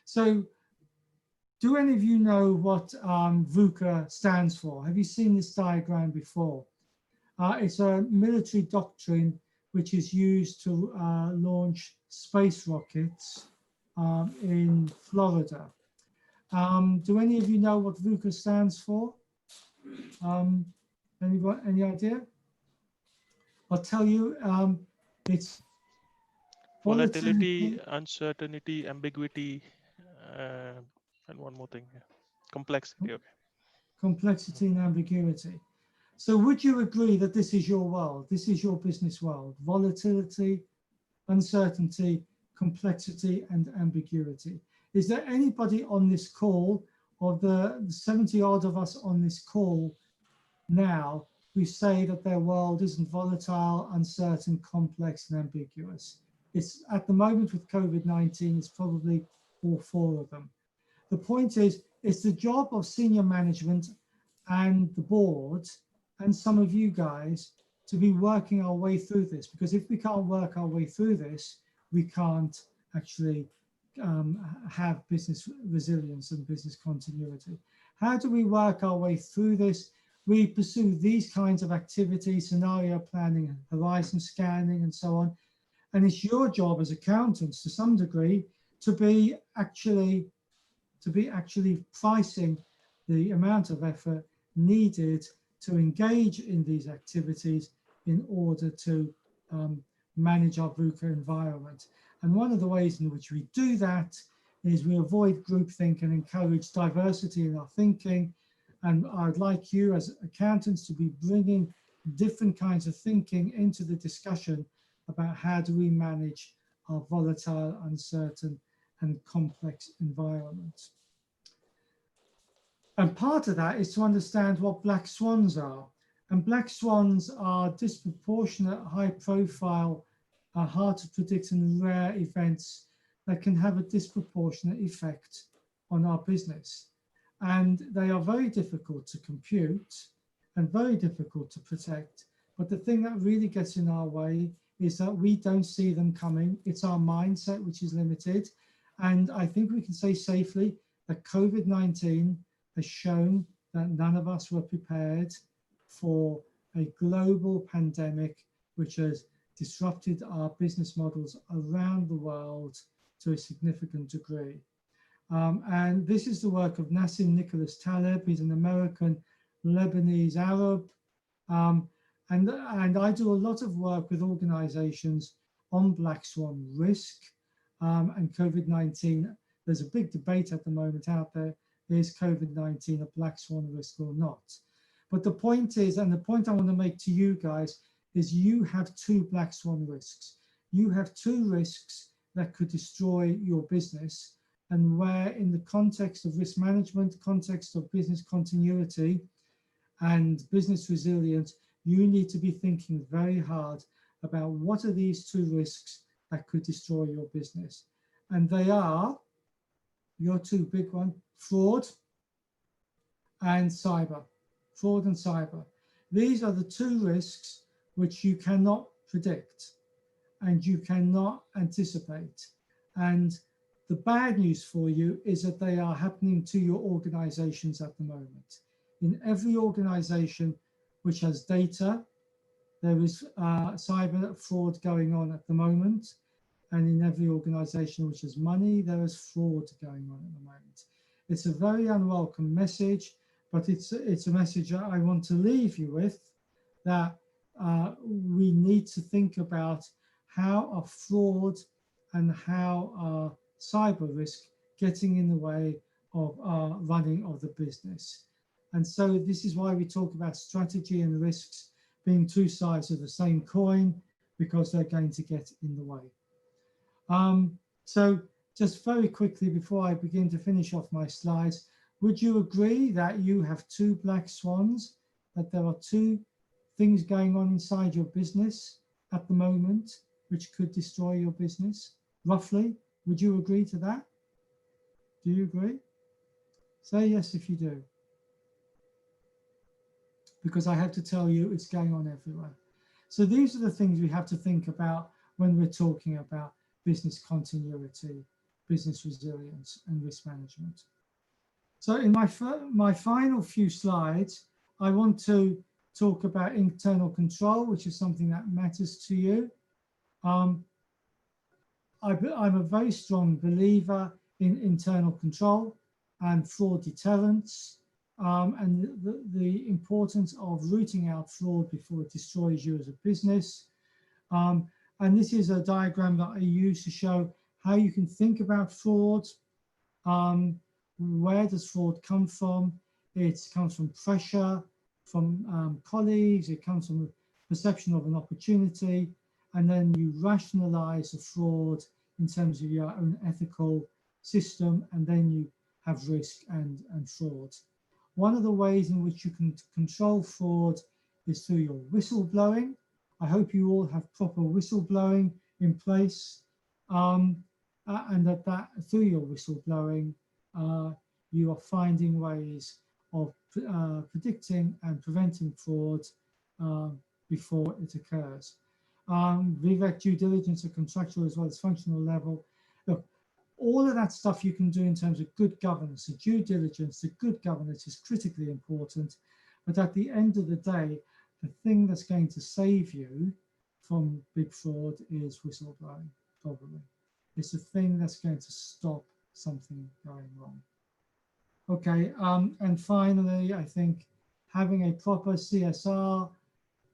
So do any of you know what VUCA stands for? Have you seen this diagram before? It's a military doctrine which is used to launch space rockets in Florida. Do any of you know what VUCA stands for? Any idea? I'll tell you, it's volatility, uncertainty, ambiguity, and one more thing, complexity. Okay. Complexity and ambiguity. So would you agree that this is your world? This is your business world. Volatility, uncertainty, complexity, and ambiguity. Is there anybody on this call, of the 70 odd of us on this call now, who say that their world isn't volatile, uncertain, complex, and ambiguous? It's at the moment with COVID-19, it's probably all four of them. The point is, it's the job of senior management and the board and some of you guys to be working our way through this, because if we can't work our way through this, we can't actually have business resilience and business continuity. How do we work our way through this? We pursue these kinds of activities, scenario planning, horizon scanning, and so on. And it's your job as accountants, to some degree, to be actually pricing the amount of effort needed to engage in these activities in order to manage our VUCA environment. And one of the ways in which we do that is we avoid groupthink and encourage diversity in our thinking. And I'd like you as accountants to be bringing different kinds of thinking into the discussion about how do we manage our volatile, uncertain, and complex environment. And part of that is to understand what black swans are. And black swans are disproportionate, high profile, hard to predict and rare events that can have a disproportionate effect on our business. And they are very difficult to compute and very difficult to protect. But the thing that really gets in our way is that we don't see them coming. It's our mindset which is limited. And I think we can say safely that COVID-19 has shown that none of us were prepared for a global pandemic which has disrupted our business models around the world to a significant degree. And this is the work of Nassim Nicholas Taleb. He's an American Lebanese Arab. And I do a lot of work with organizations on black swan risk and COVID-19. There's a big debate at the moment out there. Is COVID-19 a black swan risk or not? But the point is, and the point I want to make to you guys, is you have two black swan risks. You have two risks that could destroy your business, and where in the context of risk management, context of business continuity and business resilience, you need to be thinking very hard about what are these two risks that could destroy your business. And they are your two big ones: fraud and cyber. Fraud and cyber. These are the two risks which you cannot predict and you cannot anticipate. And the bad news for you is that they are happening to your organizations at the moment. In every organization which has data, there is cyber fraud going on at the moment. And in every organization which has money, there is fraud going on at the moment. It's a very unwelcome message, but it's a message that I want to leave you with, that we need to think about how are fraud and how are cyber risk getting in the way of our running of the business. And so this is why we talk about strategy and risks being two sides of the same coin, because they're going to get in the way. So just very quickly before I begin to finish off my slides, would you agree that you have two black swans, that there are two things going on inside your business at the moment which could destroy your business? Roughly, would you agree to that? Do you agree? Say yes if you do. Because I have to tell you, it's going on everywhere. So these are the things we have to think about when we're talking about business continuity, business resilience, and risk management. So in my final few slides, I want to talk about internal control, which is something that matters to you. I'm a very strong believer in internal control and fraud deterrence, and the importance of rooting out fraud before it destroys you as a business. And this is a diagram that I use to show how you can think about fraud. Where does fraud come from? It comes from pressure, from colleagues, it comes from a perception of an opportunity, and then you rationalize the fraud in terms of your own ethical system, and then you have risk and fraud. One of the ways in which you can control fraud is through your whistleblowing. I hope you all have proper whistleblowing in place, and that through your whistleblowing, you are finding ways of predicting and preventing fraud before it occurs. Vivek, due diligence at contractual as well as functional level. Look, all of that stuff you can do in terms of good governance. The due diligence, the good governance is critically important. But at the end of the day, the thing that's going to save you from big fraud is whistleblowing, probably. It's the thing that's going to stop something going wrong. Okay, and finally, I think having a proper CSR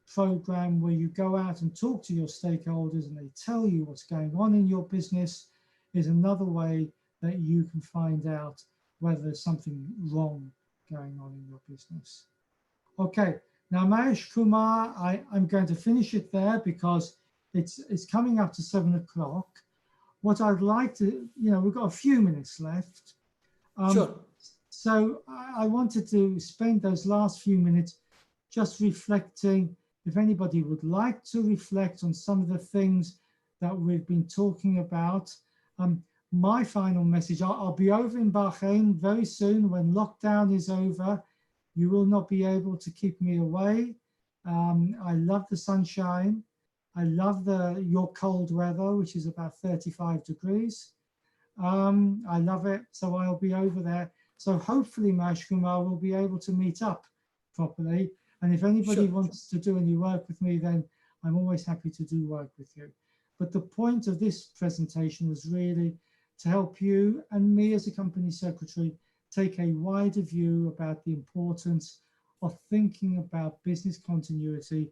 program where you go out and talk to your stakeholders and they tell you what's going on in your business is another way that you can find out whether there's something wrong going on in your business. Okay, now Mahesh Kumar, I'm going to finish it there because it's coming up to 7 o'clock. What I'd like to, we've got a few minutes left. Sure. So I wanted to spend those last few minutes just reflecting, if anybody would like to reflect on some of the things that we've been talking about. My final message, I'll be over in Bahrain very soon when lockdown is over. You will not be able to keep me away. I love the sunshine. I love your cold weather, which is about 35 degrees. I love it, so I'll be over there. So hopefully, Mahesh Kumar will be able to meet up properly. And if anybody wants to do any work with me, then I'm always happy to do work with you. But the point of this presentation was really to help you and me as a company secretary take a wider view about the importance of thinking about business continuity,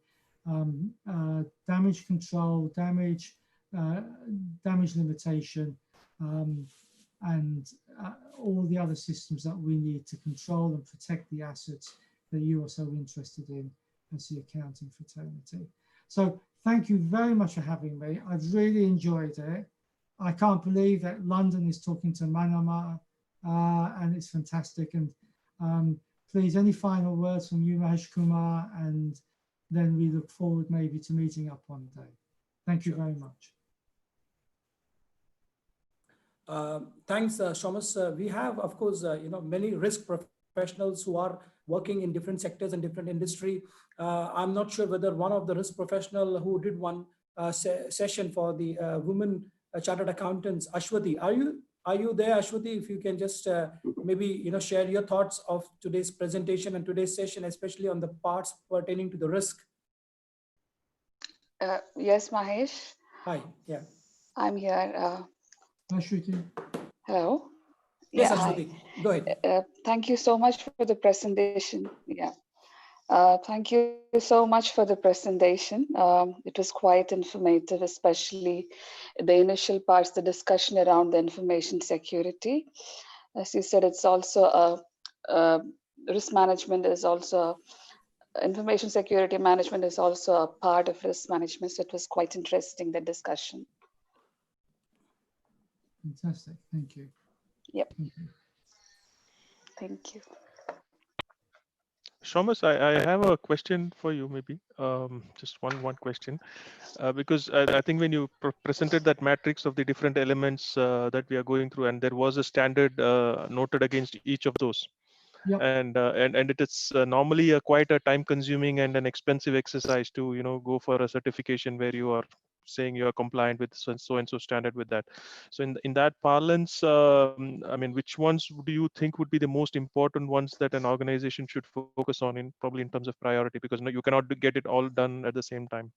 damage control, damage limitation, and all the other systems that we need to control and protect the assets that you are so interested in as the accounting fraternity. So thank you very much for having me. I've really enjoyed it. I can't believe that London is talking to Manama, and it's fantastic. And please, any final words from you, Mahesh Kumar, and then we look forward maybe to meeting up one day. Thank you very much. Thanks, Thomas. We have, of course, many risk professionals who are working in different sectors and different industry. I'm not sure whether one of the risk professional who did one session for the women chartered accountants, Ashwati, are you there, Ashwati? If you can just maybe share your thoughts of today's presentation and today's session, especially on the parts pertaining to the risk. Yes, Mahesh. Hi. Yeah. I'm here. Ashwati. Hello. Yes, Yeah, Ashwati. Go ahead. Thank you so much for the presentation. Yeah. Thank you so much for the presentation. It was quite informative, especially the initial parts, the discussion around the information security. As you said, it's also risk management is also, information security management is also a part of risk management. So it was quite interesting, the discussion. Fantastic. Thank you. Yep. Thank you. Thank you. Thomas, I have a question for you, maybe just one question, because I think when you presented that matrix of the different elements that we are going through, and there was a standard noted against each of those. Yep. And it is normally quite a time-consuming and an expensive exercise to go for a certification where you are saying you are compliant with so and so standard with that. So in that parlance, I mean, which ones do you think would be the most important ones that an organization should focus on probably in terms of priority? Because you cannot get it all done at the same time.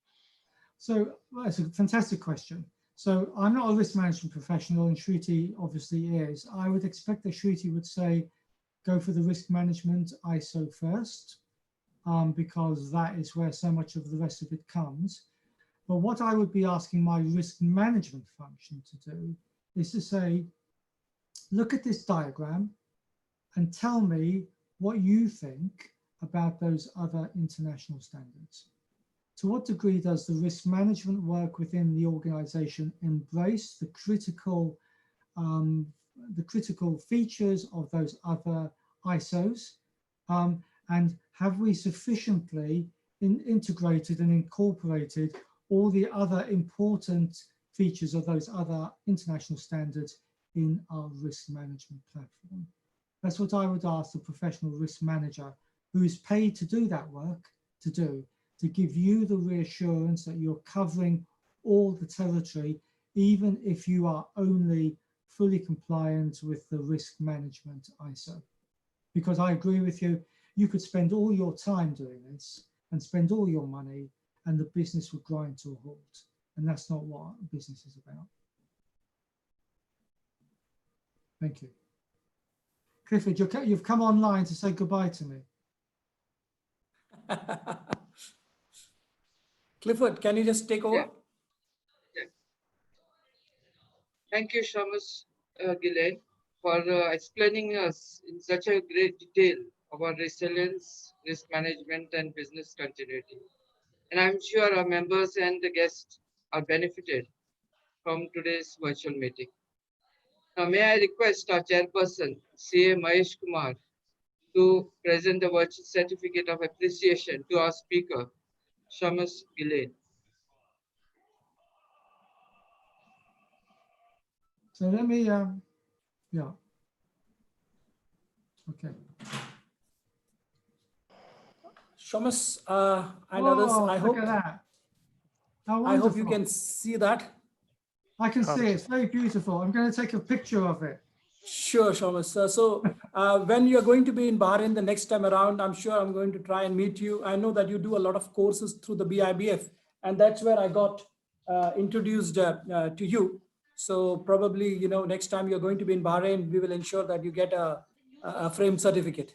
So that's a fantastic question. So I'm not a risk management professional, and Shruti obviously is. I would expect that Shruti would say, go for the risk management ISO first, because that is where so much of the rest of it comes. But what I would be asking my risk management function to do is to say, look at this diagram and tell me what you think about those other international standards? To what degree does the risk management work within the organization embrace the critical features of those other ISOs? And have we sufficiently integrated and incorporated all the other important features of those other international standards in our risk management platform? That's what I would ask the professional risk manager who is paid to do that work to do, to give you the reassurance that you're covering all the territory, even if you are only fully compliant with the risk management ISO. Because I agree with you, you could spend all your time doing this and spend all your money and the business would grind to a halt. And that's not what business is about. Thank you. Clifford, you've come online to say goodbye to me. Clifford, can you just take over? Yeah. Thank you, Shamus Gillane, for explaining us in such a great detail about resilience, risk management, and business continuity. And I'm sure our members and the guests are benefited from today's virtual meeting. Now, may I request our chairperson, CA Mahesh Kumar, to present the virtual certificate of appreciation to our speaker, Shamus Gillane. So let me, yeah. Okay. Shamus and others, I hope, look at that. How I hope you wonderful. can see that. I can see it. It's very beautiful. I'm going to take a picture of it. Sure, Shamus. When you're going to be in Bahrain the next time around, I'm sure I'm going to try and meet you. I know that you do a lot of courses through the BIBF, and that's where I got introduced to you. So probably, next time you're going to be in Bahrain, we will ensure that you get a frame certificate.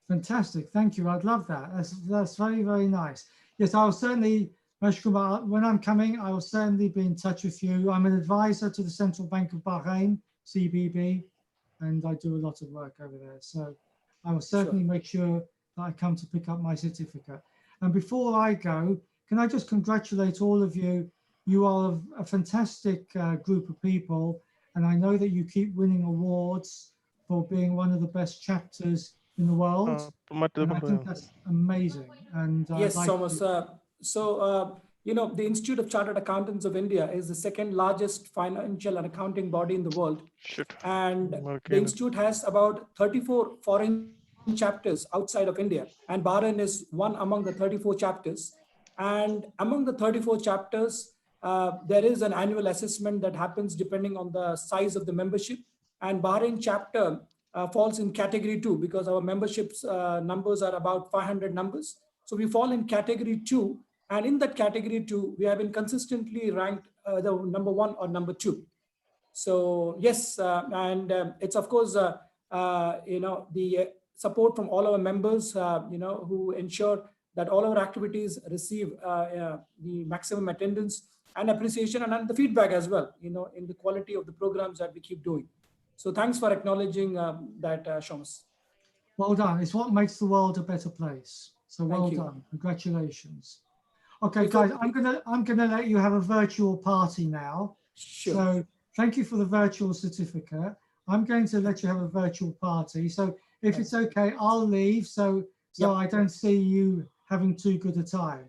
Fantastic. Thank you. I'd love that. That's very, very nice. Yes, I'll certainly, Mahesh Kumar, when I'm coming, I will certainly be in touch with you. I'm an advisor to the Central Bank of Bahrain, CBB, and I do a lot of work over there. So I will certainly make sure that I come to pick up my certificate. And before I go, can I just congratulate all of you? You are a fantastic group of people, and I know that you keep winning awards for being one of the best chapters in the world. And I think that's amazing. And Yes, I'd like Thomas. to- The Institute of Chartered Accountants of India is the second largest financial and accounting body in the world. And the institute has about 34 foreign chapters outside of India. And Bahrain is one among the 34 chapters. And among the 34 chapters, there is an annual assessment that happens depending on the size of the membership. And Bahrain chapter falls in category 2 because our memberships numbers are about 500 numbers. So we fall in category 2. And in that category 2, we have been consistently ranked the number 1 or number 2. So yes, it's of course, the support from all our members, who ensure that all our activities receive the maximum attendance and appreciation and the feedback as well, in the quality of the programs that we keep doing. So thanks for acknowledging that, Shamus. Well done. It's what makes the world a better place. So well Thank you. done. Congratulations. Okay, guys, I'm gonna let you have a virtual party now. Sure. So thank you for the virtual certificate. I'm going to let you have a virtual party. So if it's okay, I'll leave so I don't see you having too good a time.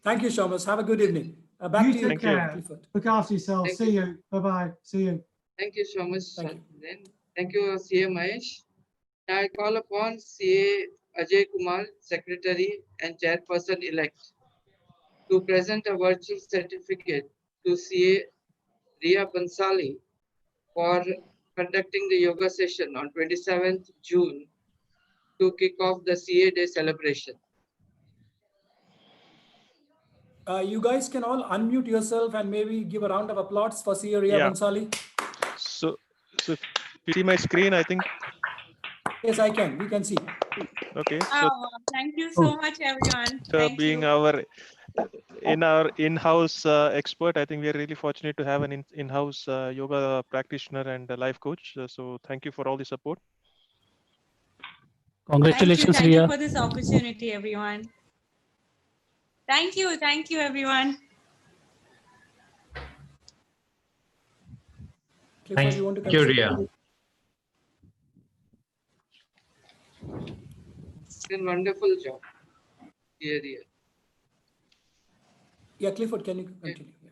Thank you, Shamus. Have a good evening. Back You to you, take care. Clifford. Look after yourself. See you. Bye-bye. See you. Thank you, Shamus. Thank you, CA Mahesh. Now I call upon CA Ajay Kumar, Secretary and Chairperson-elect, to present a virtual certificate to CA Ria Bansali for conducting the yoga session on 27th June to kick off the CA Day celebration. You guys can all unmute yourself and maybe give a round of applause for CA Ria Yeah. Bansali. So if you see my screen, I think. Yes, I can. We can see. Okay. So Thank you so much, everyone. Thank being you. our in-house expert, I think we are really fortunate to have an in-house yoga practitioner and a life coach. So thank you for all the support. Congratulations, Thank you Ria. for this opportunity, everyone. Thank you, everyone. Clifford, you want to Thank you, continue? Ria. Been wonderful job. Yeah. Yeah, Clifford, can you continue? Yeah.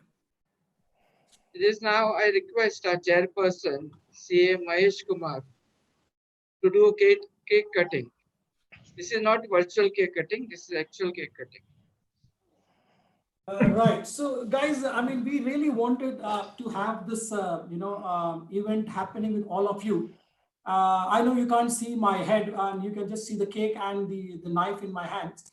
It is now I request our chairperson, CA Mahesh Kumar, to do a cake cutting. This is not virtual cake cutting, this is actual cake cutting. Right. So, guys, I mean, we really wanted to have this, event happening with all of you. I know you can't see my head, and you can just see the cake and the knife in my hands.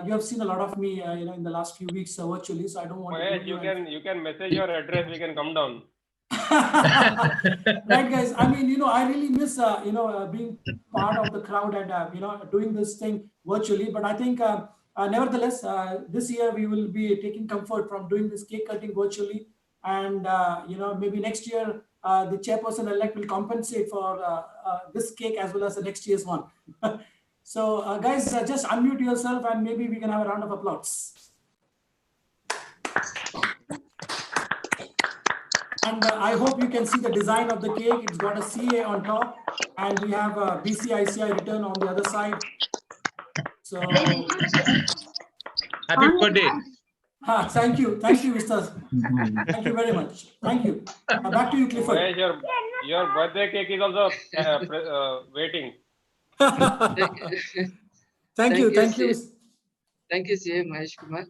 You have seen a lot of me, in the last few weeks virtually. So I don't want Mahesh, to. you can message your address. We can come down. Right, guys. I mean, I really miss, being part of the crowd and, doing this thing virtually. But I think, nevertheless, this year we will be taking comfort from doing this cake cutting virtually. And, maybe next year, the chairperson-elect will compensate for this cake as well as the next year's one. So, guys, just unmute yourself and maybe we can have a round of applause. And I hope you can see the design of the cake. It's got a CA on top, and we have a BCICI written on the other side. So, Happy birthday. Thank you, Mr. Thank you very much. Thank you. Back to you, Clifford. Mahesh, your birthday cake is also waiting. Thank you. Thank you, CA Mahesh Kumar.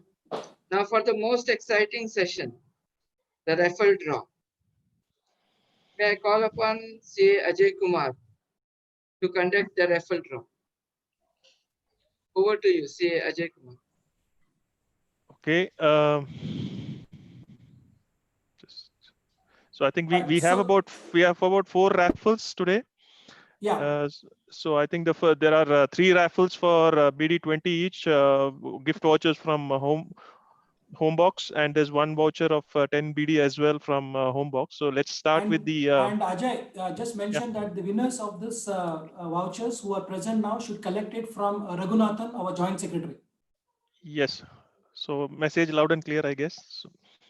Now for the most exciting session, the raffle draw. May I call upon CA Ajay Kumar to conduct the raffle draw. Over to you, CA Ajay Kumar. Okay. So I think we have about 4 raffles today. Yeah. So I think there are 3 raffles for BD20 each, gift vouchers from Homebox, and there's 1 voucher of 10 BD as well from Homebox. So let's start with the. And Ajay, just mention that the winners of this vouchers who are present now should collect it from Raghunathan, our joint secretary. Yes. So message loud and clear, I guess.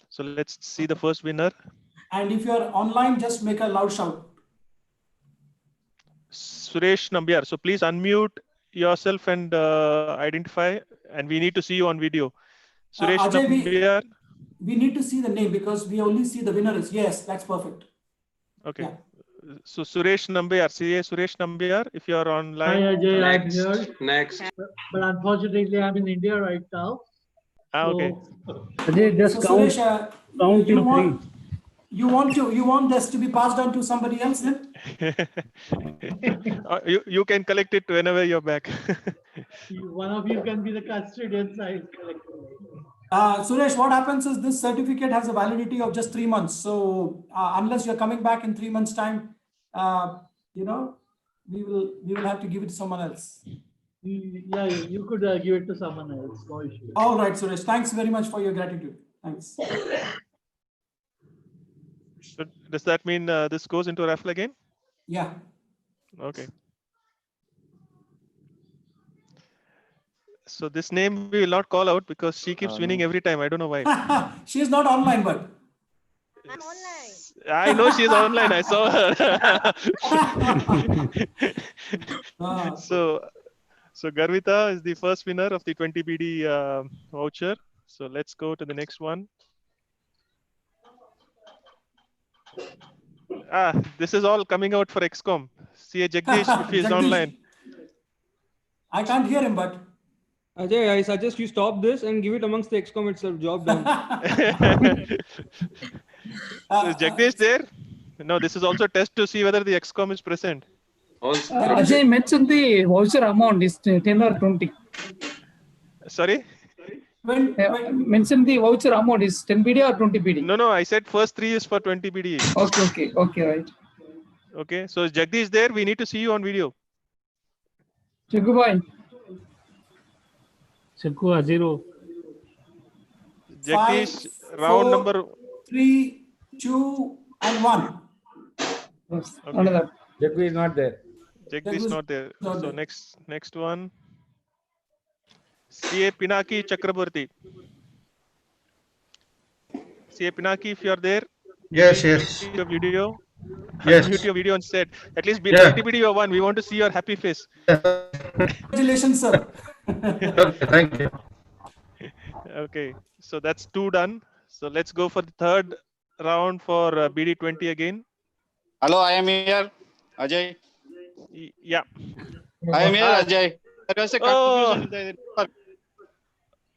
So let's see the first winner. And if you're online, just make a loud shout. Suresh Nambiar. So please unmute yourself and identify, and we need to see you on video. Suresh Ajay, Nambiar. We need to see the name because we only see the winners. Yes, that's perfect. Okay. Yeah. So Suresh Nambiar, CA Suresh Nambiar, if you are online. Hi Ajay, I'm here. Next. But unfortunately, I'm in India right now. Okay. Ajay, just So count Suresh, till 3. You want this to be passed on to somebody else then? You can collect it whenever you're back. One of you can be the custodian side collector. Suresh, what happens is this certificate has a validity of just 3 months. So unless you're coming back in 3 months' time, we will have to give it to someone else. Yeah, you could give it to someone else. No issue. All right, Suresh. Thanks very much for your gratitude. Thanks. So does that mean this goes into raffle again? Yeah. Okay. So this name we will not call out because she keeps winning every time. I don't know why. She is not online, but. I'm online. I know she is online. I saw her. So Garvita is the first winner of the 20 BD voucher. So let's go to the next one. This is all coming out for XCOM. CA Jagdish, if he is online. I can't hear him, but. Ajay, I suggest you stop this and give it amongst the XCOM itself. Job done. So is Jagdish there? No, this is also a test to see whether the XCOM is present. Ajay, mention the voucher amount is 10 or 20. Sorry? Mention the voucher amount is 10 BD or 20 BD? No, I said first 3 is for 20 BD. Okay, right. Okay, so is Jagdish there? We need to see you on video. Chigubai. Chikku 0. Jagdish, 5, round 4, number 3, 2, and 1. Yes. Okay. Another. Jagdish is not there. Jagdish not there. So next one. CA Pinaki Chakraborty. CA Pinaki, if you are there, Yes, please yes. mute your video. Yes. Unmute your video and said, at least Yeah. 30 video one. We want to see your happy face. Congratulations, sir. Okay, thank you. Okay, so that's 2 done. So let's go for the third round for BD20 again. Hello, I am here, Ajay. Yeah. I am here, Ajay. There was a confusion.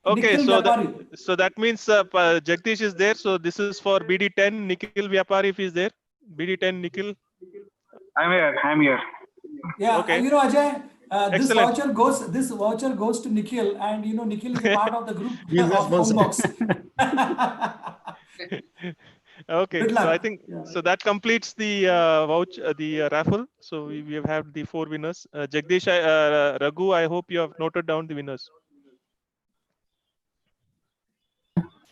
Okay, Nikhil so Vyapari. so that means Jagdish is there. So this is for BD10. Nikhil Vyapari, if he's there. BD10, Nikhil. I'm here. I'm here. Yeah, Okay. you know, Ajay, this Excellent. voucher goes to Nikhil, and you know, Nikhil is a part of the group He is of responsible. Homebox. Okay, Good so I luck. think so that completes the raffle. So we have had the 4 winners. Jagdish, Raghu, I hope you have noted down the winners.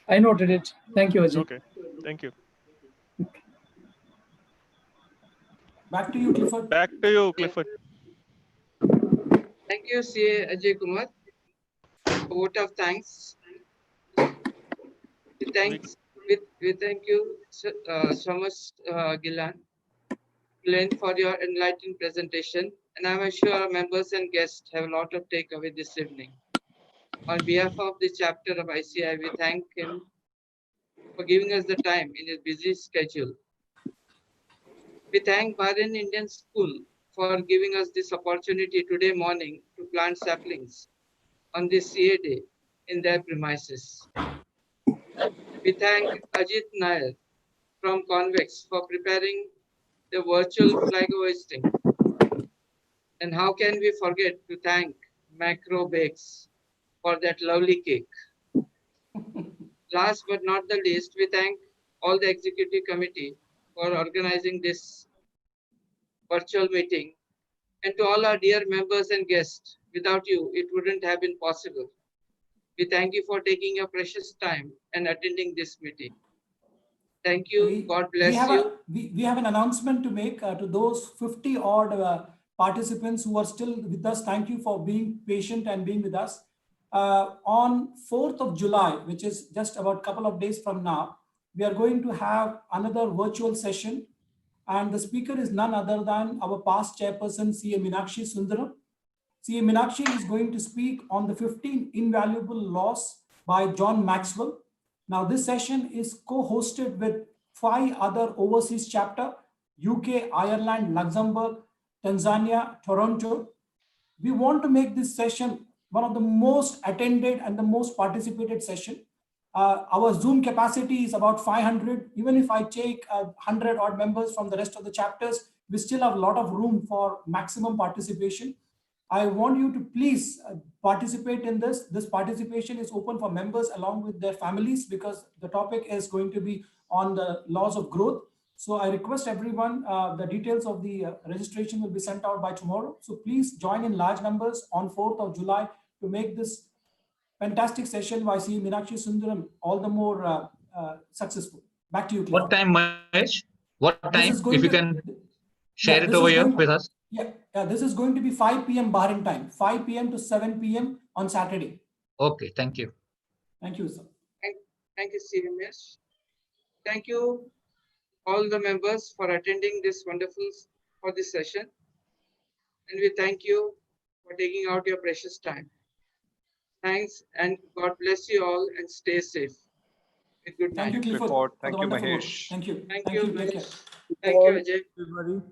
I noted it. Thank you, Ajay. Okay, thank you. Back to you, Clifford. Back to you, Clifford. Thank you, CA Ajay Kumar. A vote of thanks. We thank you, Thomas Gillan, Glenn, for your enlightening presentation, and I'm sure our members and guests have a lot of takeaway this evening. On behalf of the chapter of ICI, we thank him for giving us the time in his busy schedule. We thank Bahrain Indian School for giving us this opportunity today morning to plant saplings on this CA day in their premises. We thank Ajit Nair from Convex for preparing the virtual flag hoisting. And how can we forget to thank Macro Bakes for that lovely cake. Last but not the least, we thank all the executive committee for organizing this virtual meeting, and to all our dear members and guests. Without you, it wouldn't have been possible. We thank you for taking your precious time and attending this meeting. Thank you. God bless you. We have an announcement to make to those 50 odd participants who are still with us. Thank you for being patient and being with us. On 4th of July, which is just about a couple of days from now, we are going to have another virtual session. And the speaker is none other than our past chairperson, CA Meenakshi Sundaram. CA Meenakshi is going to speak on the 15 invaluable laws by John Maxwell. Now, this session is co-hosted with 5 other overseas chapters, UK, Ireland, Luxembourg, Tanzania, Toronto. We want to make this session one of the most attended and the most participated session. Our Zoom capacity is about 500. Even if I take 100 odd members from the rest of the chapters, we still have a lot of room for maximum participation. I want you to please participate in this. This participation is open for members along with their families because the topic is going to be on the laws of growth. So I request everyone, the details of the registration will be sent out by tomorrow. So please join in large numbers on 4th of July to make this fantastic session by CA Meenakshi Sundaram all the more successful. Back to you, Clifford. What time, Mahesh? What time? If you can share it this over is here going- with us. Yeah, this is going to be 5 p.m. Bahrain time, 5 p.m. to 7 p.m. on Saturday. Okay, thank you. Thank you, sir. Thank you, CMS. Thank you, all the members, for attending this this session. And we thank you for taking out your precious time. Thanks, and God bless you all and stay safe. Good night. Thank you, Clifford. Thank for the you, wonderful work. Mahesh. Thank you. Thank Thank you, you. Take care. Mahesh. Thank you, Ajay. Everybody.